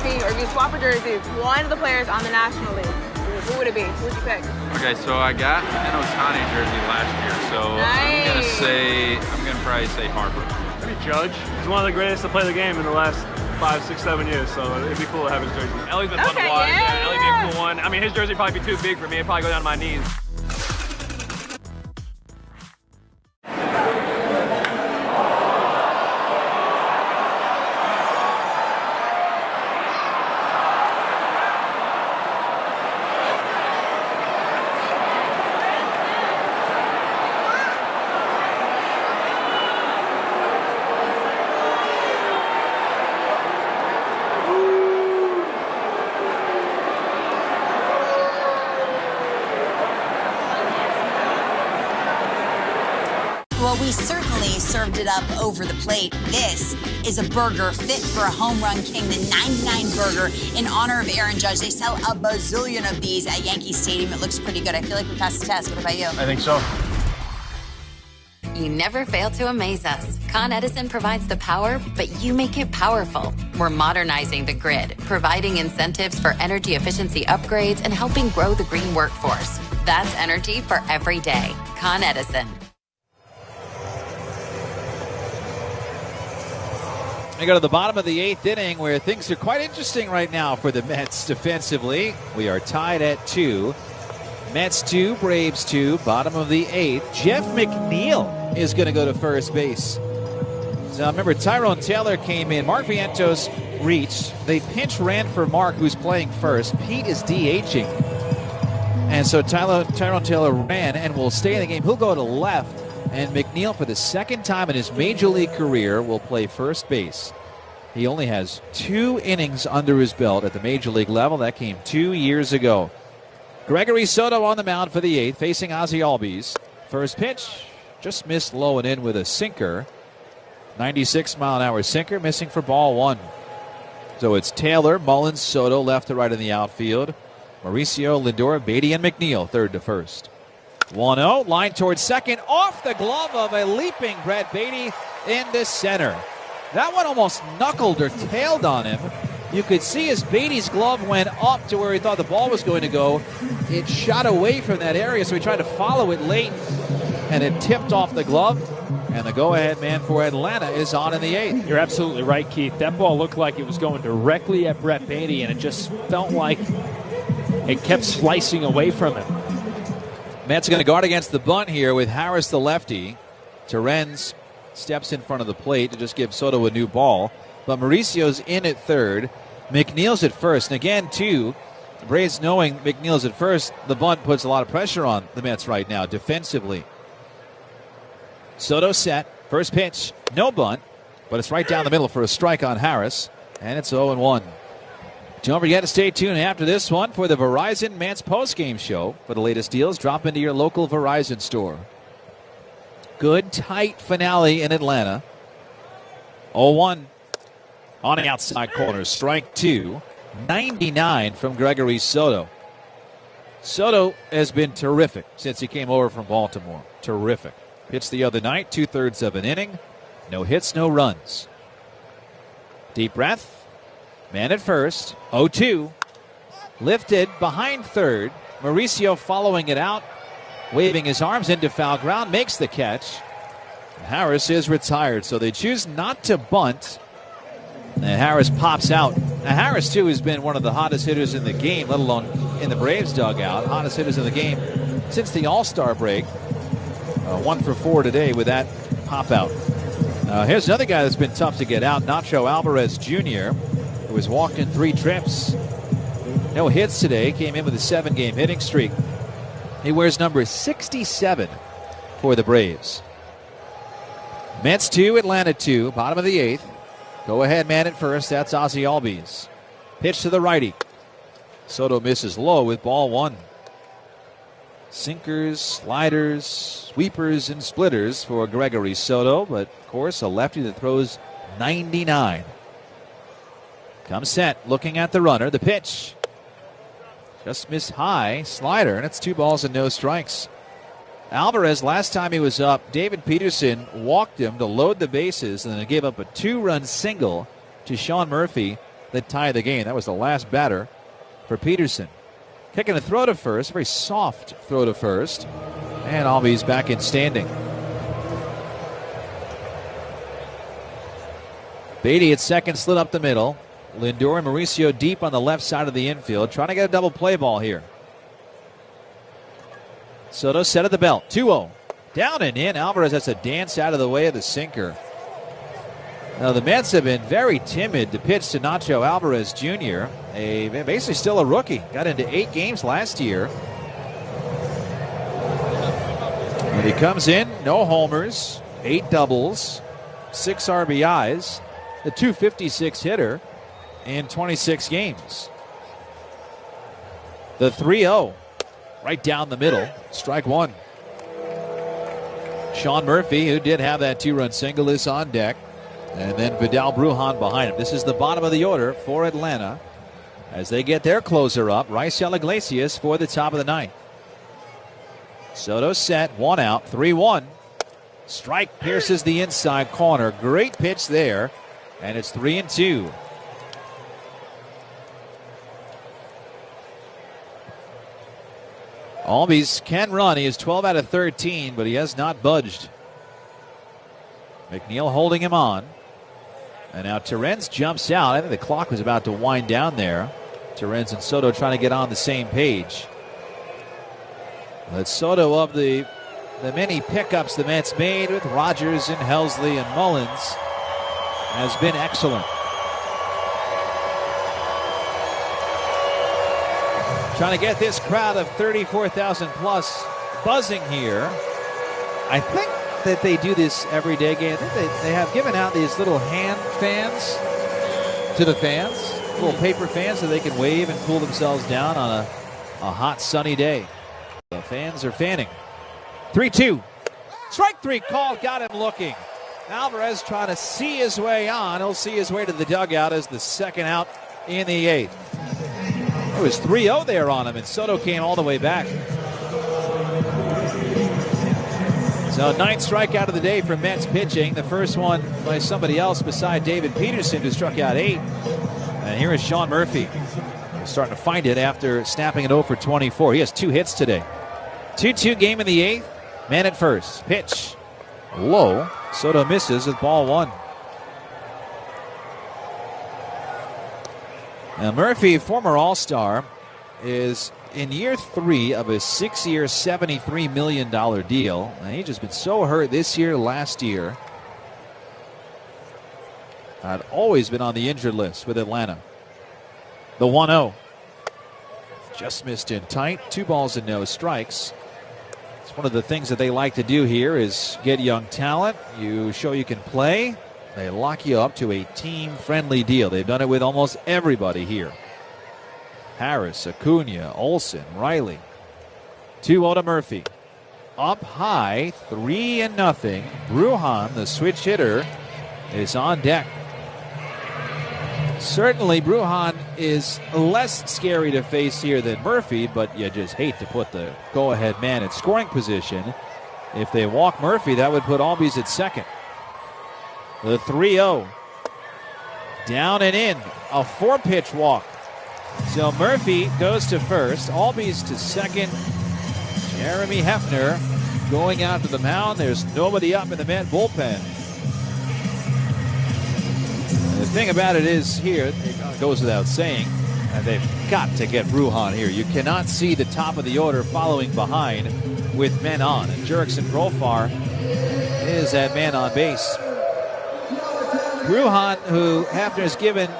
Or if you swap a jersey with one of the players on the National League, What would it be? What would you pick? Okay, so I got an Ohtani jersey last year, so I'm gonna probably say Harper. Maybe Judge. He's one of the greatest to play the game in the last 5, 6, 7 years, so it'd be cool to have his jersey. Ellie's been fun to watch. Yeah, Ellie'd be a cool one. I mean, his jersey would probably be too big for me. It'd probably go down to my knees. Well, we certainly served it up over the plate. This is a burger fit for a home run king, the 99 burger in honor of Aaron Judge. They sell a bazillion of these at Yankee Stadium. It looks pretty good. I feel like we passed the test. What about you? I think so. You never fail to amaze us. Con Edison provides the power, but you make it powerful. We're modernizing the grid, providing incentives for energy efficiency upgrades, and helping grow the green workforce. That's energy for every day. Con Edison. We go to the bottom of the 8th inning where things are quite interesting right now for the Mets defensively. We are tied at 2. Mets 2, Braves 2, bottom of the 8th. Jeff McNeil is going to go to first base. So remember, Tyrone Taylor came in. Mark Vientos reached. They pinch ran for Mark, who's playing first. Pete is DHing. And so Tyrone Taylor ran and will stay in the game. He'll go to left. And McNeil, for the second time in his major league career, will play first base. He only has 2 innings under his belt at the major league level. That came 2 years ago. Gregory Soto on the mound for the 8th, facing Ozzie Albies. First pitch, just missed low and in with a sinker. 96-mile-an-hour sinker, missing for ball 1. So it's Taylor, Mullins, Soto, left to right in the outfield. Mauricio, Lindor, Beatty, and McNeil, third to first. 1-0, line towards second, off the glove of a leaping Brett Beatty into center. That one almost knuckled or tailed on him. You could see as Beatty's glove went up to where he thought the ball was going to go. It shot away from that area, so he tried to follow it late, and it tipped off the glove. And the go-ahead man for Atlanta is on in the 8th. You're absolutely right, Keith. That ball looked like it was going directly at Brett Beatty, and it just felt like it kept slicing away from him. Mets going to guard against the bunt here with Harris the lefty. Terens steps in front of the plate to just give Soto a new ball. But Mauricio's in at third. McNeil's at first. And again, too, Braves knowing McNeil's at first, the bunt puts a lot of pressure on the Mets right now defensively. Soto set. First pitch, no bunt. But it's right down the middle for a strike on Harris. And it's 0-1. Don't forget to stay tuned after this one for the Verizon Mets postgame show. For the latest deals, drop into your local Verizon store. Good, tight finale in Atlanta. 0-1 on the outside corner. Strike 2. 99 from Gregory Soto. Soto has been terrific since he came over from Baltimore. Terrific. Pitched the other night, 2/3 of an inning. No hits, no runs. Deep breath. Man at first, 0-2. Lifted behind third. Mauricio following it out, waving his arms into foul ground, makes the catch. Harris is retired, so they choose not to bunt. And Harris pops out. Now, Harris, too, has been one of the hottest hitters in the game, let alone in the Braves dugout. Hottest hitters in the game since the All-Star break. 1 for 4 today with that pop out. Here's another guy that's been tough to get out, Nacho Alvarez Jr., who was walked in 3 trips. No hits today. Came in with a 7-game hitting streak. He wears number 67 for the Braves. Mets 2, Atlanta 2. Bottom of the 8th. Go ahead man at first. That's Ozzie Albies. Pitch to the righty. Soto misses low with ball 1. Sinkers, sliders, sweepers, and splitters for Gregory Soto. But, of course, a lefty that throws 99. Comes set, looking at the runner. The pitch. Just missed high. Slider, and it's 2 balls and no strikes. Alvarez, last time he was up, David Peterson walked him to load the bases and then gave up a 2-run single to Sean Murphy that tied the game. That was the last batter for Peterson. Kicking a throw to first, very soft throw to first. And Albies back in standing. Beatty at second, slid up the middle. Lindor and Mauricio deep on the left side of the infield, trying to get a double play ball here. Soto set at the belt, 2-0. Down and in, Alvarez has to dance out of the way of the sinker. Now the Mets have been very timid to pitch to Nacho Alvarez Jr., basically still a rookie. Got into 8 games last year. And he comes in, no homers, 8 doubles, 6 RBIs, the .256 hitter in 26 games. The 3-0, right down the middle, strike one. Sean Murphy, who did have that 2-run single, is on deck. And then Vidal Brujan behind him. This is the bottom of the order for Atlanta as they get their closer up. Raisel Iglesias for the top of the ninth. Soto set, 1 out, 3-1. Strike pierces the inside corner. Great pitch there. And it's 3-2. Albies can run. He is 12 out of 13, but he has not budged. McNeil holding him on. And now Terrence jumps out. I think the clock was about to wind down there. Terrence and Soto trying to get on the same page. But Soto, of the many pickups the Mets made with Rogers and Helsley and Mullins, has been excellent. Trying to get this crowd of 34,000 plus buzzing here. I think that they do this every day game. I think they have given out these little hand fans to the fans, little paper fans, so they can wave and cool themselves down on a hot sunny day. The fans are fanning. 3-2. Strike 3 call, got him looking. Alvarez trying to see his way on. He'll see his way to the dugout as the second out in the 8th. It was 3-0 there on him, and Soto came all the way back. So 9th strikeout of the day for Mets pitching. The first one by somebody else beside David Peterson, who struck out 8. And here is Sean Murphy, starting to find it after snapping it 0 for 24. He has 2 hits today. 2-2 game in the 8th. Man at first. Pitch. Low. Soto misses with ball 1. Now Murphy, former All-Star, is in year 3 of a 6-year, $73 million deal. And he's just been so hurt this year, last year. Had always been on the injured list with Atlanta. The 1-0. Just missed in tight. 2 balls and no strikes. It's one of the things that they like to do here is get young talent. You show you can play. They lock you up to a team-friendly deal. They've done it with almost everybody here. Harris, Acuna, Olsen, Riley. 2-0 to Murphy. Up high, 3-0. Brujan, the switch hitter, is on deck. Certainly Brujan is less scary to face here than Murphy, but you just hate to put the go-ahead man in scoring position. If they walk Murphy, that would put Albies at second. The 3-0. Down and in. A 4-pitch walk. So Murphy goes to first. Albies to second. Jeremy Hefner going out to the mound. There's nobody up in the Met bullpen. And the thing about it is here, it goes without saying, and they've got to get Brujan here. You cannot see the top of the order following behind with men on. And Jurickson Profar is at man on base. Brujan, who Hefner's given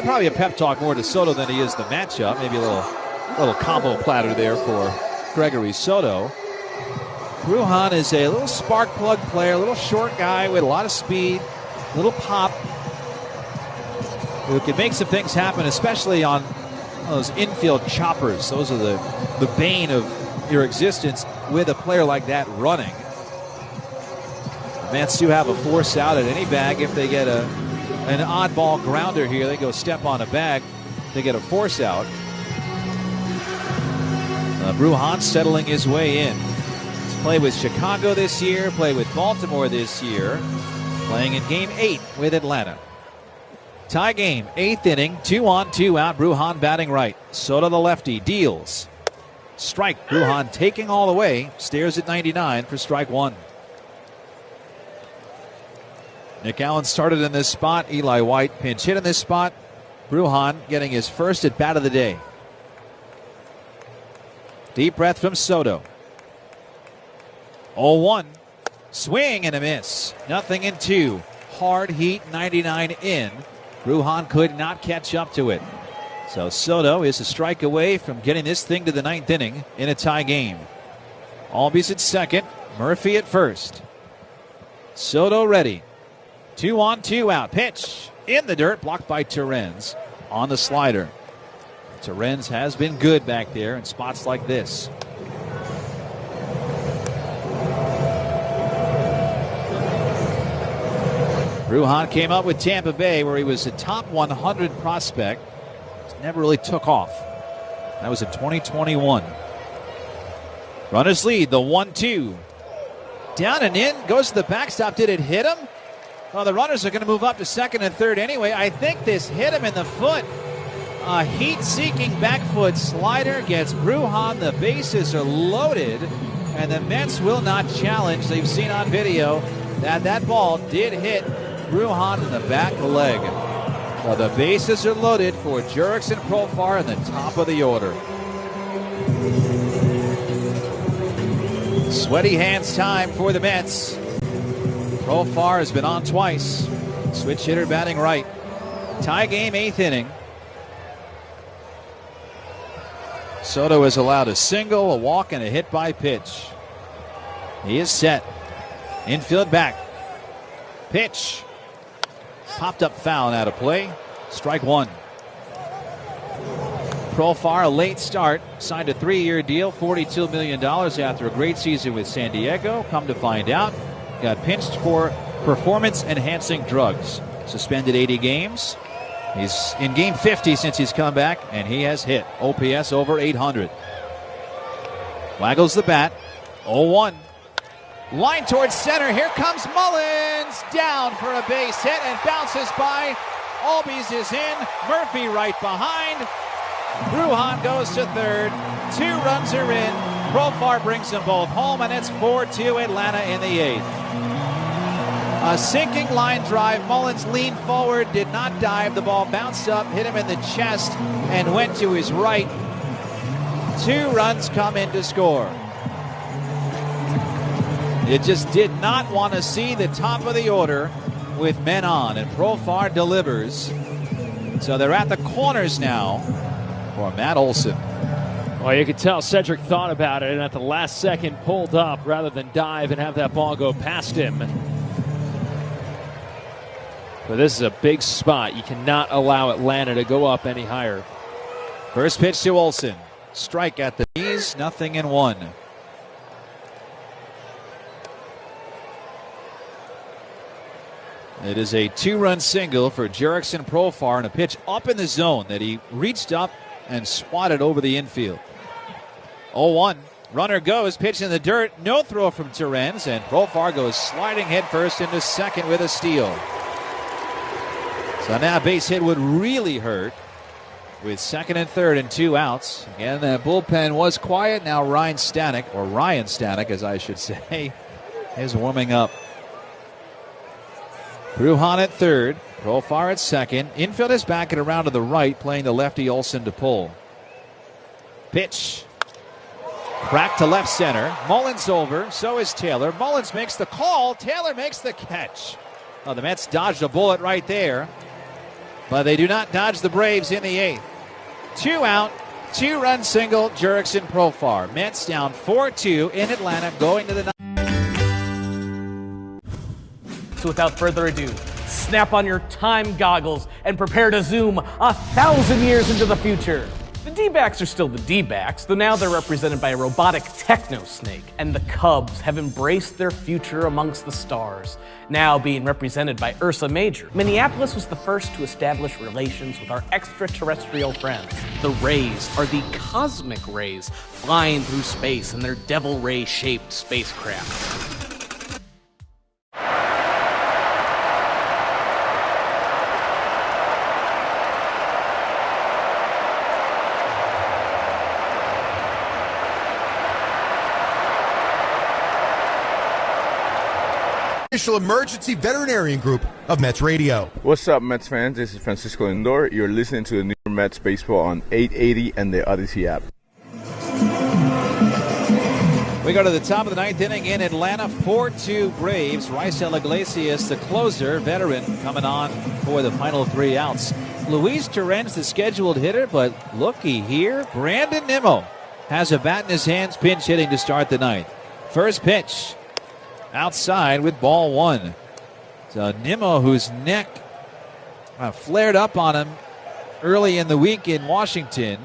probably a pep talk more to Soto than he is the matchup. Maybe a little combo platter there for Gregory Soto. Brujan is a little spark plug player, a little short guy with a lot of speed, a little pop, who can make some things happen, especially on those infield choppers. Those are the bane of your existence with a player like that running. The Mets do have a force out at any bag. If they get an oddball grounder here, they go step on a bag, they get a force out. Brujan settling his way in. He's played with Chicago this year, played with Baltimore this year, playing in Game 8 with Atlanta. Tie game, 8th inning, 2 on, 2 out. Brujan batting right. Soto the lefty deals. Strike. Brujan taking all the way. Stares at 99 for strike one. Nick Allen started in this spot. Eli White pinch hit in this spot. Brujan getting his first at bat of the day. Deep breath from Soto. 0-1. Swing and a miss. Nothing in two. Hard heat, 99 in. Brujan could not catch up to it. So Soto is a strike away from getting this thing to the ninth inning in a tie game. Albies at second. Murphy at first. Soto ready. 2 on, 2 out. Pitch in the dirt, blocked by Terens on the slider. Terens has been good back there in spots like this. Brujan came up with Tampa Bay, where he was a top 100 prospect. Just never really took off. That was in 2021. Runners lead, the 1-2. Down and in, goes to the backstop. Did it hit him? Well, the runners are going to move up to second and third anyway. I think this hit him in the foot. A heat-seeking back foot slider gets Brujan. The bases are loaded, and the Mets will not challenge. They've seen on video that ball did hit Brujan in the back leg. So the bases are loaded for Jurickson Profar in the top of the order. Sweaty hands time for the Mets. Profar has been on twice. Switch hitter batting right. Tie game, 8th inning. Soto has allowed a single, a walk, and a hit by pitch. He is set. Infield back. Pitch. Popped up foul and out of play. Strike one. Profar, a late start. Signed a 3-year deal, $42 million after a great season with San Diego. Come to find out, got pinched for performance-enhancing drugs. Suspended 80 games. He's in game 50 since he's come back, and he has hit. OPS over 800. Waggles the bat. 0-1. Line towards center. Here comes Mullins. Down for a base hit and bounces by. Albies is in. Murphy right behind. Brujan goes to third. 2 runs are in. Profar brings them both home, and it's 4-2 Atlanta in the 8th. A sinking line drive. Mullins leaned forward, did not dive. The ball bounced up, hit him in the chest, and went to his right. 2 runs come in to score. It just did not want to see the top of the order with men on, and Profar delivers. So they're at the corners now for Matt Olson. Well, you could tell Cedric thought about it and at the last second pulled up rather than dive and have that ball go past him. But this is a big spot. You cannot allow Atlanta to go up any higher. First pitch to Olson. Strike at the knees, 0-1. It is a 2-run single for Jurickson Profar and a pitch up in the zone that he reached up and swatted over the infield. 0-1. Runner goes, pitch in the dirt. No throw from Terens, and Profar goes sliding headfirst into second with a steal. So now base hit would really hurt with second and third and 2 outs. Again, the bullpen was quiet. Now Ryan Stanek, as I should say, is warming up. Brujan at third, Profar at second. Infield is back and around to the right, playing the lefty Olson to pull. Pitch. Crack to left center. Mullins over, so is Taylor. Mullins makes the call. Taylor makes the catch. Oh, the Mets dodged a bullet right there, but they do not dodge the Braves in the 8th. 2 out, 2-run single, Jurickson Profar. Mets down 4-2 in Atlanta, going to the 9th. So without further ado, snap on your time goggles and prepare to zoom 1,000 years into the future. The D-backs are still the D-backs, though now they're represented by a robotic techno-snake, and the Cubs have embraced their future amongst the stars, now being represented by Ursa Major. Minneapolis was the first to establish relations with our extraterrestrial friends. The Rays are the cosmic rays flying through space in their devil ray-shaped spacecraft. Official emergency veterinarian group of Mets Radio. What's up, Mets fans? This is Francisco Lindor. You're listening to the New York Mets baseball on 880 and the Odyssey app. We go to the top of the ninth inning in Atlanta. 4-2 Braves. Raisel Iglesias, the closer, veteran, coming on for the final 3 outs. Luis Torrens, the scheduled hitter, but looky here. Brandon Nimmo has a bat in his hands, pinch hitting to start the ninth. First pitch outside with ball 1. So Nimmo, whose neck flared up on him early in the week in Washington,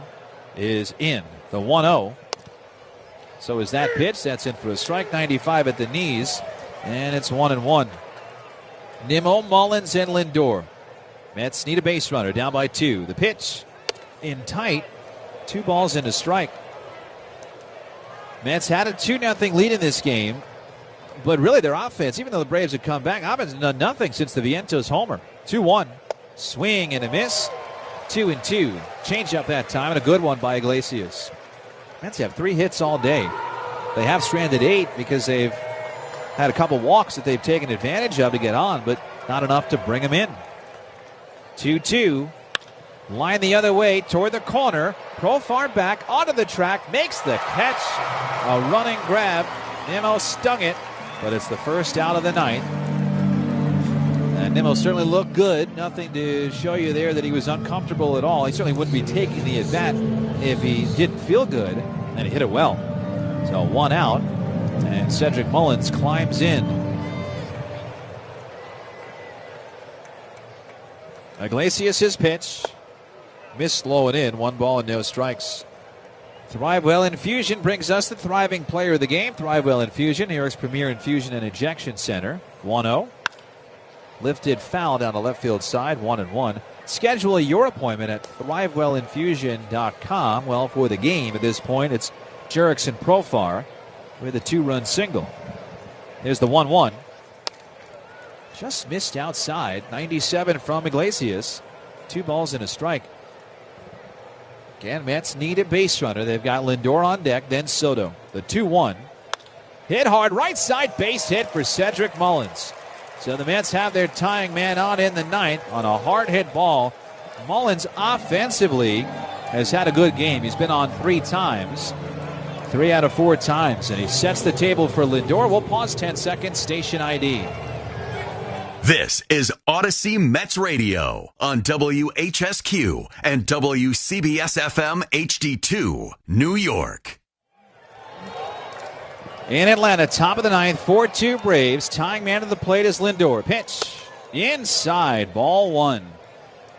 is in. The 1-0. So is that pitch. That's in for a strike. 95 at the knees. And it's 1-1. Nimmo, Mullins, and Lindor. Mets need a base runner, down by 2. The pitch in tight. 2 balls and a strike. Mets had a 2-0 lead in this game. But really their offense, even though the Braves have come back, offense has done nothing since the Vientos homer. 2-1. Swing and a miss. 2-2. Change up that time, and a good one by Iglesias. Mets have 3 hits all day. They have stranded 8 because they've had a couple walks that they've taken advantage of to get on, but not enough to bring them in. 2-2. Line the other way toward the corner. Profar back onto the track. Makes the catch. A running grab. Nimmo stung it, but it's the first out of the ninth. And Nimmo certainly looked good. Nothing to show you there that he was uncomfortable at all. He certainly wouldn't be taking the at-bat if he didn't feel good, and he hit it well. So 1 out, and Cedric Mullins climbs in. Iglesias, his pitch. Missed low and in. 1 ball and no strikes. Thrivewell Infusion brings us the thriving player of the game. Thrivewell Infusion, New York's premier infusion and injection center. 1-0. Lifted foul down the left field side. 1-1. Schedule your appointment at thrivewellinfusion.com. Well, for the game at this point, it's Jerickson Profar with a 2-run single. There's the 1-1. Just missed outside. 97 from Iglesias. 2 balls and a strike. Again, Mets need a base runner. They've got Lindor on deck, then Soto. The 2-1. Hit hard, right side, base hit for Cedric Mullins. So the Mets have their tying man on in the ninth on a hard hit ball. Mullins offensively has had a good game. He's been on 3 times. 3 out of 4 times. And he sets the table for Lindor. We'll pause 10 seconds. Station ID. This is Odyssey Mets Radio on WHSQ and WCBS-FM HD2, New York. In Atlanta, top of the ninth, 4-2 Braves. Tying man to the plate is Lindor. Pitch inside, ball 1.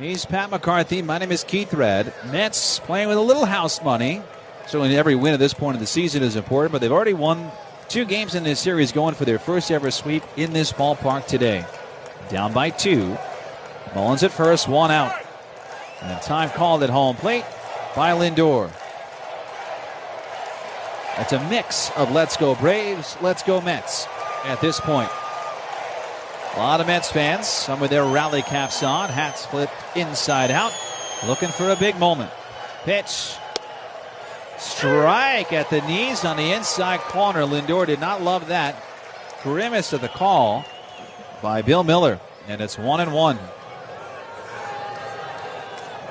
He's Pat McCarthy. My name is Keith Red. Mets playing with a little house money. Certainly every win at this point of the season is important, but they've already won 2 games in this series, going for their first ever sweep in this ballpark today. Down by 2. Mullins at first, 1 out. And time called at home plate by Lindor. That's a mix of let's go Braves, let's go Mets at this point. A lot of Mets fans, some with their rally caps on, hats flipped inside out, looking for a big moment. Pitch. Strike at the knees on the inside corner. Lindor did not love that. Grimace of the call by Bill Miller, and it's 1-1.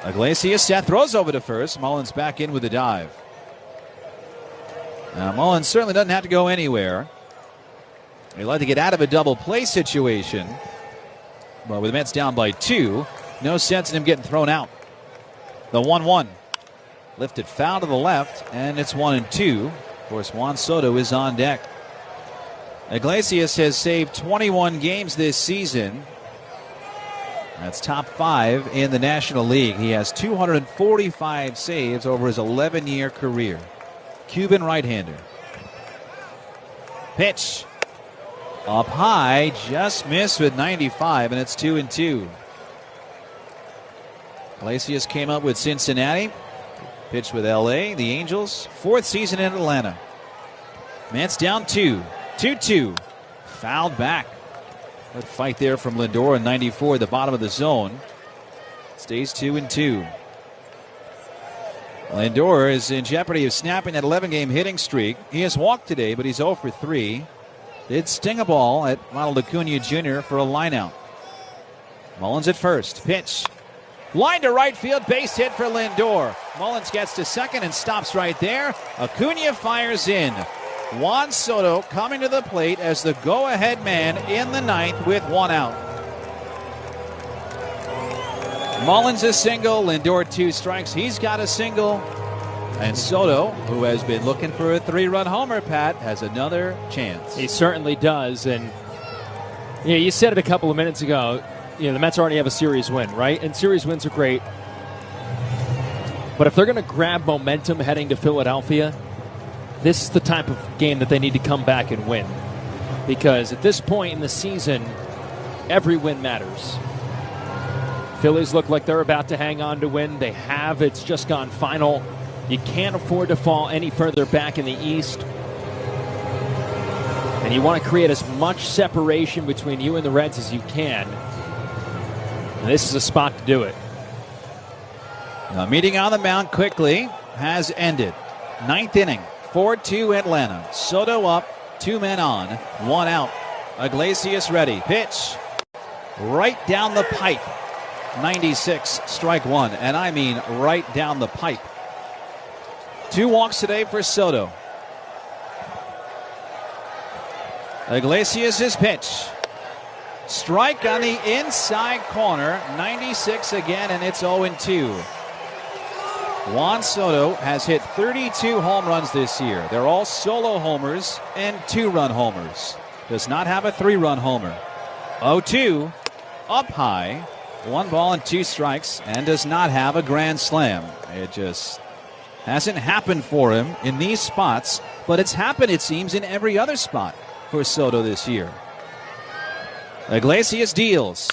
Iglesias set, throws over to first. Mullins back in with a dive. Now Mullins certainly doesn't have to go anywhere. He'd like to get out of a double play situation, but with the Mets down by 2, no sense in him getting thrown out. The 1-1. Lifted foul to the left, and it's 1-2. Of course, Juan Soto is on deck. Iglesias has saved 21 games this season. That's top 5 in the National League. He has 245 saves over his 11-year career. Cuban right-hander. Pitch. Up high, just missed with 95, and it's 2-2. Iglesias came up with Cincinnati. Pitched with L.A., the Angels. 4th season in Atlanta. Mets down 2. 2-2. Fouled back. Good fight there from Lindor in 94, the bottom of the zone. Stays 2-2. Lindor is in jeopardy of snapping that 11-game hitting streak. He has walked today, but he's 0 for 3. did sting a ball at Ronald Acuna Jr. for a lineout. Mullins at first. Pitch. Line to right field. Base hit for Lindor. Mullins gets to second and stops right there. Acuna fires in. Juan Soto coming to the plate as the go-ahead man in the ninth with one out. Mullins a single. Lindor 2 strikes. He's got a single. And Soto, who has been looking for a 3-run homer, Pat, has another chance. He certainly does. And you said it a couple of minutes ago. The Mets already have a series win, right? And series wins are great. But if they're going to grab momentum heading to Philadelphia, this is the type of game that they need to come back and win. Because at this point in the season, every win matters. Phillies look like they're about to hang on to win. They have. It's just gone final. You can't afford to fall any further back in the East. And you want to create as much separation between you and the Reds as you can. And this is a spot to do it. The meeting on the mound quickly has ended. Ninth inning, 4-2 Atlanta. Soto up, 2 men on, 1 out. Iglesias ready. Pitch. Right down the pipe. 96, strike 1. And I mean right down the pipe. 2 walks today for Soto. Iglesias' pitch. Strike on the inside corner. 96 again, and it's 0-2. Juan Soto has hit 32 home runs this year. They're all solo homers and 2-run homers. Does not have a 3-run homer. 0-2, up high, 1 ball and 2 strikes, and does not have a grand slam. It just hasn't happened for him in these spots, but it's happened, it seems, in every other spot for Soto this year. Iglesias deals.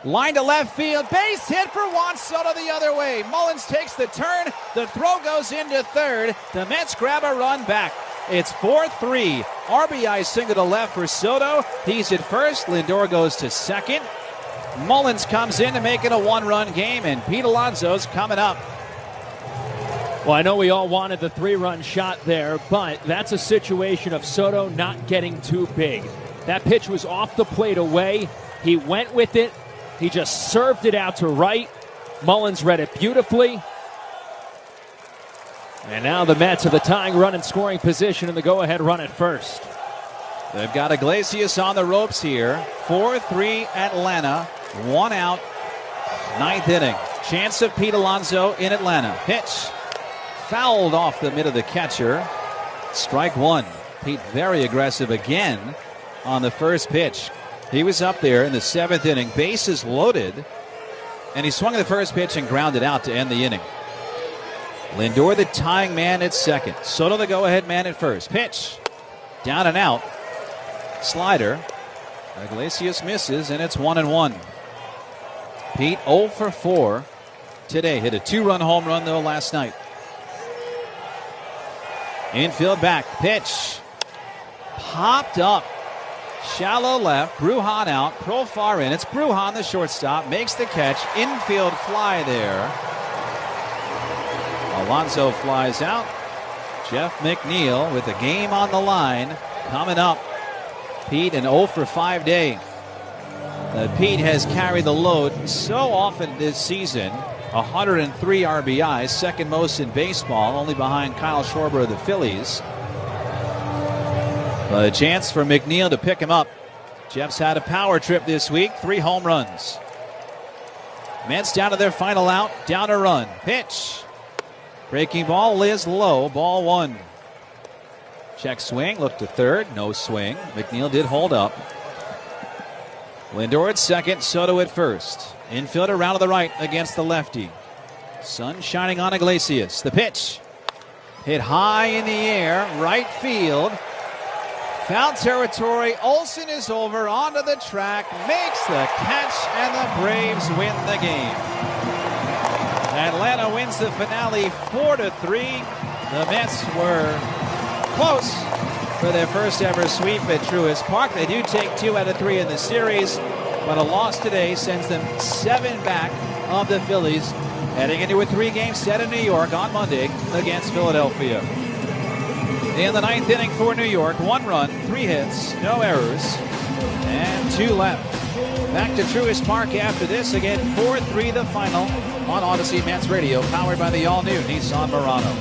Line to left field. Base hit for Juan Soto the other way. Mullins takes the turn. The throw goes into third. The Mets grab a run back. It's 4-3. RBI single to left for Soto. He's at first. Lindor goes to second. Mullins comes in to make it a 1-run game, and Pete Alonso's coming up. Well, I know we all wanted the 3-run shot there, but that's a situation of Soto not getting too big. That pitch was off the plate away. He went with it. He just served it out to right. Mullins read it beautifully. And now the Mets have the tying run in scoring position and the go-ahead run at first. They've got Iglesias on the ropes here. 4-3 Atlanta. 1 out. 9th inning. Chance of Pete Alonso in Atlanta. Pitch. Fouled off the mid of the catcher. Strike 1. Pete very aggressive again on the first pitch. He was up there in the 7th inning, bases loaded, and he swung the first pitch and grounded out to end the inning. Lindor the tying man at second. Soto the go-ahead man at first. Pitch. Down and out. Slider. Iglesias misses, and it's 1-1. Pete 0 for 4 today. Hit a 2-run home run, though, last night. Infield back. Pitch. Popped up. Shallow left. Brujan out. Profar in. It's Brujan, the shortstop. Makes the catch. Infield fly there. Alonso flies out. Jeff McNeil with the game on the line. Coming up. Pete an 0 for 5 day. Pete has carried the load so often this season. 103 RBIs, second most in baseball, only behind Kyle Schwarber of the Phillies. A chance for McNeil to pick him up. Jeff's had a power trip this week, 3 home runs. Mets down to their final out, down a run. Pitch. Breaking ball is low, ball 1. Check swing, look to third, no swing. McNeil did hold up. Lindor at second, Soto at first. Infield around to the right against the lefty. Sun shining on Iglesias. The pitch. Hit high in the air, right field. Foul territory. Olsen is over onto the track, makes the catch, and the Braves win the game. Atlanta wins the finale 4-3. The Mets were close for their first ever sweep at Truist Park. They do take 2 out of 3 in the series, but a loss today sends them 7 back of the Phillies, heading into a 3-game set in New York on Monday against Philadelphia. in the ninth inning for New York. 1 run, 3 hits, no errors, and 2 left. Back to Truist Park after this. Again, 4-3 the final on Odyssey Mets Radio, powered by the all-new Nissan Murano.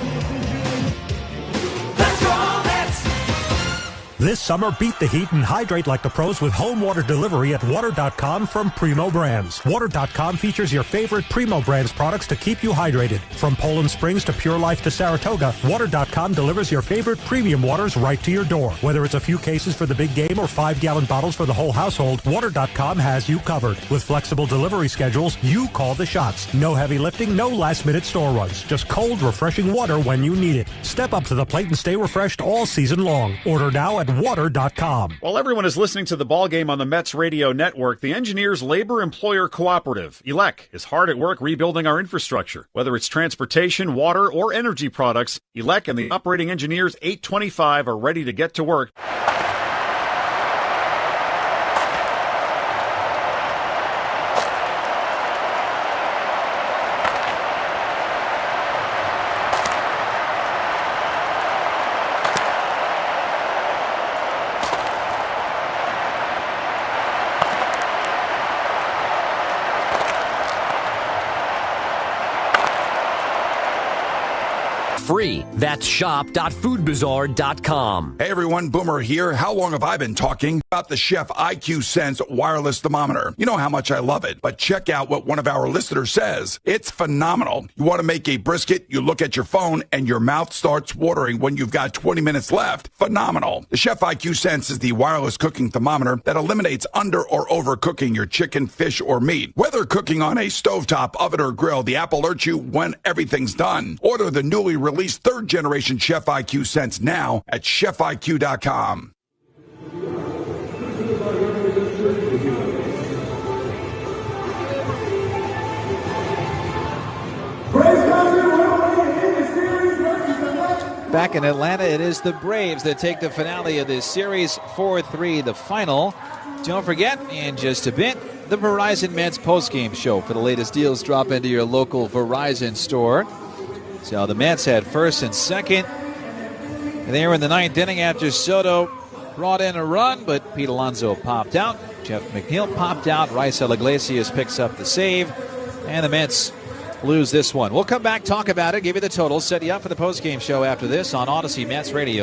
This summer, beat the heat and hydrate like the pros with home water delivery at water.com from Primo Brands. Water.com features your favorite Primo Brands products to keep you hydrated. From Poland Springs to Pure Life to Saratoga, Water.com delivers your favorite premium waters right to your door. Whether it's a few cases for the big game or 5-gallon bottles for the whole household, Water.com has you covered. With flexible delivery schedules, you call the shots. No heavy lifting, no last-minute store runs. Just cold, refreshing water when you need it. Step up to the plate and stay refreshed all season long. Order now at water.com. While everyone is listening to the ball game on the Mets radio network, the Engineers Labor Employer Cooperative, ELEC, is hard at work rebuilding our infrastructure. Whether it's transportation, water, or energy products, ELEC and the operating engineers 825 are ready to get to work. Free. That's shop.foodbazaar.com. Hey everyone, Boomer here. How long have I been talking about the Chef IQ Sense wireless thermometer? You know how much I love it, but check out what one of our listeners says. It's phenomenal. You want to make a brisket, you look at your phone, and your mouth starts watering when you've got 20 minutes left. Phenomenal. The Chef IQ Sense is the wireless cooking thermometer that eliminates under or overcooking your chicken, fish, or meat. Whether cooking on a stovetop, oven, or grill, the app alerts you when everything's done. Order the newly released third-generation Chef IQ Sense now at chefiq.com. Back in Atlanta, it is the Braves that take the finale of this series, 4-3 the final. Don't forget, in just a bit, the Verizon Mets postgame show. For the latest deals, drop into your local Verizon store. So the Mets had first and second. And they were in the ninth inning after Soto brought in a run, but Pete Alonso popped out. Jeff McNeil popped out. Raisel Iglesias picks up the save. And the Mets lose this one. We'll come back, talk about it, give you the totals, set you up for the postgame show after this on Odyssey Mets Radio.